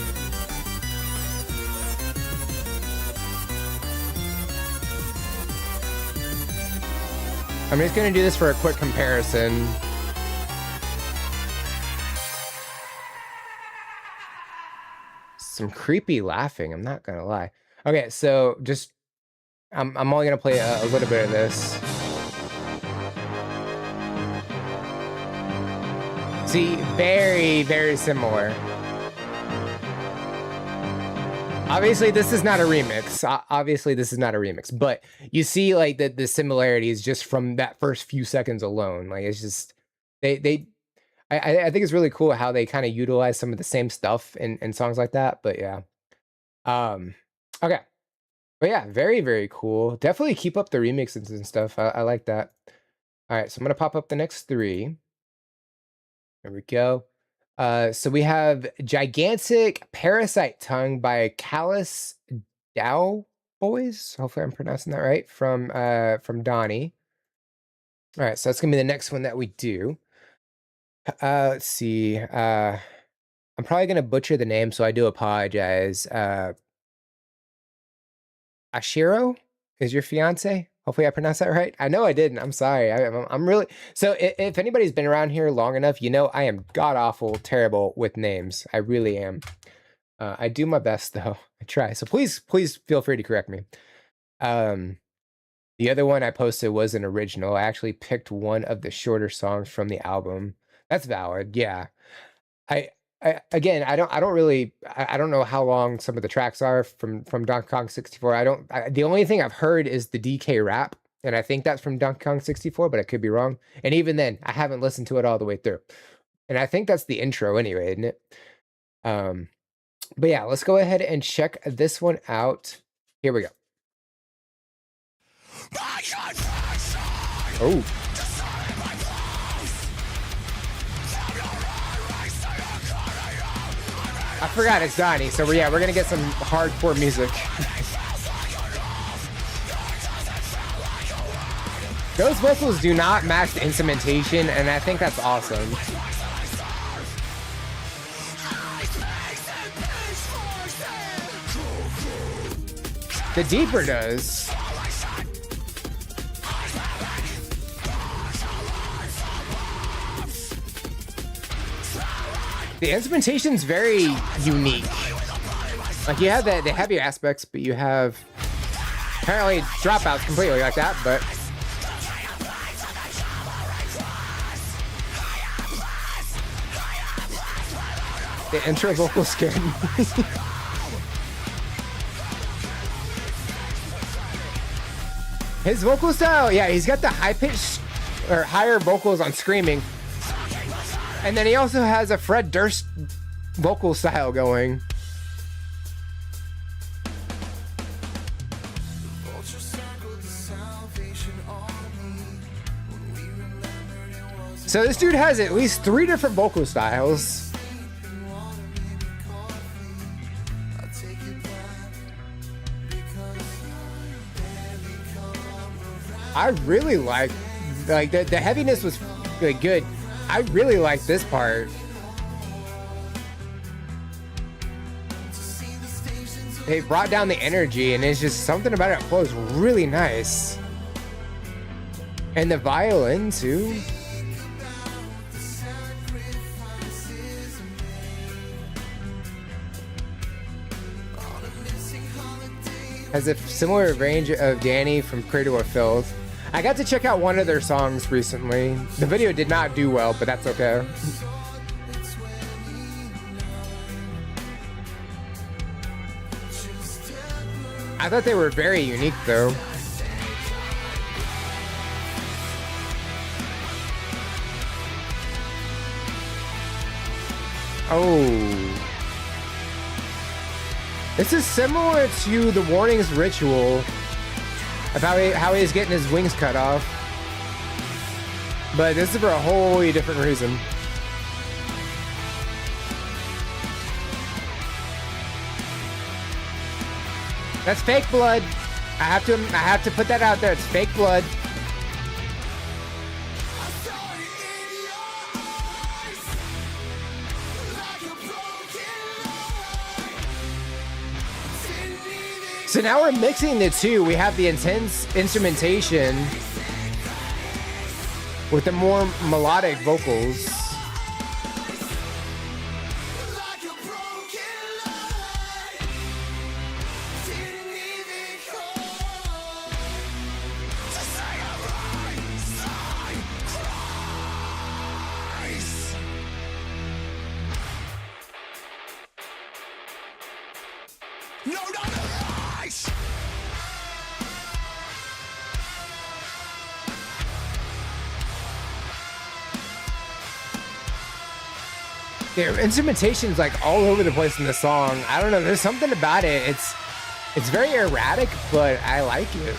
I'm just gonna do this for a quick comparison. Some creepy laughing, I'm not gonna lie. Okay, so just, I'm only gonna play a little bit of this. See, very, very similar. Obviously, this is not a remix. Obviously, this is not a remix, but you see like the similarities just from that first few seconds alone. Like it's just, I think it's really cool how they kind of utilize some of the same stuff in songs like that, but yeah. Okay. But yeah, very, very cool. Definitely keep up the remixes and stuff. I like that. All right, so I'm gonna pop up the next three. There we go. So we have Gigantic Parasite Tongue by Callous Dow Boys. Hopefully I'm pronouncing that right. From Donnie. All right, so that's gonna be the next one that we do. Let's see. I'm probably gonna butcher the name, so I do apologize. Ashiro is your fiance? Hopefully I pronounced that right. I know I didn't. I'm sorry. I'm really so. If anybody's been around here long enough, you know I am god awful terrible with names. I really am. I do my best though. I try. So please feel free to correct me. The other one I posted was an original. I actually picked one of the shorter songs from the album. That's valid. Yeah. I again, I don't know how long some of the tracks are from Donkey Kong 64. The only thing I've heard is the DK rap, and I think that's from Donkey Kong 64, but I could be wrong. And even then, I haven't listened to it all the way through. And I think that's the intro anyway, isn't it? But yeah, let's go ahead and check this one out. Here we go. Oh. I forgot it's Donnie, so we're gonna get some hardcore music. Those vocals do not match the instrumentation, and I think that's awesome. The deeper does. The instrumentation's very unique. Like you have the heavier aspects, but you have apparently dropouts completely like that, but the intro vocal scared me. His vocal style, yeah, he's got the high pitched or higher vocals on screaming. And then he also has a Fred Durst vocal style going. So this dude has at least 3 different vocal styles. I really like the heaviness was really good. I really like this part. They brought down the energy, and it's just something about it flows really nice. And the violin too. Has a similar range of Danny from Cradle of Filth. I got to check out one of their songs recently. The video did not do well, but that's okay. I thought they were very unique though. Oh. This is similar to the Warning's Ritual of how he's getting his wings cut off. But this is for a wholly different reason. That's fake blood. I have to put that out there. It's fake blood. So now we're mixing the two. We have the intense instrumentation with the more melodic vocals. The instrumentation's like all over the place in the song. I don't know, there's something about it. It's very erratic, but I like it.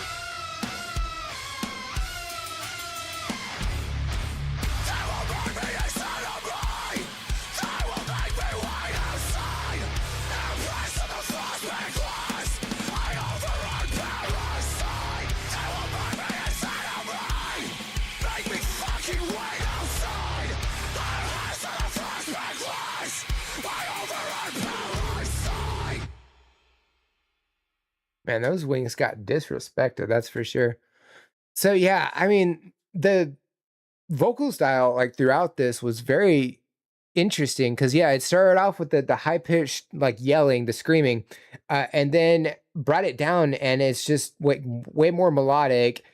Man, those wings got disrespected, that's for sure. So yeah, I mean, the vocal style like throughout this was very interesting because yeah, it started off with the high pitched like yelling, the screaming, and then brought it down, and it's just way more melodic.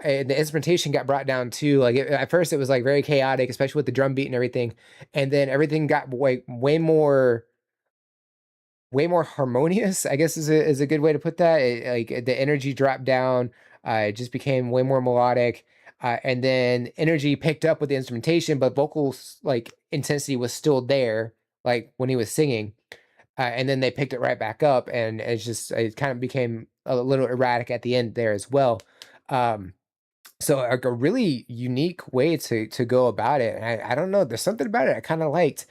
And the instrumentation got brought down too. Like at first, it was like very chaotic, especially with the drum beat and everything, and then everything got way more harmonious, I guess is a good way to put that. Like the energy dropped down, it just became way more melodic. And then energy picked up with the instrumentation, but vocals like intensity was still there, like when he was singing. And then they picked it right back up, and it kind of became a little erratic at the end there as well. Um, so like a really unique way to go about it. And I don't know, there's something about it I kind of liked.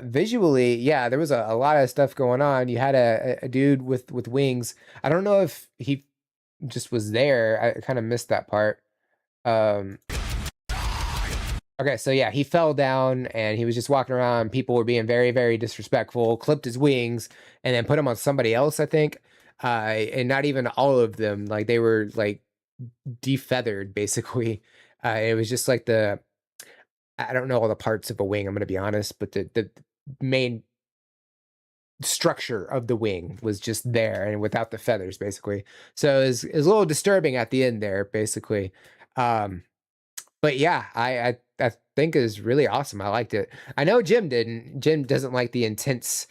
Visually, yeah, there was a lot of stuff going on. You had a dude with wings. I don't know if he just was there. I kind of missed that part. Um, okay, so yeah, he fell down and he was just walking around. People were being very, very disrespectful, clipped his wings, and then put him on somebody else, I think. And not even all of them. Like they were like defeathered basically. It was just like I don't know all the parts of a wing, I'm gonna be honest, but the main structure of the wing was just there and without the feathers basically. So it was a little disturbing at the end there, basically. But yeah, I think it was really awesome. I liked it. I know Jim didn't. Jim doesn't like the intense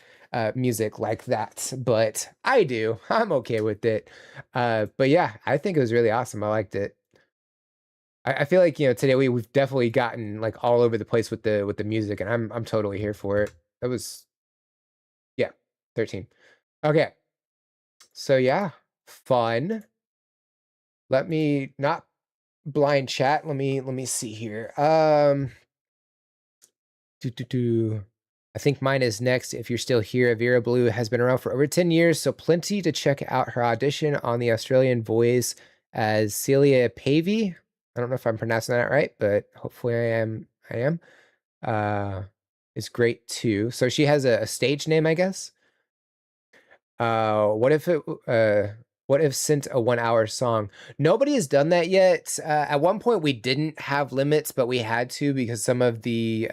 music like that, but I do. I'm okay with it. But yeah, I think it was really awesome. I liked it. I feel like today we've definitely gotten like all over the place with the music, and I'm totally here for it. That was yeah, 13. Okay, so yeah, fun. Let me not blind chat. Let me see here. Do. I think mine is next. If you're still here, Vera Blue has been around for over 10 years, so plenty to check out her audition on the Australian Voice as Celia Pavey. I don't know if I'm pronouncing that right, but hopefully I am. Is great too. So she has a stage name, I guess. What if sent a 1 hour song? Nobody has done that yet. At one point we didn't have limits, but we had to because some of the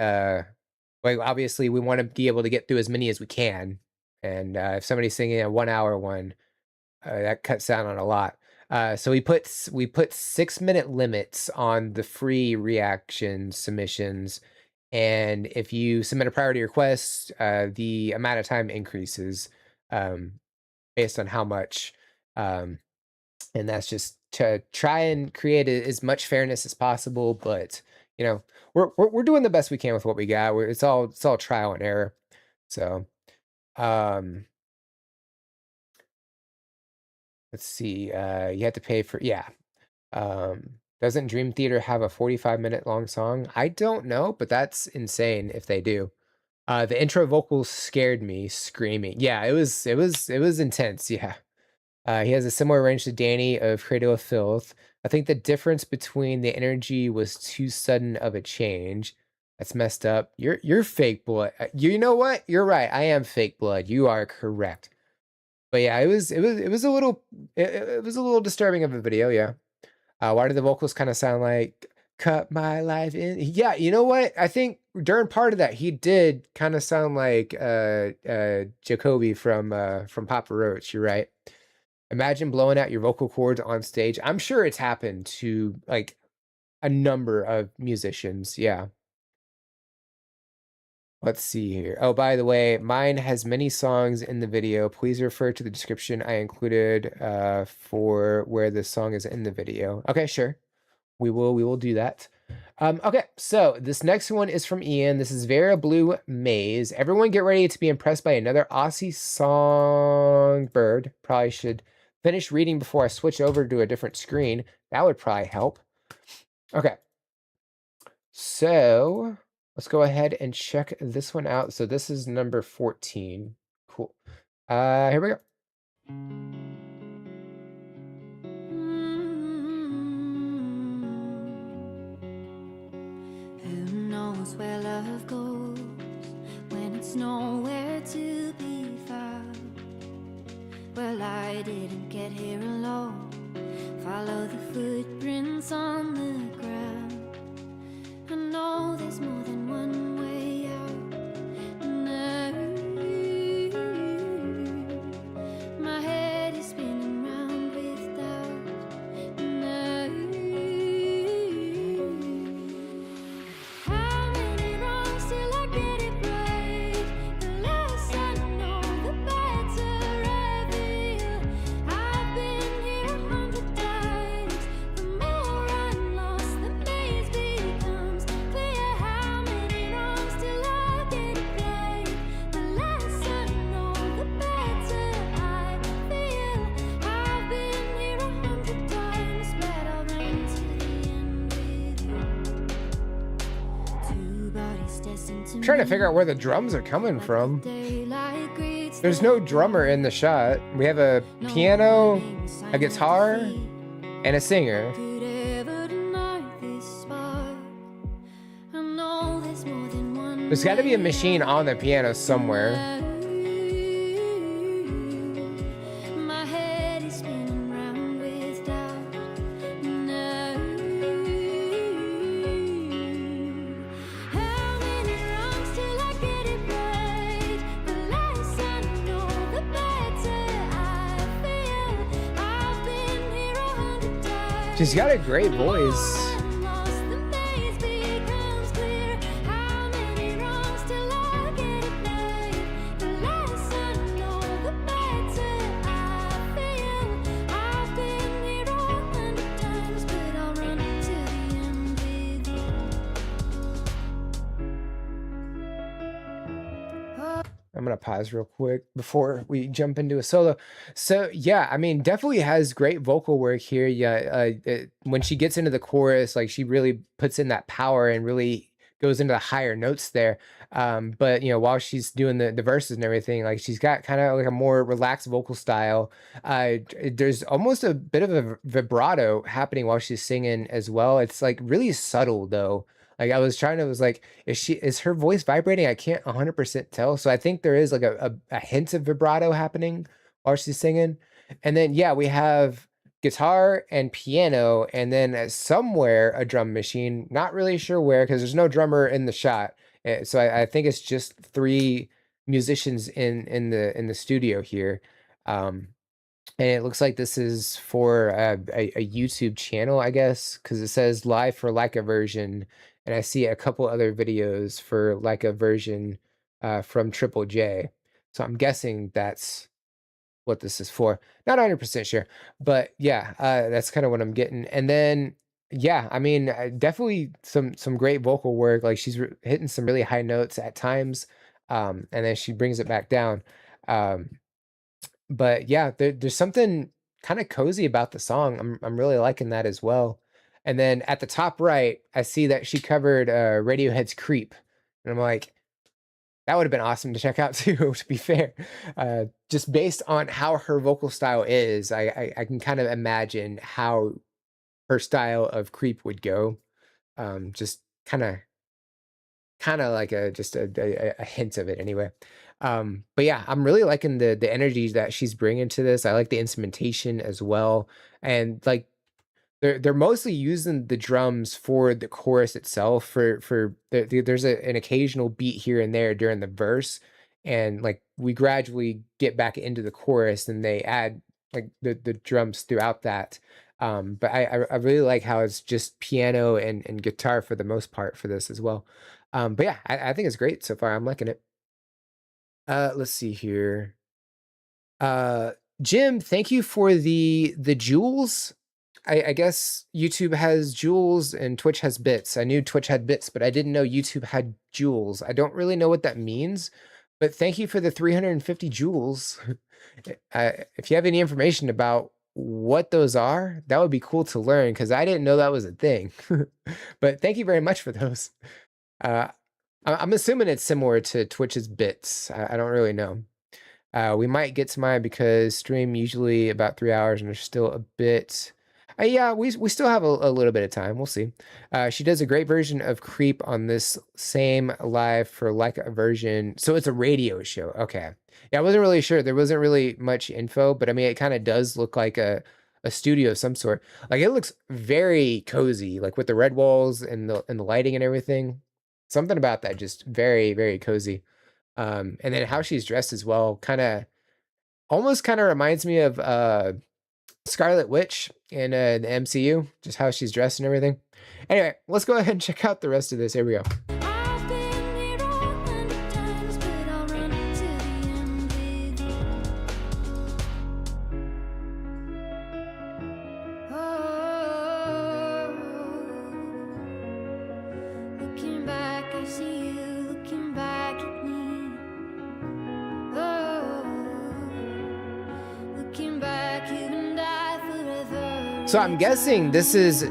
like obviously we want to be able to get through as many as we can. And if somebody's singing a 1 hour one, that cuts down on a lot. So we put 6 minute limits on the free reaction submissions, and if you submit a priority request, the amount of time increases based on how much. And that's just to try and create as much fairness as possible. But we're doing the best we can with what we got. It's all trial and error. So let's see. You have to pay for doesn't Dream Theater have a 45-minute long song? I don't know, but that's insane if they do. The intro vocals scared me screaming. Yeah, it was intense. Yeah. He has a similar range to Danny of Cradle of Filth. I think the difference between the energy was too sudden of a change. That's messed up. You're fake blood. You know what? You're right. I am fake blood. You are correct. But yeah, it was a little disturbing of a video. Yeah. Why do the vocals kind of sound like "Cut My Life In"? Yeah, you know what? I think during part of that he did kind of sound like Jacoby from Papa Roach. You're right. Imagine blowing out your vocal cords on stage. I'm sure it's happened to like a number of musicians. Yeah. Let's see here. Oh, by the way, mine has many songs in the video. Please refer to the description I included for where the song is in the video. Okay, sure. We will do that. Okay, so this next one is from Ian. This is Vera Blue Maze. Everyone get ready to be impressed by another Aussie songbird. Probably should finish reading before I switch over to a different screen. That would probably help. Okay. So let's go ahead and check this one out. So this is number 14. Cool. Here we go. Who knows where love goes when it's nowhere to be found? Well, I didn't get here alone. Follow the footprints on the ground. I know there's more than one way out. Now, my head is spinning round with doubt. Now, how many wrongs till I get it right? The less I know, the better I feel. I've been here 100 times. The more I'm lost, the maze becomes clear. How many wrongs till I get it right? The less I know, the better I feel. I've been here 100 times, but I'll run to the end with you. Two bodies destined to I'm trying to figure out where the drums are coming from. daylight greets There's the no drummer in the shot. We have a piano, a guitar, and a singer. could ever deny this spark. I know there's more than one There's got to be a machine on the piano somewhere. My head is spinning round with doubt. Now, how many wrongs till I get it right? The less I know, the better I feel. I've been here 100 times. She's got a great voice. I'm lost, the maze becomes clear. How many wrongs till I get it right? The less I know, the better I feel. I've been here 100 times, but I'll run to the end with you. I'm gonna pause real quick before we jump into a solo. So yeah, I mean, definitely has great vocal work here. Yeah, when she gets into the chorus, like she really puts in that power and really goes into the higher notes there. But you know, while she's doing the verses and everything, like she's got kind of like a more relaxed vocal style. There's almost a bit of a vibrato happening while she's singing as well. It's like really subtle though. Like I was trying to, was like, is her voice vibrating? I can't 100% tell. So I think there is like a hint of vibrato happening while she's singing. And then, yeah, we have guitar and piano, and then somewhere a drum machine. Not really sure where, because there's no drummer in the shot. So I think it's just three musicians in the studio here. And it looks like this is for a YouTube channel, I guess, because it says live for Leica version. And I see a couple other videos for Leica version from Triple J. So I'm guessing that's what this is for. Not 100% sure, but yeah, that's kind of what I'm getting. And then, yeah, I mean, definitely some great vocal work. Like she's hitting some really high notes at times, and then she brings it back down. But yeah, there's something kind of cozy about the song. I'm really liking that as well. And then at the top right, I see that she covered Radiohead's "Creep," and I'm like, that would have been awesome to check out too. To be fair, just based on how her vocal style is, I can kind of imagine how her style of "Creep" would go. Just kind of like a hint of it anyway. But yeah, I'm really liking the energy that she's bringing to this. I like the instrumentation as well, and like they're mostly using the drums for the chorus itself. There's an occasional beat here and there during the verse, and like we gradually get back into the chorus, and they add like the drums throughout that. But I really like how it's just piano and guitar for the most part for this as well. But yeah, I think it's great so far. I'm liking it. Let's see here. Jim, thank you for the jewels. I guess YouTube has jewels and Twitch has bits. I knew Twitch had bits, but I didn't know YouTube had jewels. I don't really know what that means, but thank you for the 350 jewels. If you have any information about what those are, that would be cool to learn, because I didn't know that was a thing. But thank you very much for those. I'm assuming it's similar to Twitch's bits. I don't really know. We might get to mine because stream usually about 3 hours and there's still a bit. Yeah, we still have a little bit of time. We'll see. She does a great version of "Creep" on this same live for Leica version. So it's a radio show. Okay. Yeah, I wasn't really sure. There wasn't really much info, but I mean, it kind of does look like a a studio of some sort. Like it looks very cozy, like with the red walls and the lighting and everything. Something about that just very, very cozy. And then how she's dressed as well, almost kind of reminds me of Scarlet Witch in the MCU, just how she's dressed and everything. Anyway, let's go ahead and check out the rest of this. Here we go. I've been here 100 times, but I'll run to the end with you. Oh, looking back, I see you looking back at me. Oh, looking back, you and I forever. So I'm guessing this is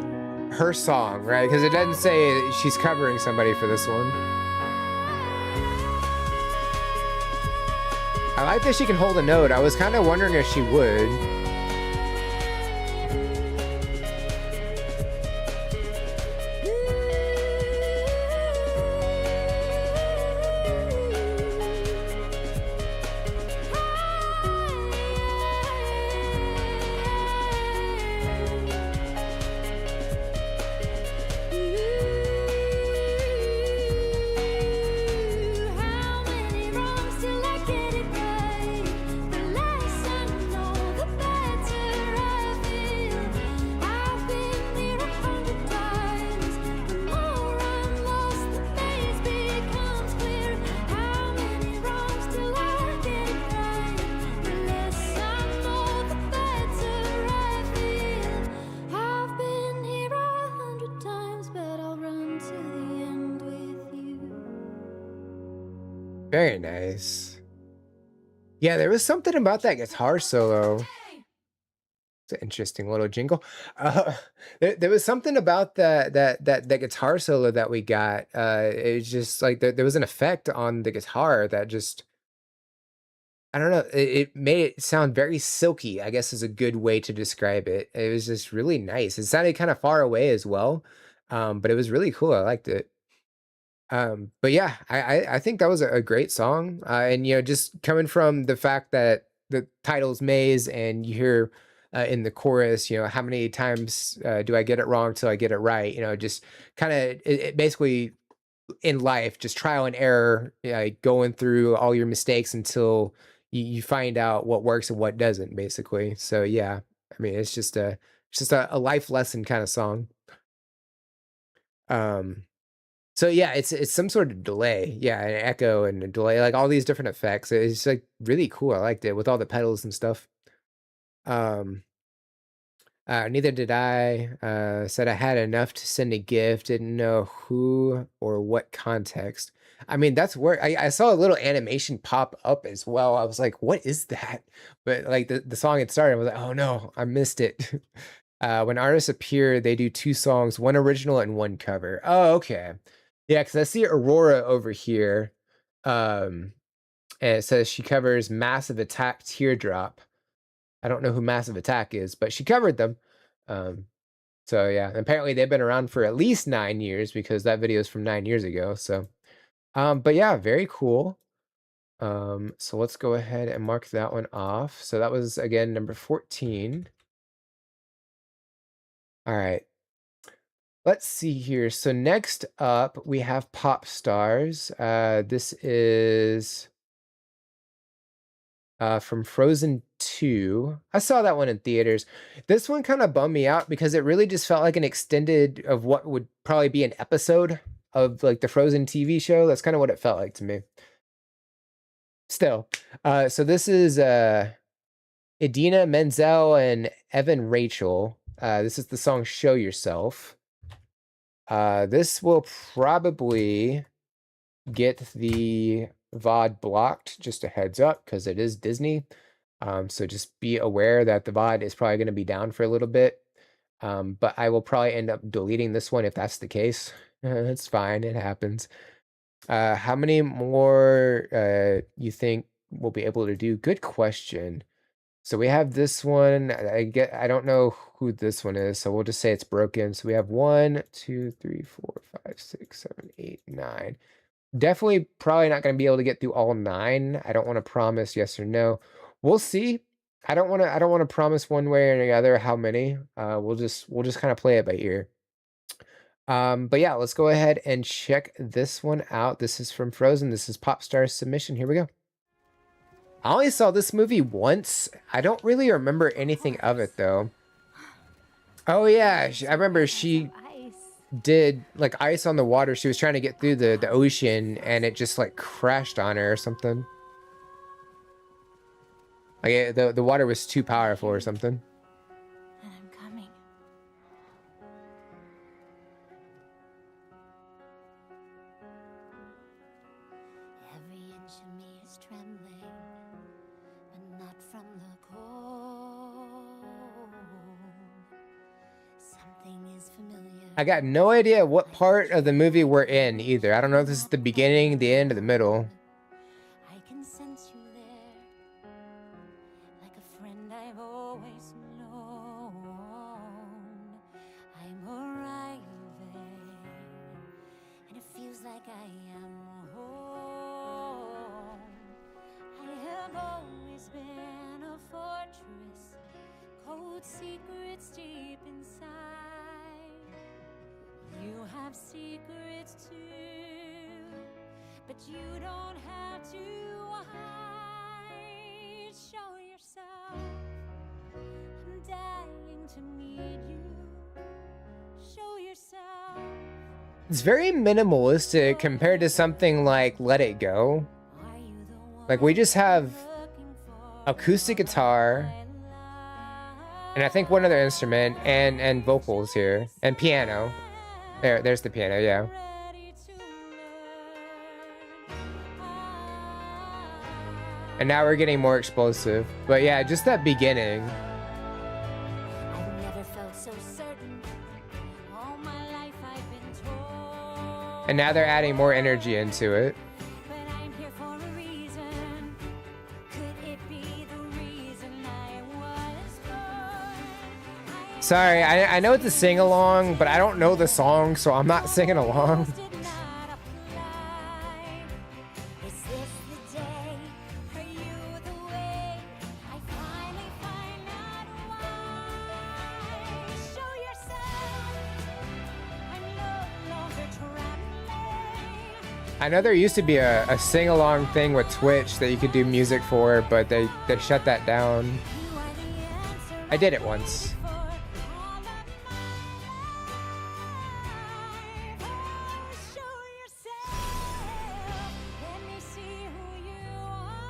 her song, right? Because it doesn't say she's covering somebody for this one. I like that she can hold a note. I was kind of wondering if she would. How many wrongs till I get it right? The less I know, the better I feel. I've been here 100 times. The more I'm lost, the face becomes clear. How many wrongs till I get it right? The less I know, the better I feel. I've been here 100 times, but I'll run to the end with you. Very nice. Yeah, there was something about that guitar solo. It's an interesting little jingle. There was something about that guitar solo that we got. It was just like there was an effect on the guitar that just, I don't know. It made it sound very silky, I guess is a good way to describe it. It was just really nice. It sounded kind of far away as well, but it was really cool. I liked it. But yeah, I think that was a great song. And just coming from the fact that the title's Maze and you hear in the chorus, how many times do I get it wrong till I get it right? Just kind of it basically in life, just trial and error, going through all your mistakes until you find out what works and what doesn't, basically. So yeah, I mean, it's just a life lesson kind of song. So yeah, it's some sort of delay. Yeah, an echo and a delay, like all these different effects. It's like really cool. I liked it with all the pedals and stuff. Um, neither did I. Said I had enough to send a gift. Didn't know who or what context. I mean, that's where I saw a little animation pop up as well. I was like, what is that? But like the song had started, I was like, oh no, I missed it. When artists appear, they do 2 songs, one original and one cover. Oh, okay. Yeah, because I see Aurora over here. And it says she covers Massive Attack Teardrop. I don't know who Massive Attack is, but she covered them. So yeah, apparently they've been around for at least 9 years because that video is from 9 years ago. So, but yeah, very cool. So let's go ahead and mark that one off. So that was again number 14. All right. Let's see here. So next up, we have Pop Stars. This is from Frozen 2. I saw that one in theaters. This one kind of bummed me out because it really just felt like an extended of what would probably be an episode of like the Frozen TV show. That's kind of what it felt like to me. Still, so this is Idina Menzel and Evan Rachel. This is the song Show Yourself. This will probably get the VOD blocked, just a heads up, because it is Disney. So just be aware that the VOD is probably going to be down for a little bit. But I will probably end up deleting this one if that's the case. It's fine, it happens. How many more you think we'll be able to do? Good question. So we have this one. I don't know who this one is, so we'll just say it's broken. So we have 1, 2, 3, 4, 5, 6, 7, 8, 9. Definitely probably not going to be able to get through all 9. I don't want to promise yes or no. We'll see. I don't want to promise one way or the other how many. We'll just kind of play it by ear. But yeah, let's go ahead and check this one out. This is from Frozen. This is Popstar's submission. Here we go. I only saw this movie once. I don't really remember anything of it though. Oh yeah, I remember she did like ice on the water. She was trying to get through the ocean and it just like crashed on her or something. Like the water was too powerful or something. And I'm coming. Every inch of me is trembling, but not from the cold. Something is familiar. I got no idea what part of the movie we're in either. I don't know if this is the beginning, the end, or the middle. I can sense you there, like a friend I've always known. I'm arriving, and it feels like I am home. I have always been a fortress, cold secrets deep inside. You have secrets too, but you don't have to hide. Show yourself. I'm dying to meet you. Show yourself. It's very minimalistic compared to something like Let It Go. Are you the one Like we just have looking for? acoustic guitar and I think one other instrument and vocals here and piano. There's the piano, yeah. Ready to learn. And now we're getting more explosive. But yeah, just that beginning. I've never felt so certain. All my life I've been told. And now they're adding more energy into it. But I'm here for a reason. Could it be the reason I was born? Sorry, I know it's a sing-along, but I don't know the song, so I'm not singing along. Did not apply. Is this the day? Are you the way? I finally find out why. Show yourself. I'm no longer trembling. I know there used to be a sing-along thing with Twitch that you could do music for, but they shut that down. You are the answer I did it once. for all of my life. Show yourself. Let me see who you are.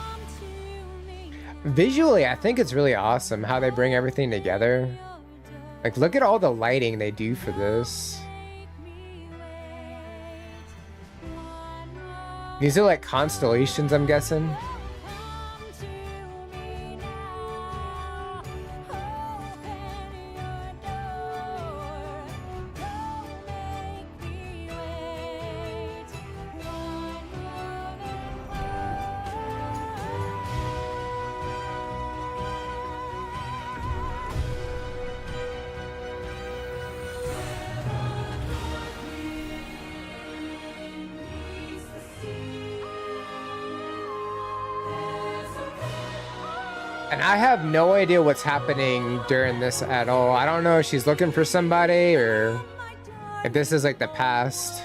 Come to me. Visually, I think it's really awesome how they bring everything together. Like, look at all the lighting they do for this. These are like constellations, I'm guessing. And I have no idea what's happening during this at all. I don't know if she's looking for somebody or if this is like the past.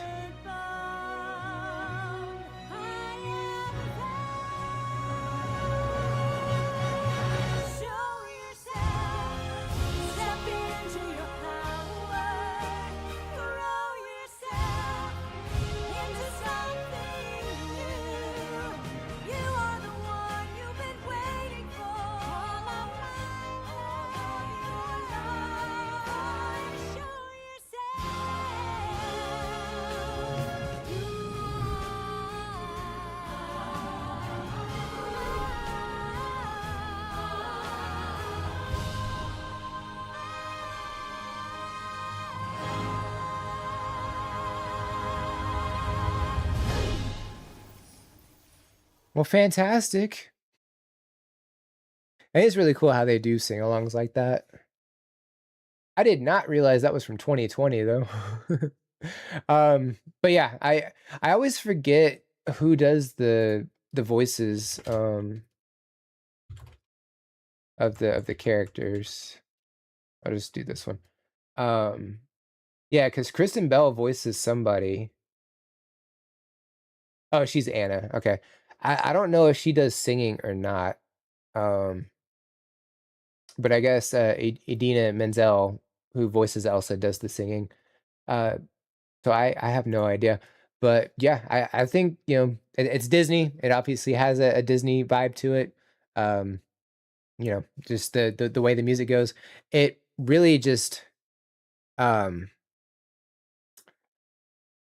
Well, fantastic. It is really cool how they do sing-alongs like that. I did not realize that was from 2020 though. But yeah, I always forget who does the the voices of the characters. I'll just do this one. Yeah, because Kristen Bell voices somebody. Oh, she's Anna. Okay. I don't know if she does singing or not. But I guess Idina Menzel, who voices Elsa, does the singing. So I have no idea. But yeah, I think, you know, it's Disney. It obviously has a Disney vibe to it. You know, just the way the music goes. It really just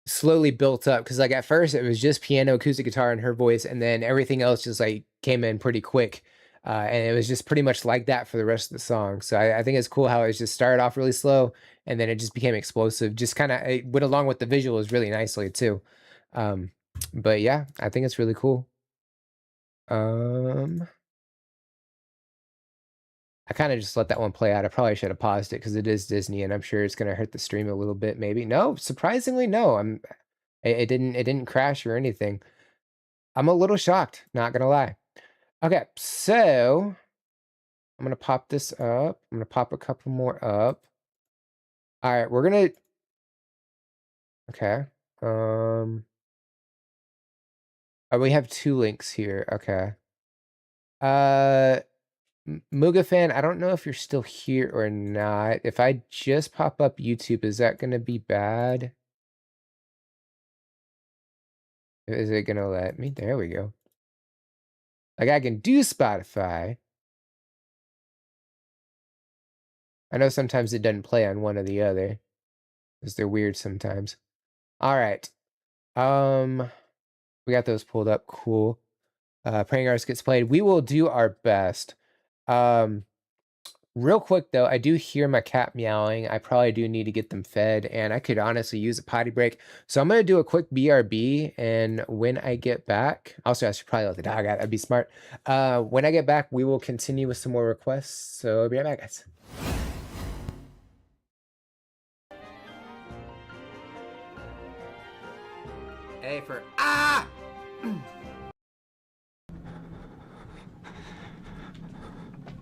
slowly built up, because like at first it was just piano, acoustic guitar, and her voice, and then everything else just like came in pretty quick. And it was just pretty much like that for the rest of the song. So I think it's cool how it just started off really slow and then it just became explosive. Just kind of it went along with the visuals really nicely too. But yeah, I think it's really cool. I kind of just let that one play out. I probably should have paused it because it is Disney, and I'm sure it's gonna hurt the stream a little bit. Maybe no, surprisingly no. It didn't crash or anything. I'm a little shocked, not gonna lie. Okay, so I'm gonna pop this up. I'm gonna pop a couple more up. All right, we're gonna. Okay. Oh, we have 2 links here. Okay. Muga fan, I don't know if you're still here or not. If I just pop up YouTube, is that gonna be bad? Is it gonna let me? There we go. Like I can do Spotify. I know sometimes it doesn't play on one or the other, because they're weird sometimes. All right. We got those pulled up. Cool. Praying Artist gets played. We will do our best. Real quick though, I do hear my cat meowing. I probably do need to get them fed, and I could honestly use a potty break. So I'm gonna do a quick BRB, and when I get back, also I should probably let the dog out. That'd be smart. When I get back, we will continue with some more requests. So I'll be right back, guys. A for ah!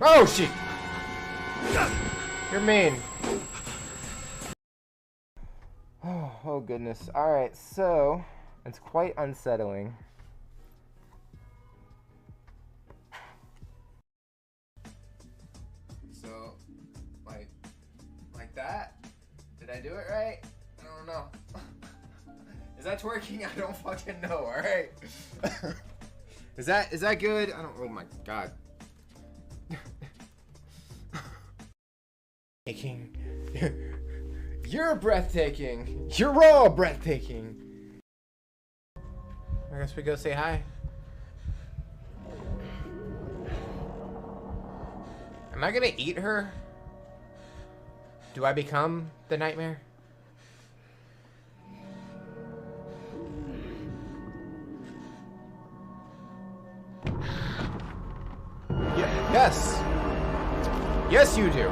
Oh shit! You're mean. Oh goodness. All right, so it's quite unsettling. So, like that? Did I do it right? I don't know. Is that twerking? I don't fucking know. All right. Is that good? I don't. Oh my god. Taking. You're breathtaking. You're all breathtaking. I guess we go say hi. Am I gonna eat her? Do I become the nightmare? Yes. Yes, you do.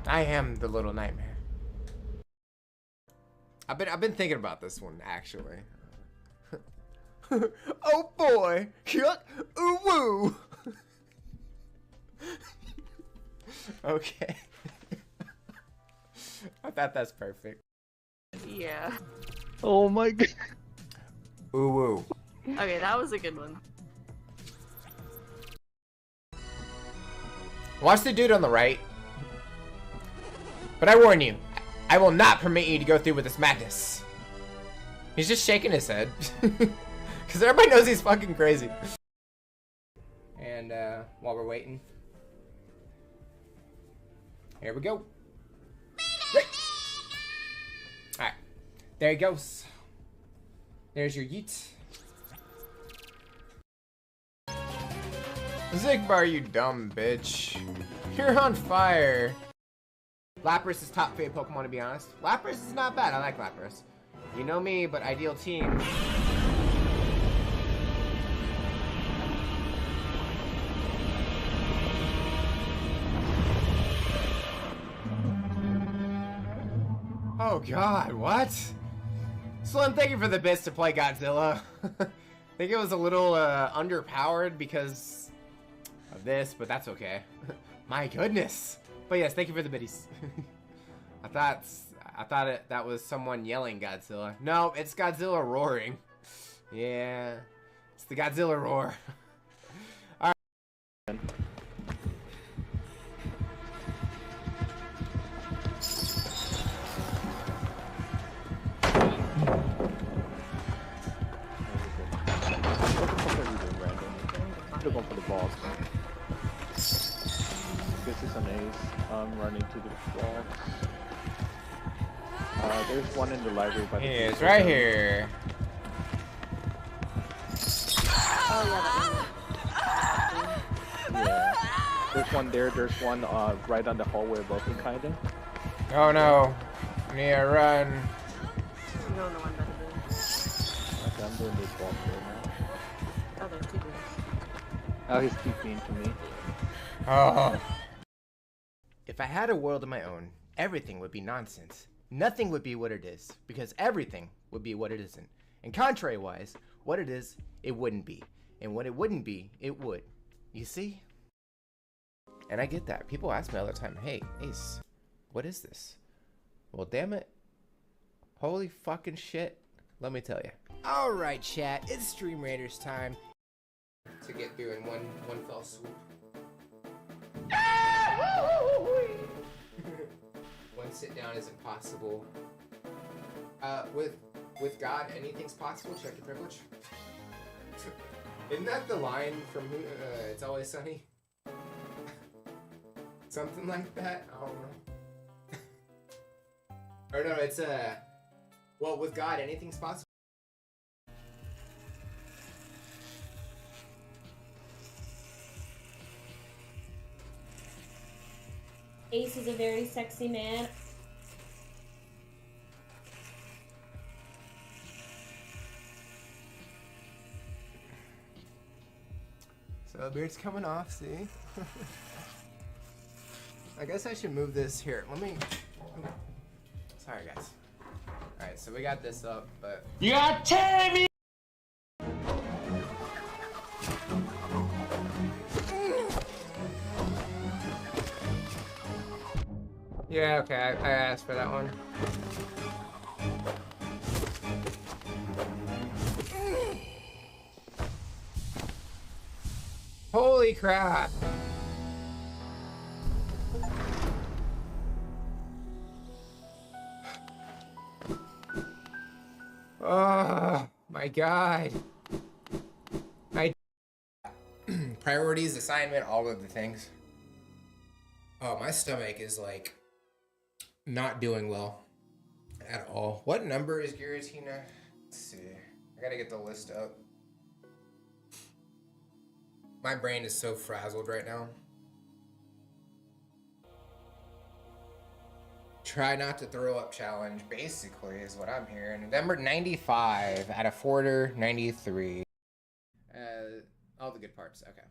I am the little nightmare. I've been thinking about this one actually. Oh boy, yuck, ooh woo. Okay. I thought that's perfect. Yeah. Oh my god. Ooh woo. Okay, that was a good one. Watch the dude on the right. But I warn you, I will not permit you to go through with this madness. He's just shaking his head. Because everybody knows he's fucking crazy. And while we're waiting, here we go. Right. Alright, there he goes. There's your yeet. Zigbar, you dumb bitch. You're on fire. Lapras is top favorite Pokemon, to be honest. Lapras is not bad. I like Lapras. You know me, but ideal team. Oh god, what? Slim, thank you for the bits to play Godzilla. I think it was a little underpowered because of this, but that's okay. My goodness. But yes, thank you for the biddies. I thought that was someone yelling Godzilla. No, it's Godzilla roaring. Yeah, it's the Godzilla roar. All right. Going for the balls. This is an ace. I'm running to the box. There's one in the library. By the It's right here. Yeah. There's one there. There's one right on the hallway above me, kinda. Oh no. I need to run. You don't know one better than. Okay, I'm doing this box right now. Oh, there's two dudes. Oh, he's keep mean to me. Oh. If I had a world of my own, everything would be nonsense. Nothing would be what it is, because everything would be what it isn't. And contrary-wise, what it is, it wouldn't be. And what it wouldn't be, it would. You see? And I get that. People ask me all the time, hey, Ace, what is this? Well, damn it. Holy fucking shit. Let me tell you. All right, chat. It's Stream Raiders time. To get through in one fell swoop. One sit down is impossible. With God, anything's possible. Check your privilege. Isn't that the line from It's Always Sunny? Something like that. I don't know. Or no, it's well, with God, anything's possible. Ace is a very sexy man. So the beard's coming off, see? I guess I should move this here. Let me... Sorry, guys. Alright, so we got this up, but... You got Tammy! Yeah, okay, I asked for that one. Holy crap! Oh my god. Priorities, assignment, all of the things. Oh, my stomach is like not doing well at all. What number is Giratina? Let's see. I gotta get the list up. My brain is so frazzled right now. Try not to throw up challenge, basically, is what I'm hearing. Number 95 out of Forder 93. All the good parts, okay.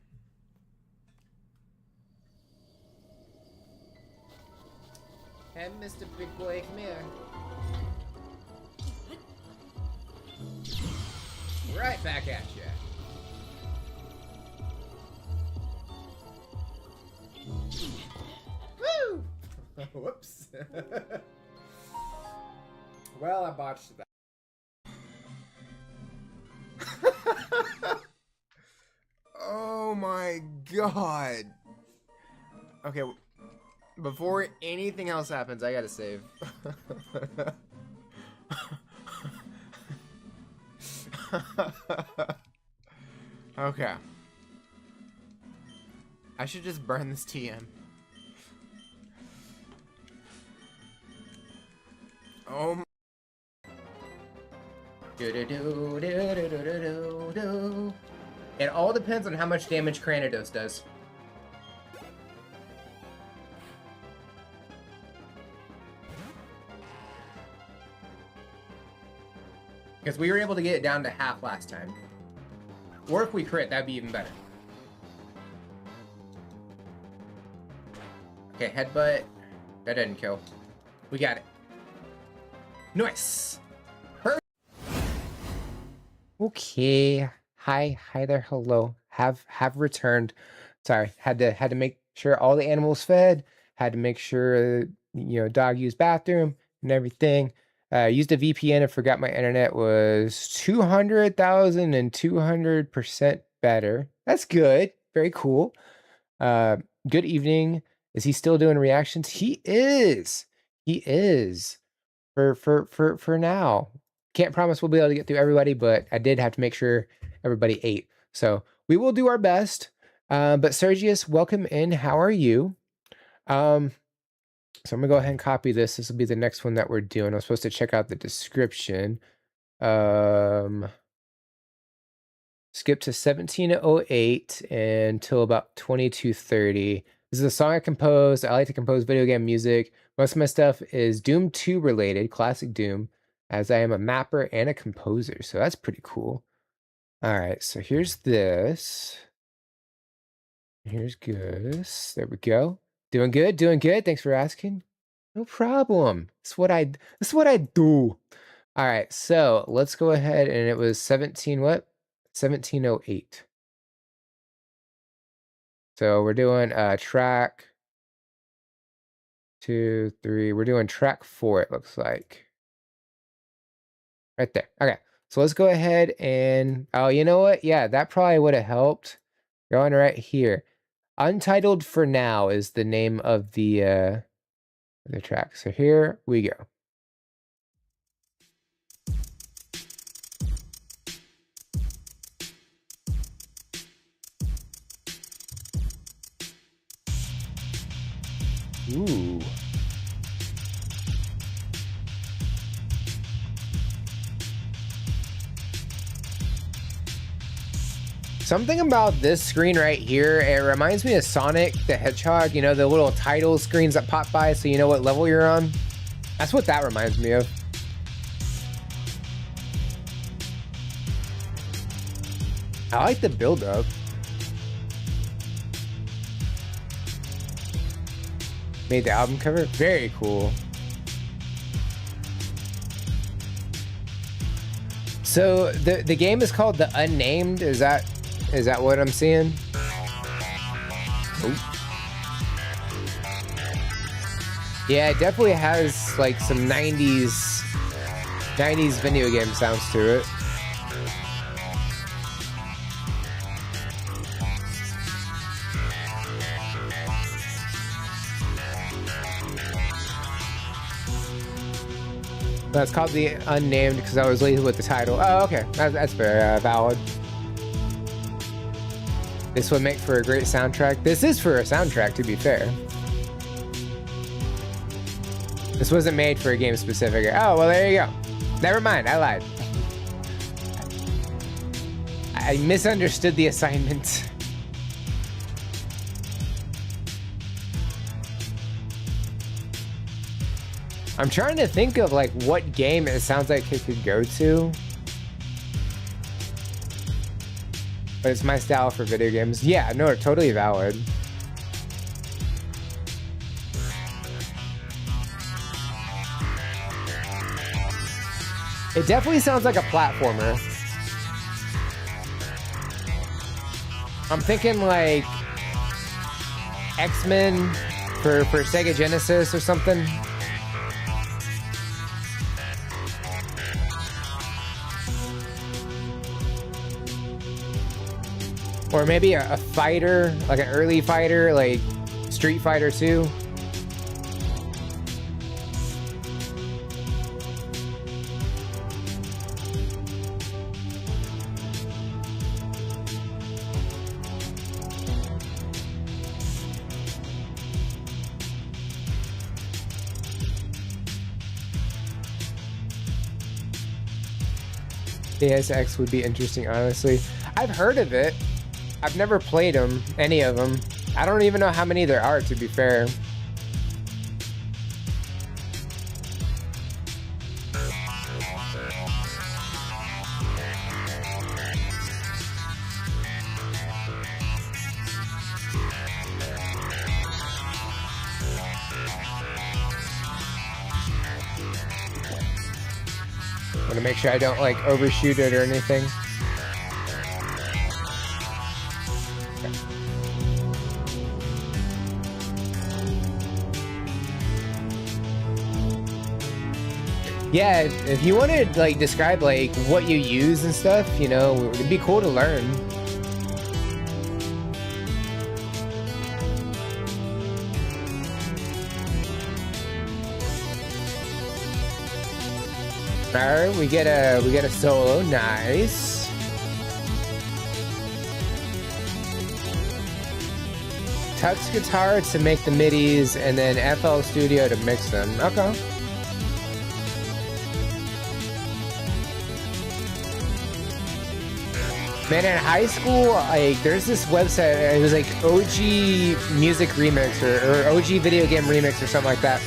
Hey, Mr. Big Boy, come here. Right back at you. Woo! Whoops. Well, I botched that. Oh my god. Okay, before anything else happens, I gotta save. Okay. I should just burn this TM. Oh my. It all depends on how much damage Cranidos does. Because we were able to get it down to half last time. Or if we crit, that'd be even better. Okay, headbutt. That didn't kill. We got it. Nice. Okay. Hi there. Hello. Have returned. Sorry. Had to make sure all the animals fed. Had to make sure dog used bathroom and everything. Used a VPN and forgot my internet was 200,000 and 200% better. That's good. Very cool. Good evening. Is he still doing reactions? He is. He is. For now. Can't promise we'll be able to get through everybody, but I did have to make sure everybody ate. So we will do our best. But Sergius, welcome in. How are you? So I'm gonna go ahead and copy this. This will be the next one that we're doing. I'm supposed to check out the description. Skip to 1708 until about 2230. This is a song I composed. I like to compose video game music. Most of my stuff is Doom 2 related, classic Doom, as I am a mapper and a composer. So that's pretty cool. All right, so here's this. Here's Gus. There we go. Doing good, doing good. Thanks for asking. No problem. That's what I do. All right, so let's go ahead, and it was 1708. So we're doing track 2, 3. We're doing track 4, it looks like. Right there. Okay. So let's go ahead and you know what? Yeah, that probably would have helped. Going right here. Untitled for Now is the name of the track. So here we go. Ooh. Something about this screen right here, it reminds me of Sonic the Hedgehog, you know, the little title screens that pop by so you know what level you're on. That's what that reminds me of. I like the build-up. Made the album cover? Very cool. So the game is called The Unnamed. Is that what I'm seeing? Ooh. Yeah, it definitely has like some 90s video game sounds to it. That's called The Unnamed because I was lazy with the title. Oh, okay. That's very valid. This would make for a great soundtrack. This is for a soundtrack, to be fair. This wasn't made for a game specific. Oh, well, there you go. Never mind. I lied. I misunderstood the assignment. I'm trying to think of like what game it sounds like it could go to. But it's my style for video games. Yeah, no, totally valid. It definitely sounds like a platformer. I'm thinking like X-Men for Sega Genesis or something. Or maybe a fighter, like an early fighter, like Street Fighter 2. Deus Ex would be interesting, honestly. I've heard of it. I've never played them, any of them. I don't even know how many there are, to be fair. Want to make sure I don't like overshoot it or anything. Yeah, if you want to like describe like what you use and stuff, you know, it'd be cool to learn. Alright, we get a solo, nice. Tux guitar to make the midis and then FL Studio to mix them. Okay. Man, in high school, like, there's this website, it was like OG Music Remix or OG Video Game Remix or something like that.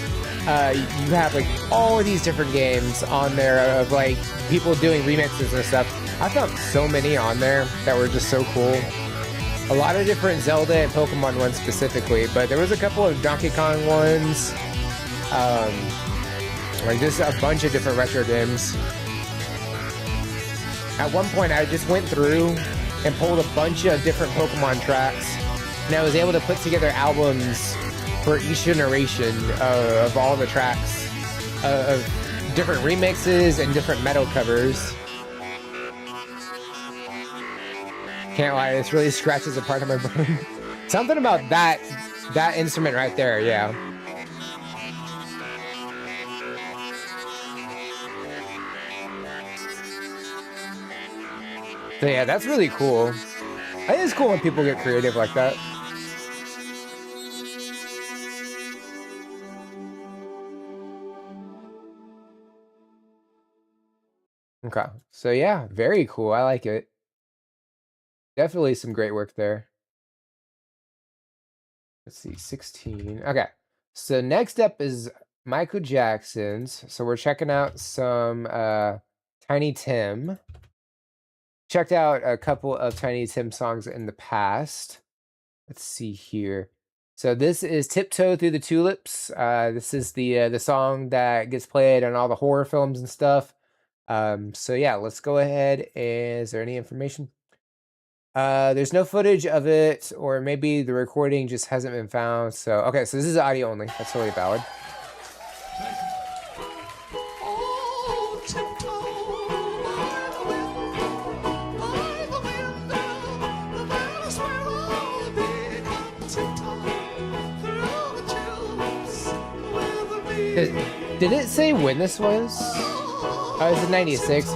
You have like all of these different games on there of like people doing remixes and stuff. I found so many on there that were just so cool. A lot of different Zelda and Pokemon ones specifically, but there was a couple of Donkey Kong ones. Like just a bunch of different retro games. At one point, I just went through and pulled a bunch of different Pokemon tracks, and I was able to put together albums for each generation of all the tracks, of different remixes and different metal covers. Can't lie, this really scratches a part of my brain. Something about that instrument right there, yeah. So yeah, that's really cool. I think it's cool when people get creative like that. Okay, so yeah, very cool. I like it. Definitely some great work there. Let's see, 16. Okay, so next up is Michael Jackson's. So we're checking out some Tiny Tim. Checked out a couple of Tiny Tim songs in the past. Let's see here. So this is Tiptoe Through the Tulips. This is the song that gets played on all the horror films and stuff. So yeah, let's go ahead. Is there any information? There's no footage of it, or maybe the recording just hasn't been found. So okay, so this is audio only. That's totally valid. Did it say when this was? Oh, it's in 96.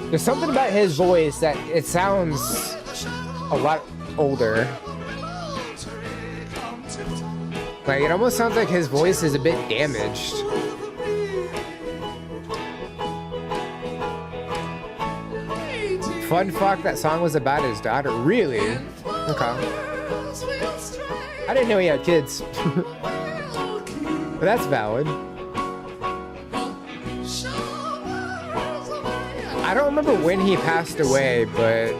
There's something about his voice that it sounds a lot older. Like, it almost sounds like his voice is a bit damaged. Fun fact, that song was about his daughter. Really? Okay. I didn't know he had kids. But that's valid. I don't remember when he passed away, but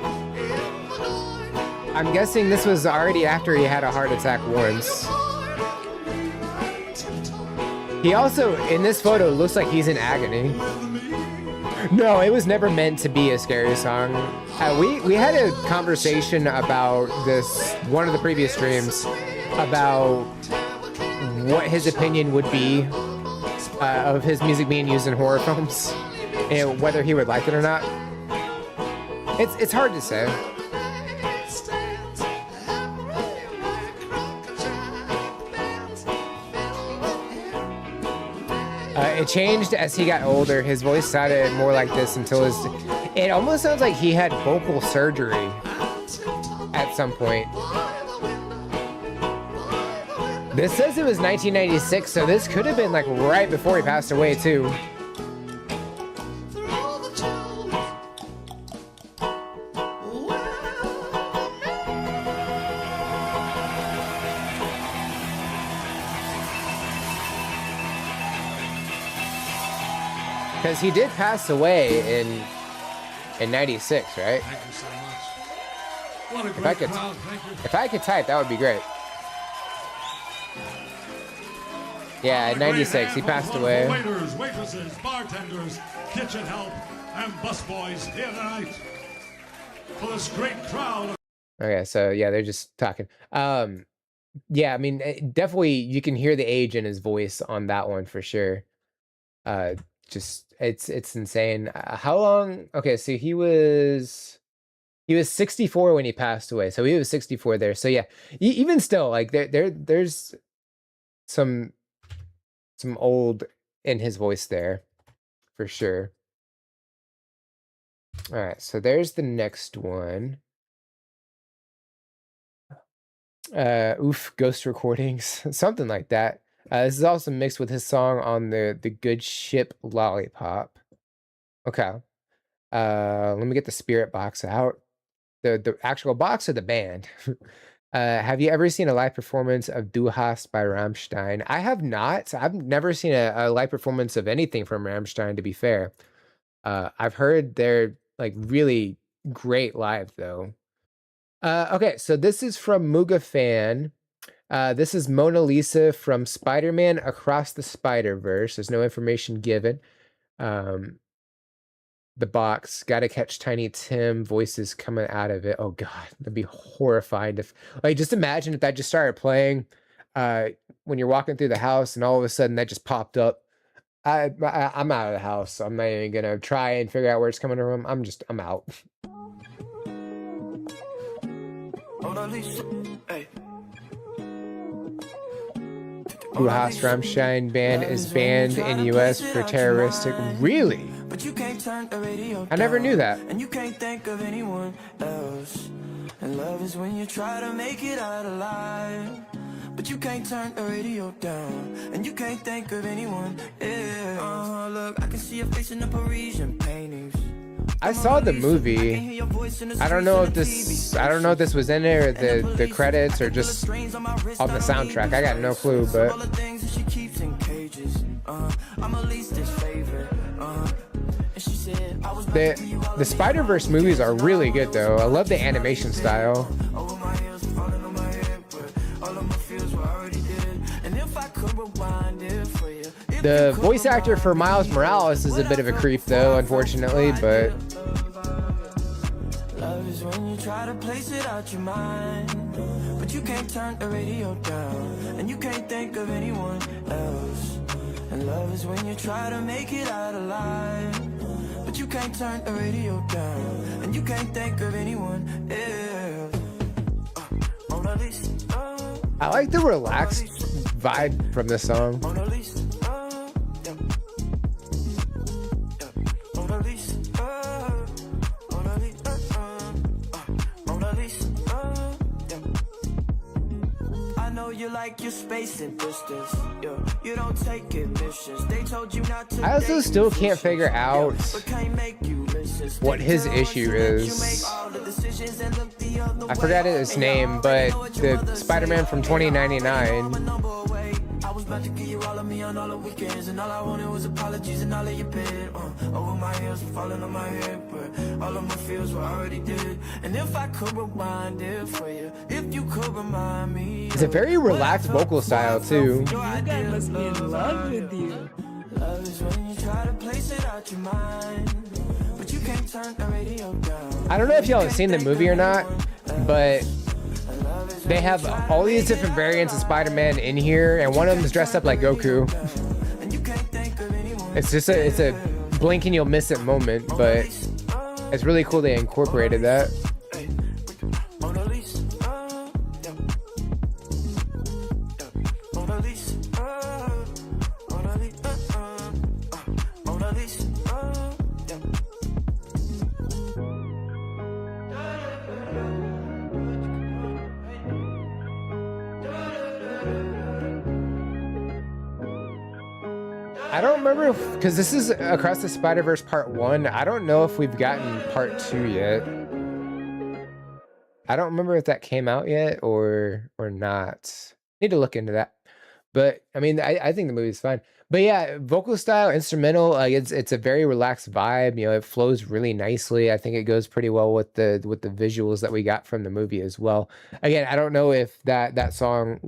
I'm guessing this was already after he had a heart attack once. He also, in this photo, looks like he's in agony. No, it was never meant to be a scary song. We had a conversation about this, one of the previous streams, about what his opinion would be of his music being used in horror films, and whether he would like it or not. It's hard to say. It changed as he got older. His voice sounded more like this until his... It almost sounds like he had vocal surgery at some point. This says it was 1996, so this could have been like right before he passed away too. Because he did pass away in 96, right? Thank you so much. What a If great I could, crowd. Thank you. if I could type, that would be great. Yeah, On a great 96. He hand, passed one away. for waiters, waitresses, bartenders, kitchen help, and busboys here tonight. For this great crowd of Okay, so yeah, they're just talking. Yeah, I mean, definitely you can hear the age in his voice on that one for sure. Just it's insane. How long? Okay, so he was 64 when he passed away. So he was 64 there. So yeah, even still, like there's some old in his voice there for sure. All right, so there's the next one. Oof, ghost recordings, something like that. This is also mixed with his song on the Good Ship Lollipop. Okay. Let me get the spirit box out. The actual box of the band. Have you ever seen a live performance of Du Hast by Rammstein? I have not. I've never seen a live performance of anything from Rammstein, to be fair. I've heard they're like really great live though. Okay, so this is from Muga Fan. This is Mona Lisa from Spider-Man Across the Spider-Verse. There's no information given. The box, gotta catch Tiny Tim, voices coming out of it. Oh god, that'd be horrifying if, like, just imagine if that just started playing when you're walking through the house and all of a sudden that just popped up. I'm out of the house. I'm not even gonna try and figure out where it's coming from. I'm out. Du Hast Rammstein band is banned in US for terroristic. Really? I never knew that. And you can't think of anyone else. And love is when you try to make it out alive. But you can't turn the radio down. And you can't think of anyone else. Look, I can see your face in the Parisian paintings. I saw the movie. I don't know if this was in there, the credits, or just on the soundtrack. I got no clue, but the Spider-Verse movies are really good though. I love the animation style. The voice actor for Miles Morales is a bit of a creep though, unfortunately, but love is when you try to place it out your mind, but you can't turn the radio down, and you can't think of anyone else. And love is when you try to make it out alive, but you can't turn the radio down, and you can't think of anyone else. Mona Lisa, I like the relaxed vibe from this song. Mona Lisa, Mona Lisa, Mona Lisa, Mona Lisa, I know you like your space and distance. You don't take admissions. They told you not to. I also still can't figure out what his issue is. I forgot his name, but the Spider-Man from 2099. I was about to give you all of me on all the weekends, and all I wanted was apologies and all of your bed. Over my heels and falling on my head, but all of my feels were already dead. And if I could rewind it for you, if you could remind me. It's a very relaxed vocal style too. You guys must be in love with you. Love is when you try to place it out your mind, but you can't turn the radio down. I don't know if y'all have seen the movie or not, but they have all these different variants of Spider-Man in here, and one of them is dressed up like Goku. It's a blink and you'll miss it moment, but it's really cool they incorporated that. I don't remember because this is Across the Spider-Verse Part 1. I don't know if we've gotten Part 2 yet. I don't remember if that came out yet or not. Need to look into that. But I mean, I think the movie's fine. But yeah, vocal style, instrumental, like it's a very relaxed vibe. You know, it flows really nicely. I think it goes pretty well with the visuals that we got from the movie as well. Again, I don't know if that song,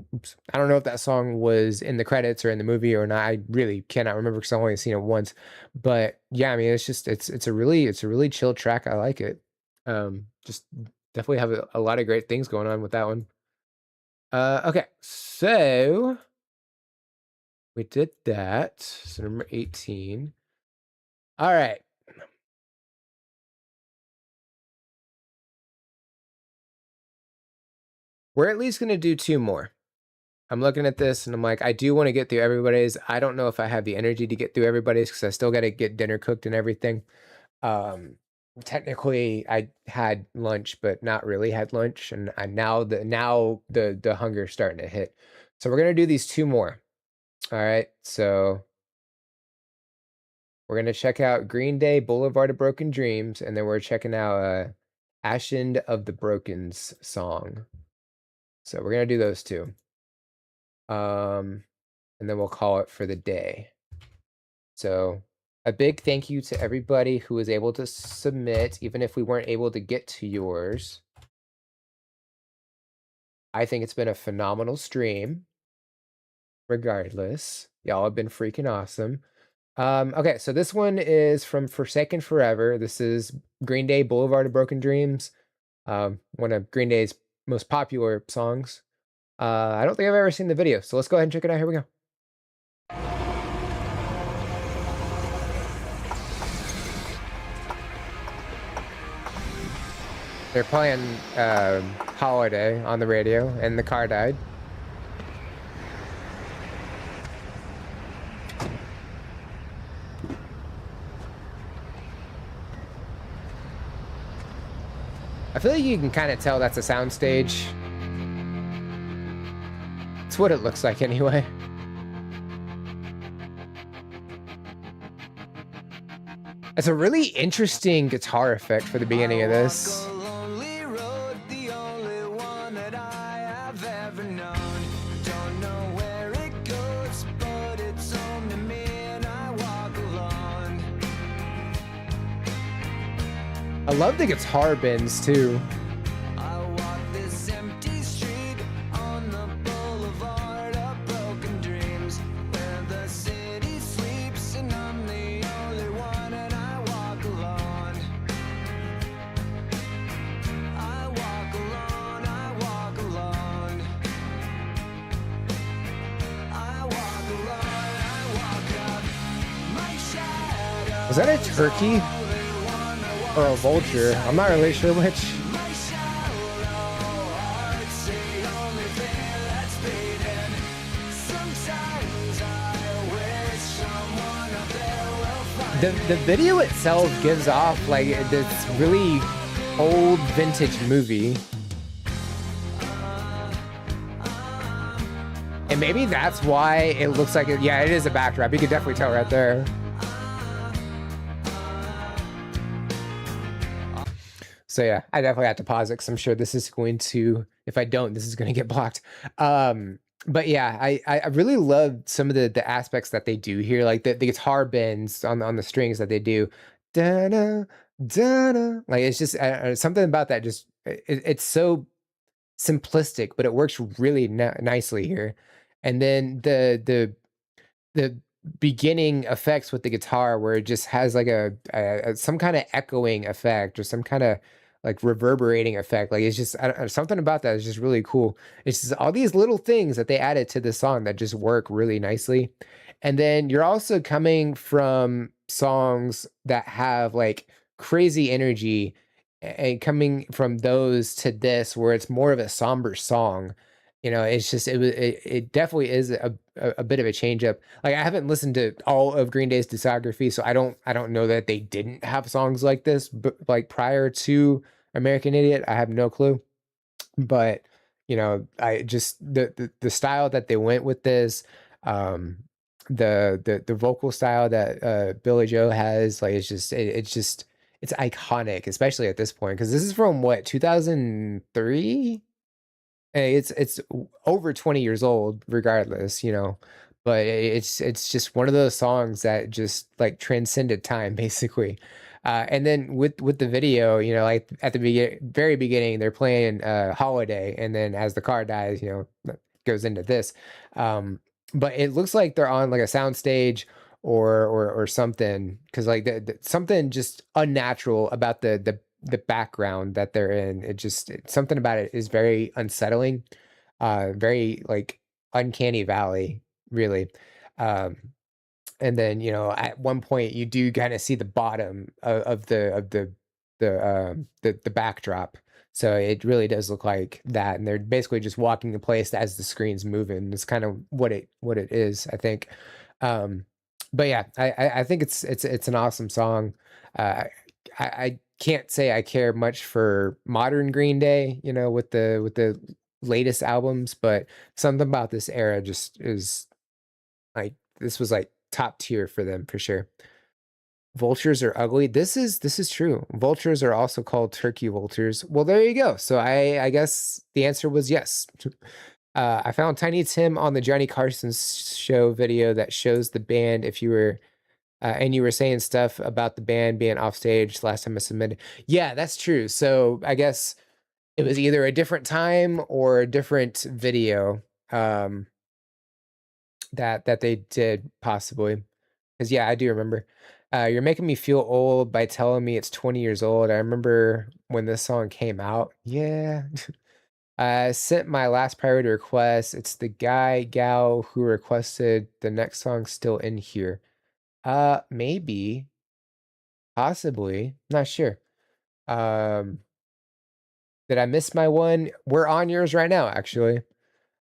I don't know if that song was in the credits or in the movie or not. I really cannot remember because I've only seen it once. But yeah, I mean, it's a really chill track. I like it. Just definitely have a lot of great things going on with that one. Okay, so we did that. So number 18. All right. We're at least going to do 2 more. I'm looking at this and I'm like, I do want to get through everybody's. I don't know if I have the energy to get through everybody's because I still got to get dinner cooked and everything. Technically, I had lunch, but not really had lunch, and now the hunger's starting to hit. So we're gonna do these 2 more. All right, so we're gonna check out Green Day, Boulevard of Broken Dreams, and then we're checking out Ashen of the Broken's song. So we're gonna do those 2. And then we'll call it for the day. So a big thank you to everybody who was able to submit, even if we weren't able to get to yours. I think it's been a phenomenal stream. Regardless, y'all have been freaking awesome. Okay, so this one is from Forsaken Forever. This is Green Day, Boulevard of Broken Dreams. One of Green Day's most popular songs. I don't think I've ever seen the video, so let's go ahead and check it out. Here we go. They're playing Holiday on the radio, and the car died. I feel like you can kind of tell that's a soundstage. It's what it looks like anyway. It's a really interesting guitar effect for the beginning of this. I love the guitar bends too. Was that a turkey? Or a vulture? I'm not really sure which. The video itself gives off like this really old vintage movie. And maybe that's why it looks like it. Yeah, it is a backdrop. You can definitely tell right there. So yeah, I definitely have to pause it because I'm sure this is going to, if I don't, this is going to get blocked. But yeah, I really love some of the aspects that they do here, like the guitar bends on the strings that they do. Da-da, da-da. Like it's just something about that. Just it's so simplistic, but it works really nicely here. And then the beginning effects with the guitar, where it just has like a some kind of echoing effect or some kind of like reverberating effect. Like it's just something about that is just really cool. It's just all these little things that they added to the song that just work really nicely. And then you're also coming from songs that have like crazy energy, and coming from those to this where it's more of a somber song. You know, it's just it definitely is a bit of a change up. Like I haven't listened to all of Green Day's discography, so I don't know that they didn't have songs like this, but like prior to American Idiot, I have no clue. But you know, I just the style that they went with this, the vocal style that Billy Joe has, like it's iconic, especially at this point, because this is from what, 2003. It's over 20 years old regardless, you know, but it's just one of those songs that just like transcended time basically. And then with the video, you know, like at the very beginning, they're playing Holiday, and then as the car dies, you know, goes into this. But it looks like they're on like a soundstage or something, because like something just unnatural about the background that they're in. Something about it is very unsettling, very like uncanny valley, really. And then, you know, at one point you do kind of see the bottom of the backdrop. So it really does look like that, and they're basically just walking in place as the screen's moving. It's kind of what it is, I think. But yeah, I think it's an awesome song. I can't say I care much for modern Green Day, you know, with the latest albums, but something about this era just is like, this was like top tier for them for sure. Vultures are ugly. This is true. Vultures are also called turkey vultures. Well, there you go. So I guess the answer was yes. I found Tiny Tim on the Johnny Carson show video that shows the band. If you were and you were saying stuff about the band being off stage last time I submitted. Yeah, that's true. So I guess it was either a different time or a different video that they did, possibly. Because yeah, I do remember. You're making me feel old by telling me it's 20 years old. I remember when this song came out. Yeah. I sent my last priority request. It's the gal who requested the next song still in here. Maybe. Possibly. Not sure. Did I miss my one? We're on yours right now, actually.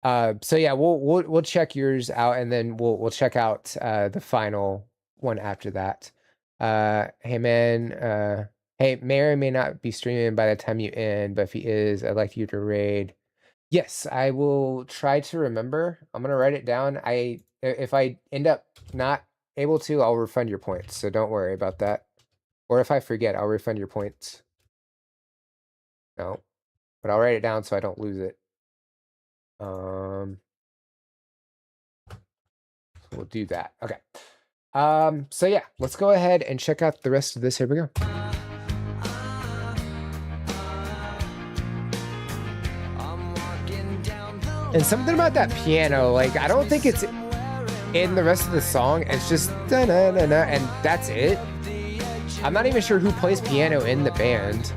So yeah, we'll check yours out, and then we'll check out the final one after that. Hey man, hey, Mary may not be streaming by the time you end, but if he is, I'd like you to raid. Yes, I will try to remember. I'm gonna write it down. If I end up not able to, I'll refund your points, so don't worry about that. Or if I forget, I'll refund your points. No, but I'll write it down so I don't lose it. So we'll do that. Okay. So yeah, let's go ahead and check out the rest of this. Here we go. And something about that piano, like, I don't think it's in the rest of the song. It's just da-na-na-na, and that's it. I'm not even sure who plays piano in the band.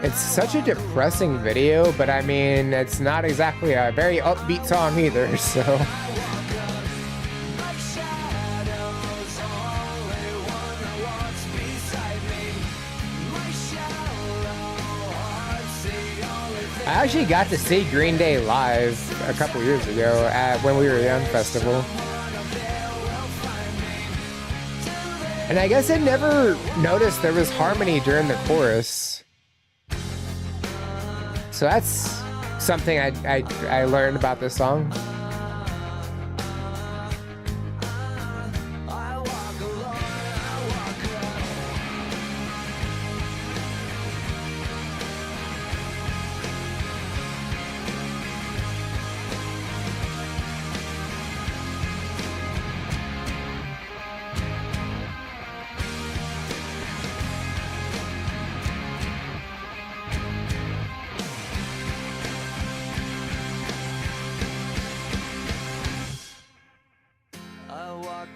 It's such a depressing video, but I mean, it's not exactly a very upbeat song either, so. I actually got to see Green Day live a couple years ago when we were at Young Festival. And I guess I never noticed there was harmony during the chorus. So that's something I learned about this song.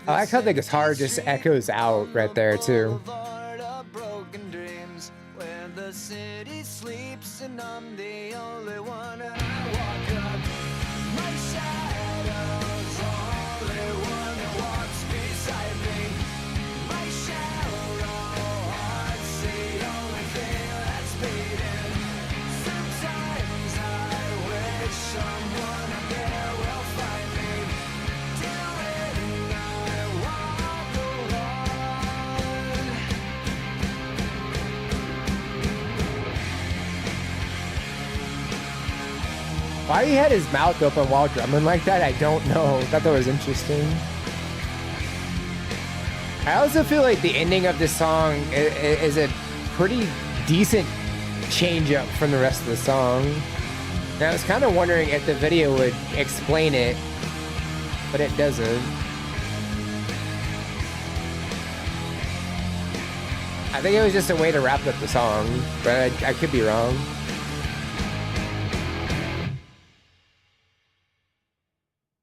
I like how the guitar just echoes out right there too. Why he had his mouth open while drumming like that, I don't know. Thought that was interesting. I also feel like the ending of this song is a pretty decent change up from the rest of the song. And I was kind of wondering if the video would explain it, but it doesn't. I think it was just a way to wrap up the song, but I could be wrong.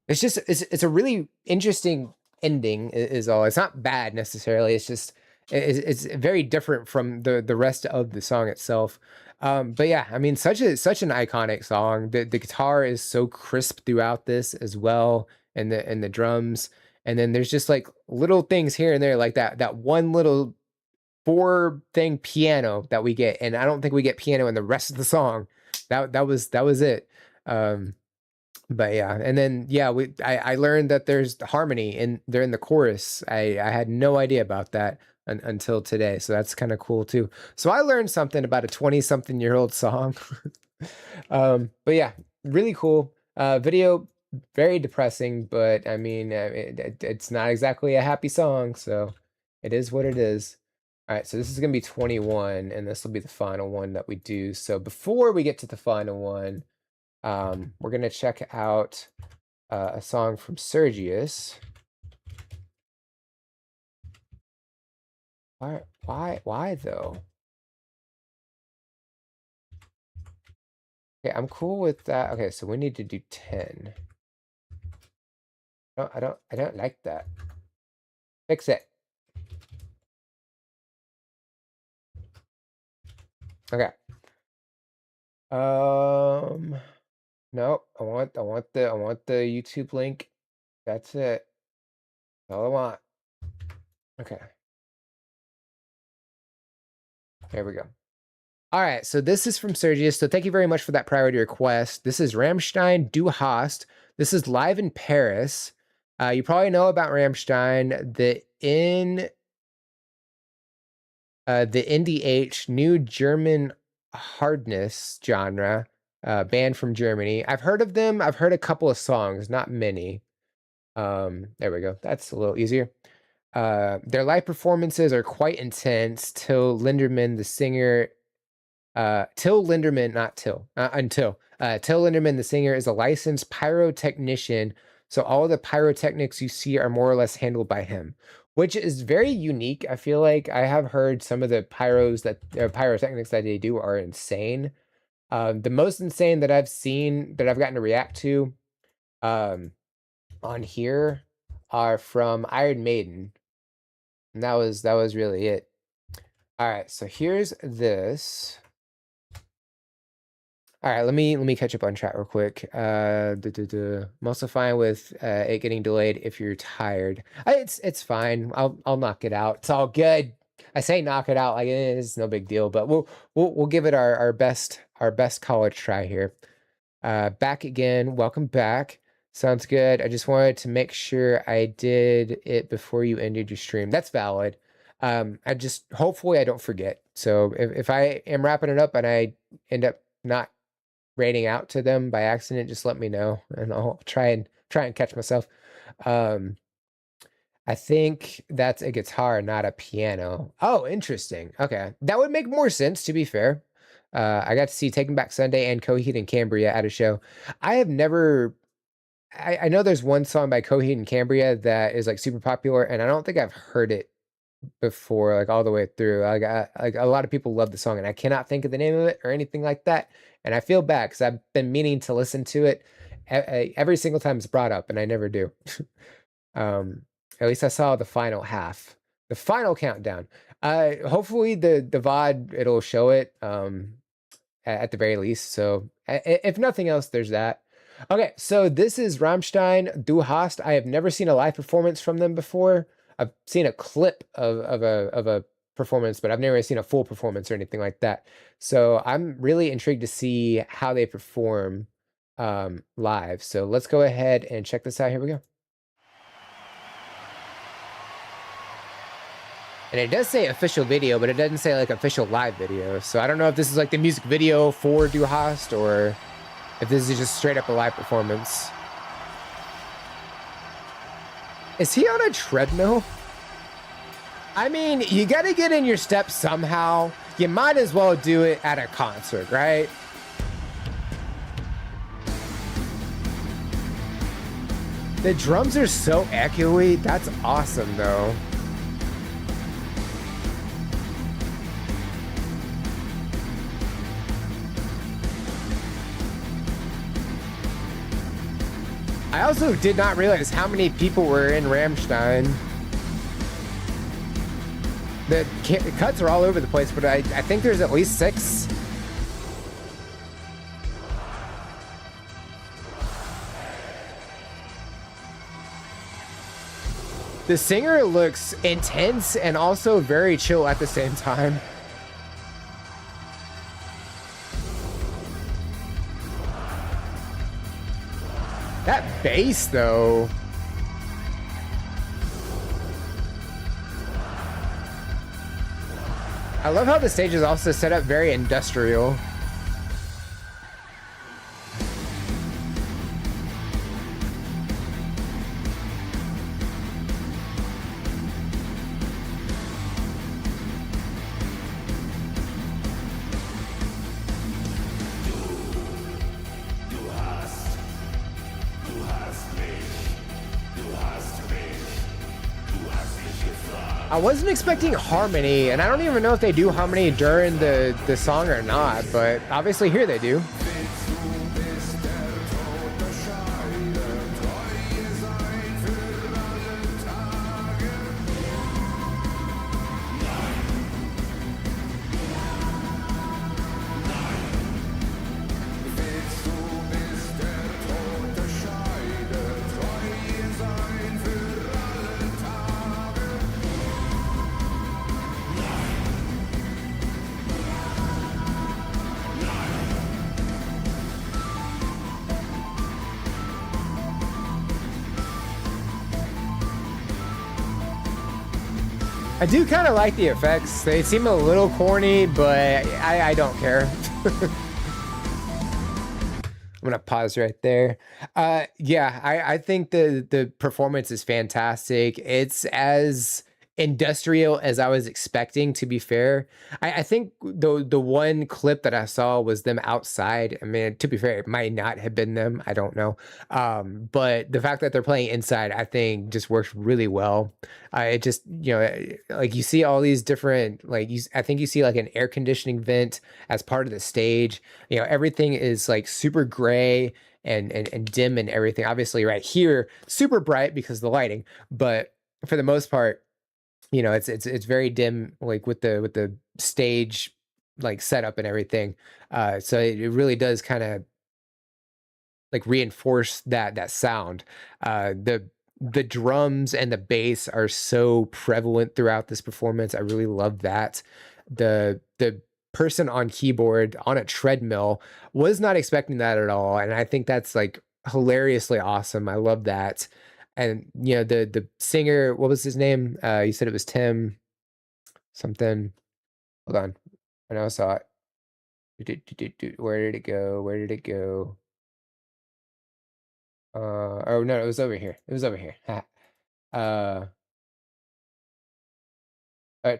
It's just, it's a really interesting ending is all. It's not bad necessarily. It's just, it's very different from the rest of the song itself. But yeah, I mean, such an iconic song. The guitar is so crisp throughout this as well, and the drums. And then there's just like little things here and there, like that one little 4-thing piano that we get, and I don't think we get piano in the rest of the song. That was it. But yeah, and then yeah, I learned that there's harmony and they're in the chorus. I had no idea about that until today, so that's kind of cool too. So I learned something about a 20-something-year-old song. But yeah, really cool. Video very depressing, but I mean, it's not exactly a happy song, so it is what it is. All right, so this is going to be 21, and this will be the final one that we do. So before we get to the final one, we're going to check out a song from Sergius. Why though? Okay, I'm cool with that. Okay, so we need to do 10. No, I don't like that. Fix it. Okay. No, I want the YouTube link. That's it. That's all I want. Okay. There we go. All right, so this is from Sergius. So thank you very much for that priority request. This is Rammstein Du Hast. This is live in Paris. You probably know about Rammstein, the NDH, new German hardness genre, band from Germany. I've heard of them. I've heard a couple of songs, not many. There we go. That's a little easier. Their live performances are quite intense. Till Lindemann, the singer, Till Lindemann, not Till, until Till Lindemann, the singer, is a licensed pyrotechnician. So all the pyrotechnics you see are more or less handled by him, which is very unique. I feel like I have heard some of the pyrotechnics that they do are insane. The most insane that I've seen, that I've gotten to react to on here, are from Iron Maiden. And that was really it. All right, so here's this. All right, let me catch up on chat real quick. I'm also fine with it getting delayed if you're tired. It's fine. I'll knock it out. It's all good. I say knock it out like it is no big deal, but we'll give it our best college try here. Back again. Welcome back. Sounds good. I just wanted to make sure I did it before you ended your stream. That's valid. Hopefully I don't forget. So if I am wrapping it up and I end up not rating out to them by accident, just let me know and I'll try and catch myself. I think that's a guitar, not a piano. Oh, interesting. Okay. That would make more sense, to be fair. I got to see Taking Back Sunday and Coheed and Cambria at a show. I have never... I know there's one song by Coheed and Cambria that is like super popular, and I don't think I've heard it before, like all the way through. Like a lot of people love the song, and I cannot think of the name of it or anything like that. And I feel bad because I've been meaning to listen to it every single time it's brought up, and I never do. At least I saw the final half, the final countdown. Hopefully the VOD, it'll show it at the very least. So if nothing else, there's that. Okay, so this is Rammstein Du Hast. I have never seen a live performance from them before. I've seen a clip of a performance, but I've never seen a full performance or anything like that. So I'm really intrigued to see how they perform live. So let's go ahead and check this out. Here we go. And it does say official video, but it doesn't say like official live video. So I don't know if this is like the music video for Du Hast or if this is just straight up a live performance. Is he on a treadmill? I mean, you got to get in your steps somehow. You might as well do it at a concert, right? The drums are so echoey. That's awesome, though. I also did not realize how many people were in Rammstein. The cuts are all over the place, but I think there's at least 6. The singer looks intense and also very chill at the same time. That bass, though. I love how the stage is also set up very industrial. I wasn't expecting harmony, and I don't even know if they do harmony during the song or not, but obviously here they do. I do kind of like the effects. They seem a little corny, but I don't care. I'm gonna pause right there. Yeah, I think the performance is fantastic. It's as industrial as I was expecting, to be fair. I think the one clip that I saw was them outside. I mean, to be fair, it might not have been them. I don't know. But the fact that they're playing inside, I think just works really well. It just, like you see all these different, like I think you see like an air conditioning vent as part of the stage. Everything is like super gray and dim and everything. Obviously right here, super bright because of the lighting, but for the most part, it's very dim, like with the stage like setup and everything. So it really does kind of like reinforce that sound. The drums and the bass are so prevalent throughout this performance. I really love that. The person on keyboard on a treadmill, was not expecting that at all, and I think that's like hilariously awesome. I love that. And the singer, what was his name? You said it was Tim something. Hold on, I know I saw it. Where did it go? Oh no, it was over here.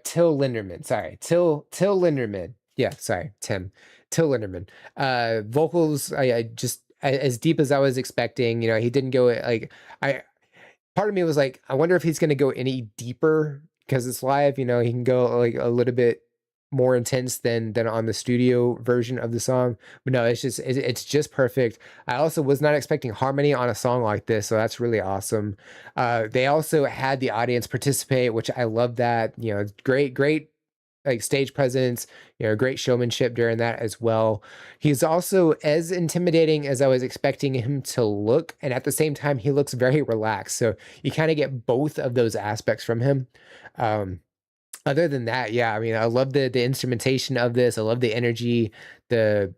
Till Linderman. Sorry, Till Linderman. Yeah, sorry, Till Linderman. Vocals, I just as deep as I was expecting. He didn't go like part of me was like, I wonder if he's gonna go any deeper because it's live. He can go like a little bit more intense than on the studio version of the song, but no, it's just perfect. I also was not expecting harmony on a song like this, so that's really awesome. They also had the audience participate, which I love that. Great like stage presence, great showmanship during that as well. He's also as intimidating as I was expecting him to look, and at the same time he looks very relaxed, so you kind of get both of those aspects from him. Other than that, yeah, I mean, I love the instrumentation of this. I love the energy, the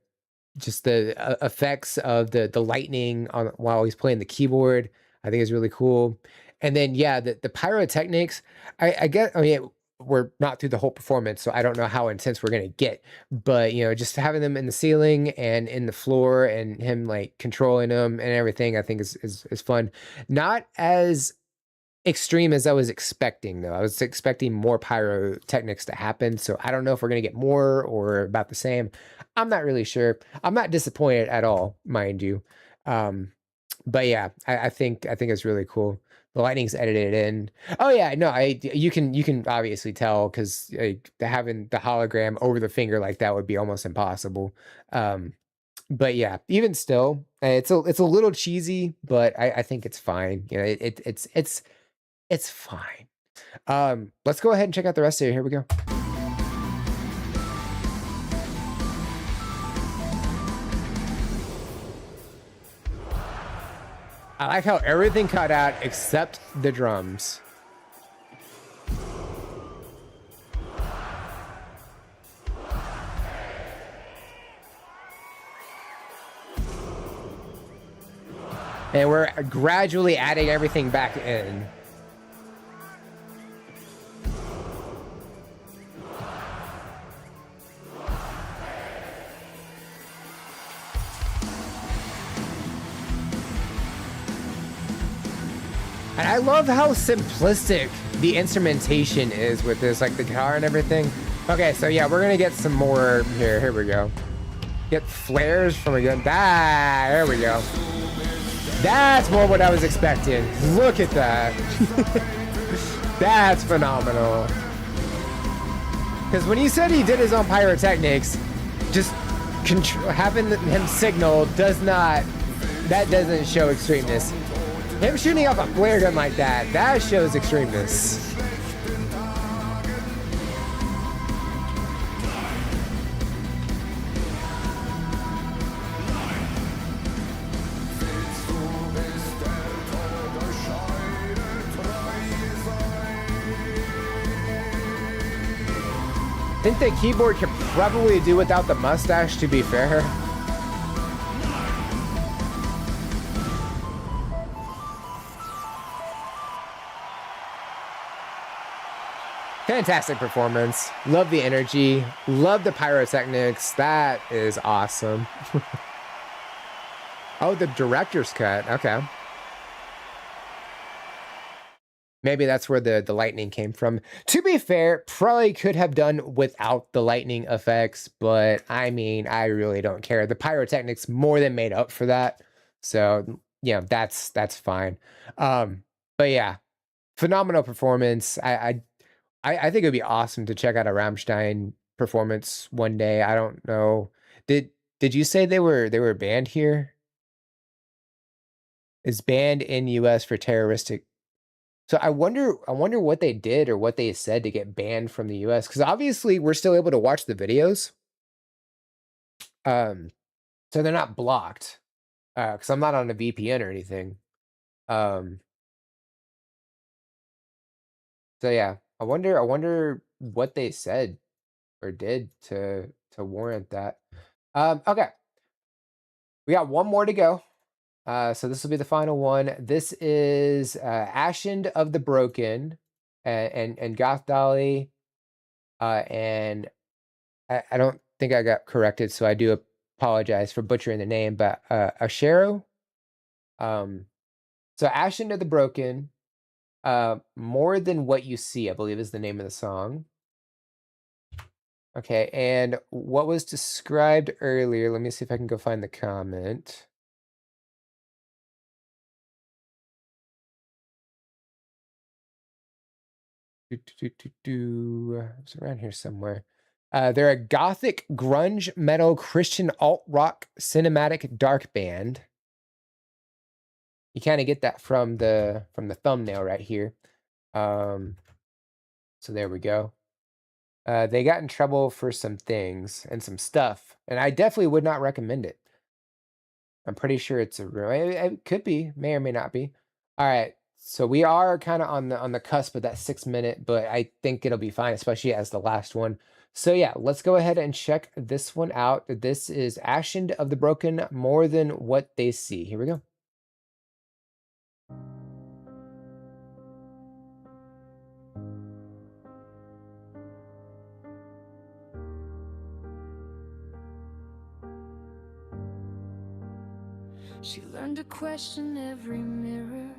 effects of the lightning on while he's playing the keyboard. I think is really cool. And then yeah, the pyrotechnics. I mean, we're not through the whole performance, so I don't know how intense we're gonna get. But you know, just having them in the ceiling and in the floor, and him like controlling them and everything, I think is fun. Not as extreme as I was expecting, though. I was expecting more pyrotechnics to happen, so I don't know if we're gonna get more or about the same. I'm not really sure. I'm not disappointed at all, mind you. But yeah, I think it's really cool. The lightning's edited in. Oh yeah, no, you can obviously tell because having the hologram over the finger like that would be almost impossible. But yeah, even still, it's a little cheesy, but I think it's fine. You know, it's fine. Let's go ahead and check out the rest of it. Here we go. I like how everything cut out except the drums. And we're gradually adding everything back in. And I love how simplistic the instrumentation is with this, like the guitar and everything. Okay, so yeah, we're gonna get some more here. Here we go. Get flares from a gun. Ah, there we go. That's more what I was expecting. Look at that. That's phenomenal. Because when he said he did his own pyrotechnics, just having him signal that doesn't show extremeness. Him shooting off a flare gun like that shows extremeness. I think the keyboard could probably do without the mustache, to be fair. Fantastic performance. Love the energy. Love the pyrotechnics. That is awesome. Oh, the director's cut. Okay. Maybe that's where the lightning came from. To be fair, probably could have done without the lightning effects, but I mean, I really don't care. The pyrotechnics more than made up for that. So, yeah, that's fine. But yeah, phenomenal performance. I think it'd be awesome to check out a Rammstein performance one day. I don't know. Did you say they were banned here? Is banned in US for terroristic. So I wonder what they did or what they said to get banned from the US, because obviously we're still able to watch the videos. So they're not blocked. Because I'm not on a VPN or anything. So yeah, I wonder what they said or did to warrant that. Okay. We got one more to go. So this will be the final one. This is Ashen of the Broken and Goth Dolly. And I don't think I got corrected, so I do apologize for butchering the name, but Ashero. So Ashen of the Broken, More Than What You See, I believe is the name of the song. Okay, and what was described earlier, let me see if I can go find the comment. It's around here somewhere. They're a gothic grunge metal Christian alt rock cinematic dark band. You kind of get that from the thumbnail right here. So there we go. They got in trouble for some things and some stuff, and I definitely would not recommend it. I'm pretty sure it's it could be, may or may not be. All right. So we are kind of on the cusp of that 6 minute, but I think it'll be fine, especially as the last one. So yeah, let's go ahead and check this one out. This is Ashen of the Broken, More Than What They See. Here we go. She learned to question every mirror.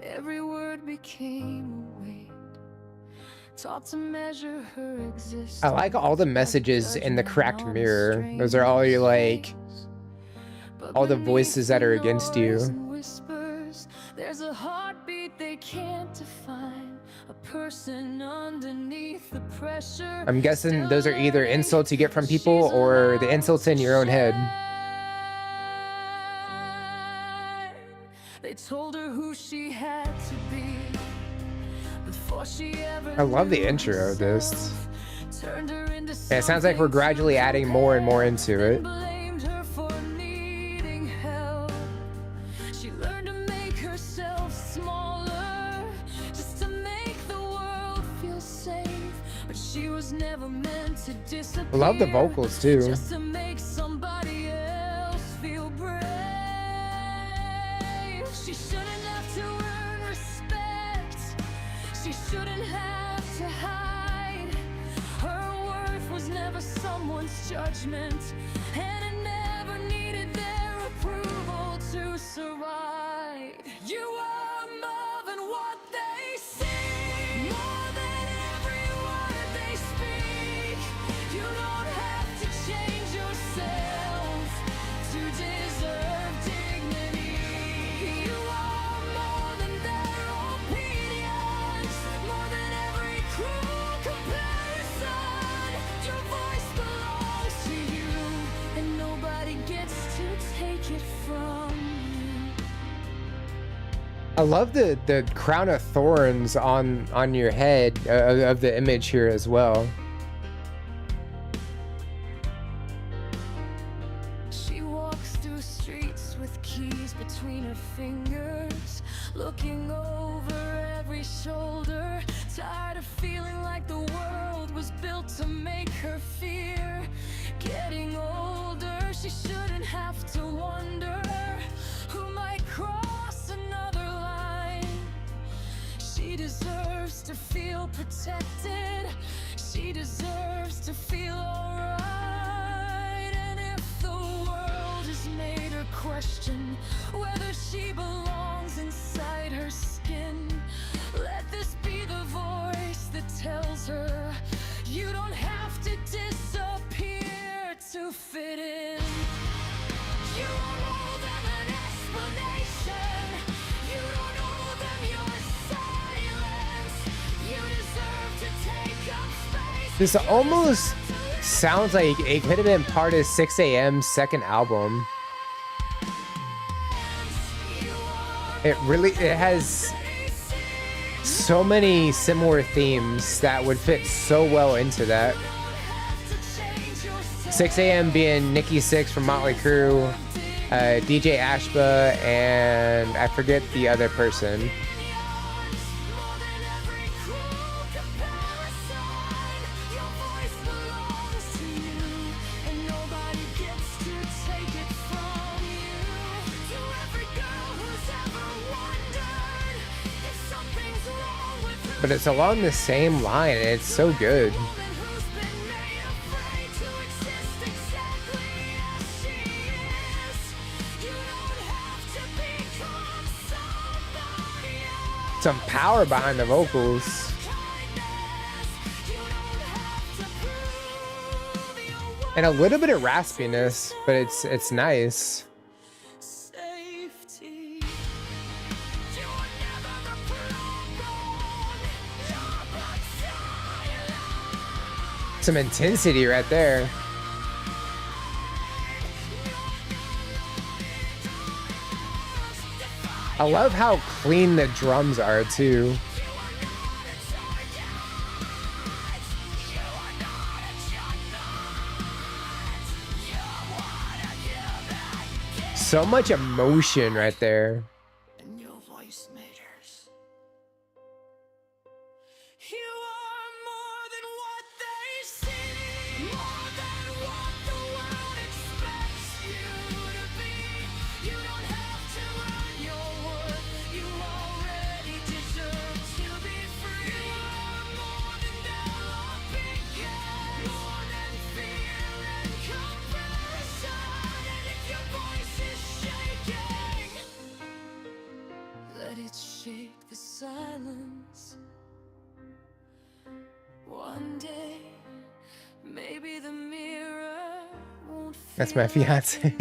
Every word became a weight. Taught to measure her existence. I like all the messages in the cracked mirror. Those are all your like all the voices that are against you. Whispers, there's a heartbeat they can't define. A person underneath the pressure. I'm guessing those are either insults you get from people or the insults in your own head. They told her who she had to be before she ever I love the knew intro of this. herself. Turned her into Yeah, it sounds like we're something gradually to adding more and more into compare, it. blamed her for needing help. She learned to make herself smaller just to make the world feel safe. But she was never meant to disappear. I love the vocals too. Just to make somebody else feel brave. She shouldn't have to earn respect. She shouldn't have to hide. Her worth was never someone's judgment, and it never needed their approval to survive. You are more than what they see, more than every word they speak. You don't have to change yourself to deserve dignity. You are more than their opinions, more than every cruel comparison. Your voice belongs to you, and nobody gets to take it from you. I love the crown of thorns on your head of the image here as well. She walks through streets with keys between her fingers, looking over every shoulder, tired of feeling like the world was built to make her fear. Getting older, she shouldn't have to wonder who might cross another line. She deserves to feel protected. She deserves to feel alright. And if the world has made her question whether she belongs inside her skin, let this be the voice that tells her you don't have to disappear to fit in. You are more than an explanation. You don't owe them your silence. You deserve to take up space. This almost sounds like it could have been part of 6 a.m.'s second album. It has so many similar themes that would fit so well into that. 6 a.m. being Nikki Sixx from Motley Crue, DJ Ashba, and I forget the other person. But it's along the same line, and it's so good. Some power behind the vocals. And a little bit of raspiness, but it's nice. Some intensity right there. I love how clean the drums are too. So much emotion right there. And your voice matters. That's my fiance.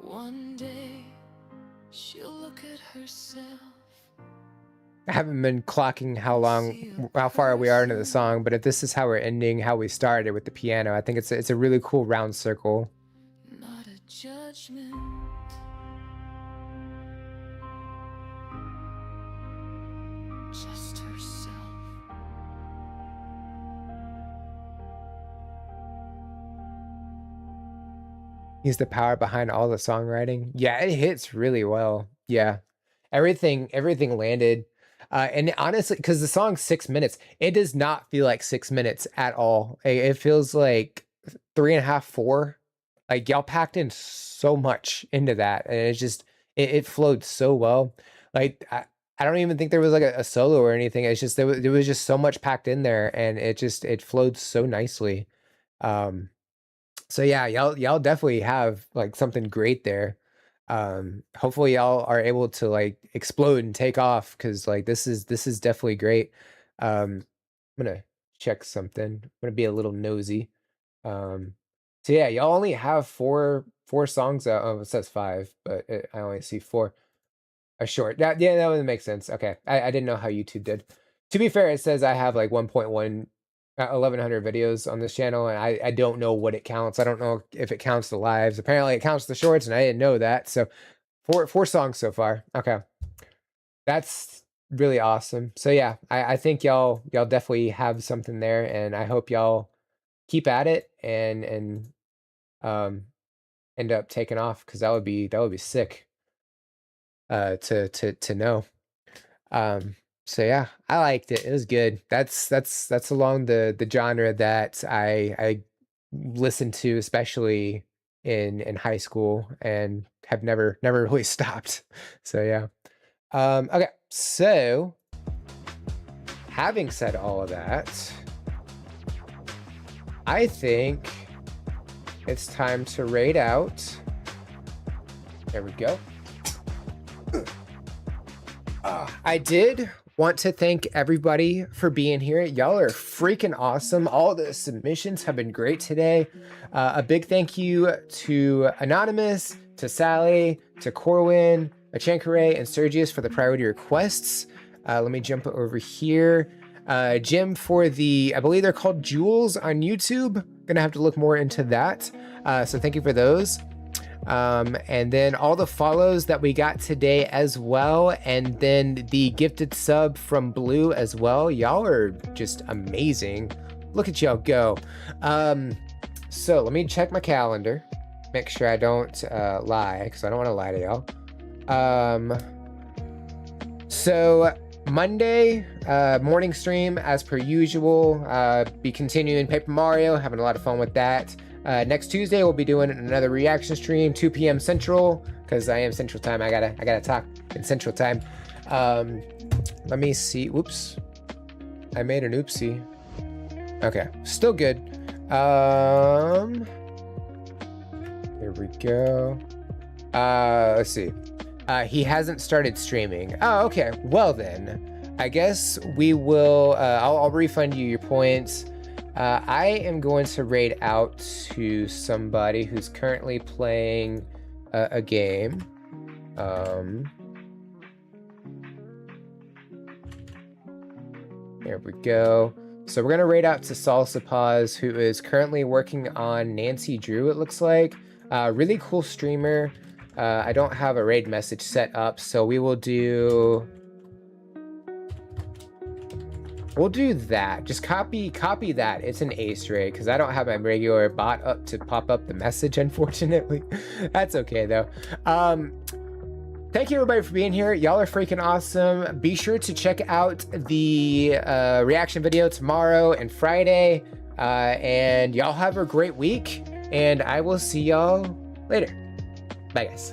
One day she'll look at herself. I haven't been clocking how far we are into the song, but if this is how we're ending, how we started with the piano, I think it's a really cool round circle. Not a judgment. Just herself. He's the power behind all the songwriting. Yeah, it hits really well. Yeah, everything landed. And honestly, because the song's 6 minutes, it does not feel like 6 minutes at all. It feels like 3.5, 4. Like y'all packed in so much into that, and it's just it flowed so well. Like I don't even think there was like a solo or anything. It's just there was just so much packed in there, and it flowed so nicely. So yeah, y'all definitely have like something great there. Hopefully y'all are able to like explode and take off, because like this is definitely great. I'm gonna check something. I'm gonna be a little nosy. So yeah, y'all only have four songs out. Oh, it says 5, but I only see 4. A short. Yeah, that would make sense. Okay, I didn't know how YouTube did. To be fair, it says I have like 1,100 videos on this channel, and I don't know what it counts. I don't know if it counts the lives. Apparently it counts the shorts, and I didn't know that. So 4 songs so far. Okay, that's really awesome. So yeah, I think y'all definitely have something there, and I hope y'all keep at it and end up taking off, because that would be sick to know. So yeah, I liked it. It was good. That's along the genre that I listened to, especially in high school, and have never really stopped. So yeah. Okay, so having said all of that, I think it's time to raid out. There we go. I did want to thank everybody for being here. Y'all are freaking awesome. All the submissions have been great today. A big thank you to Anonymous, to Sally, to Corwin, Achankare, and Sergius for the priority requests. Let me jump over here. Jim for the, I believe they're called Jewels on YouTube. Gonna have to look more into that. So thank you for those. And then all the follows that we got today as well, and then the gifted sub from Blue as well. Y'all are just amazing. Look at y'all go. So let me check my calendar, make sure I don't lie, because I don't want to lie to y'all. So Monday morning stream as per usual. Be continuing Paper Mario, having a lot of fun with that. Next Tuesday we'll be doing another reaction stream, 2 p.m. Central, because I am Central Time. I gotta talk in Central Time. Let me see. Whoops, I made an oopsie. Okay, still good. Here we go. Let's see. He hasn't started streaming. Oh, okay. Well then, I guess we will. I'll refund you your points. I am going to raid out to somebody who's currently playing a game. There we go. So we're gonna raid out to Salsa Paws, who is currently working on Nancy Drew, it looks like. Really cool streamer. I don't have a raid message set up, so we will do... We'll do that. Just copy that. It's an ace raid, because I don't have my regular bot up to pop up the message, unfortunately. That's okay, though. Thank you, everybody, for being here. Y'all are freaking awesome. Be sure to check out the reaction video tomorrow and Friday. And y'all have a great week. And I will see y'all later. Bye, guys.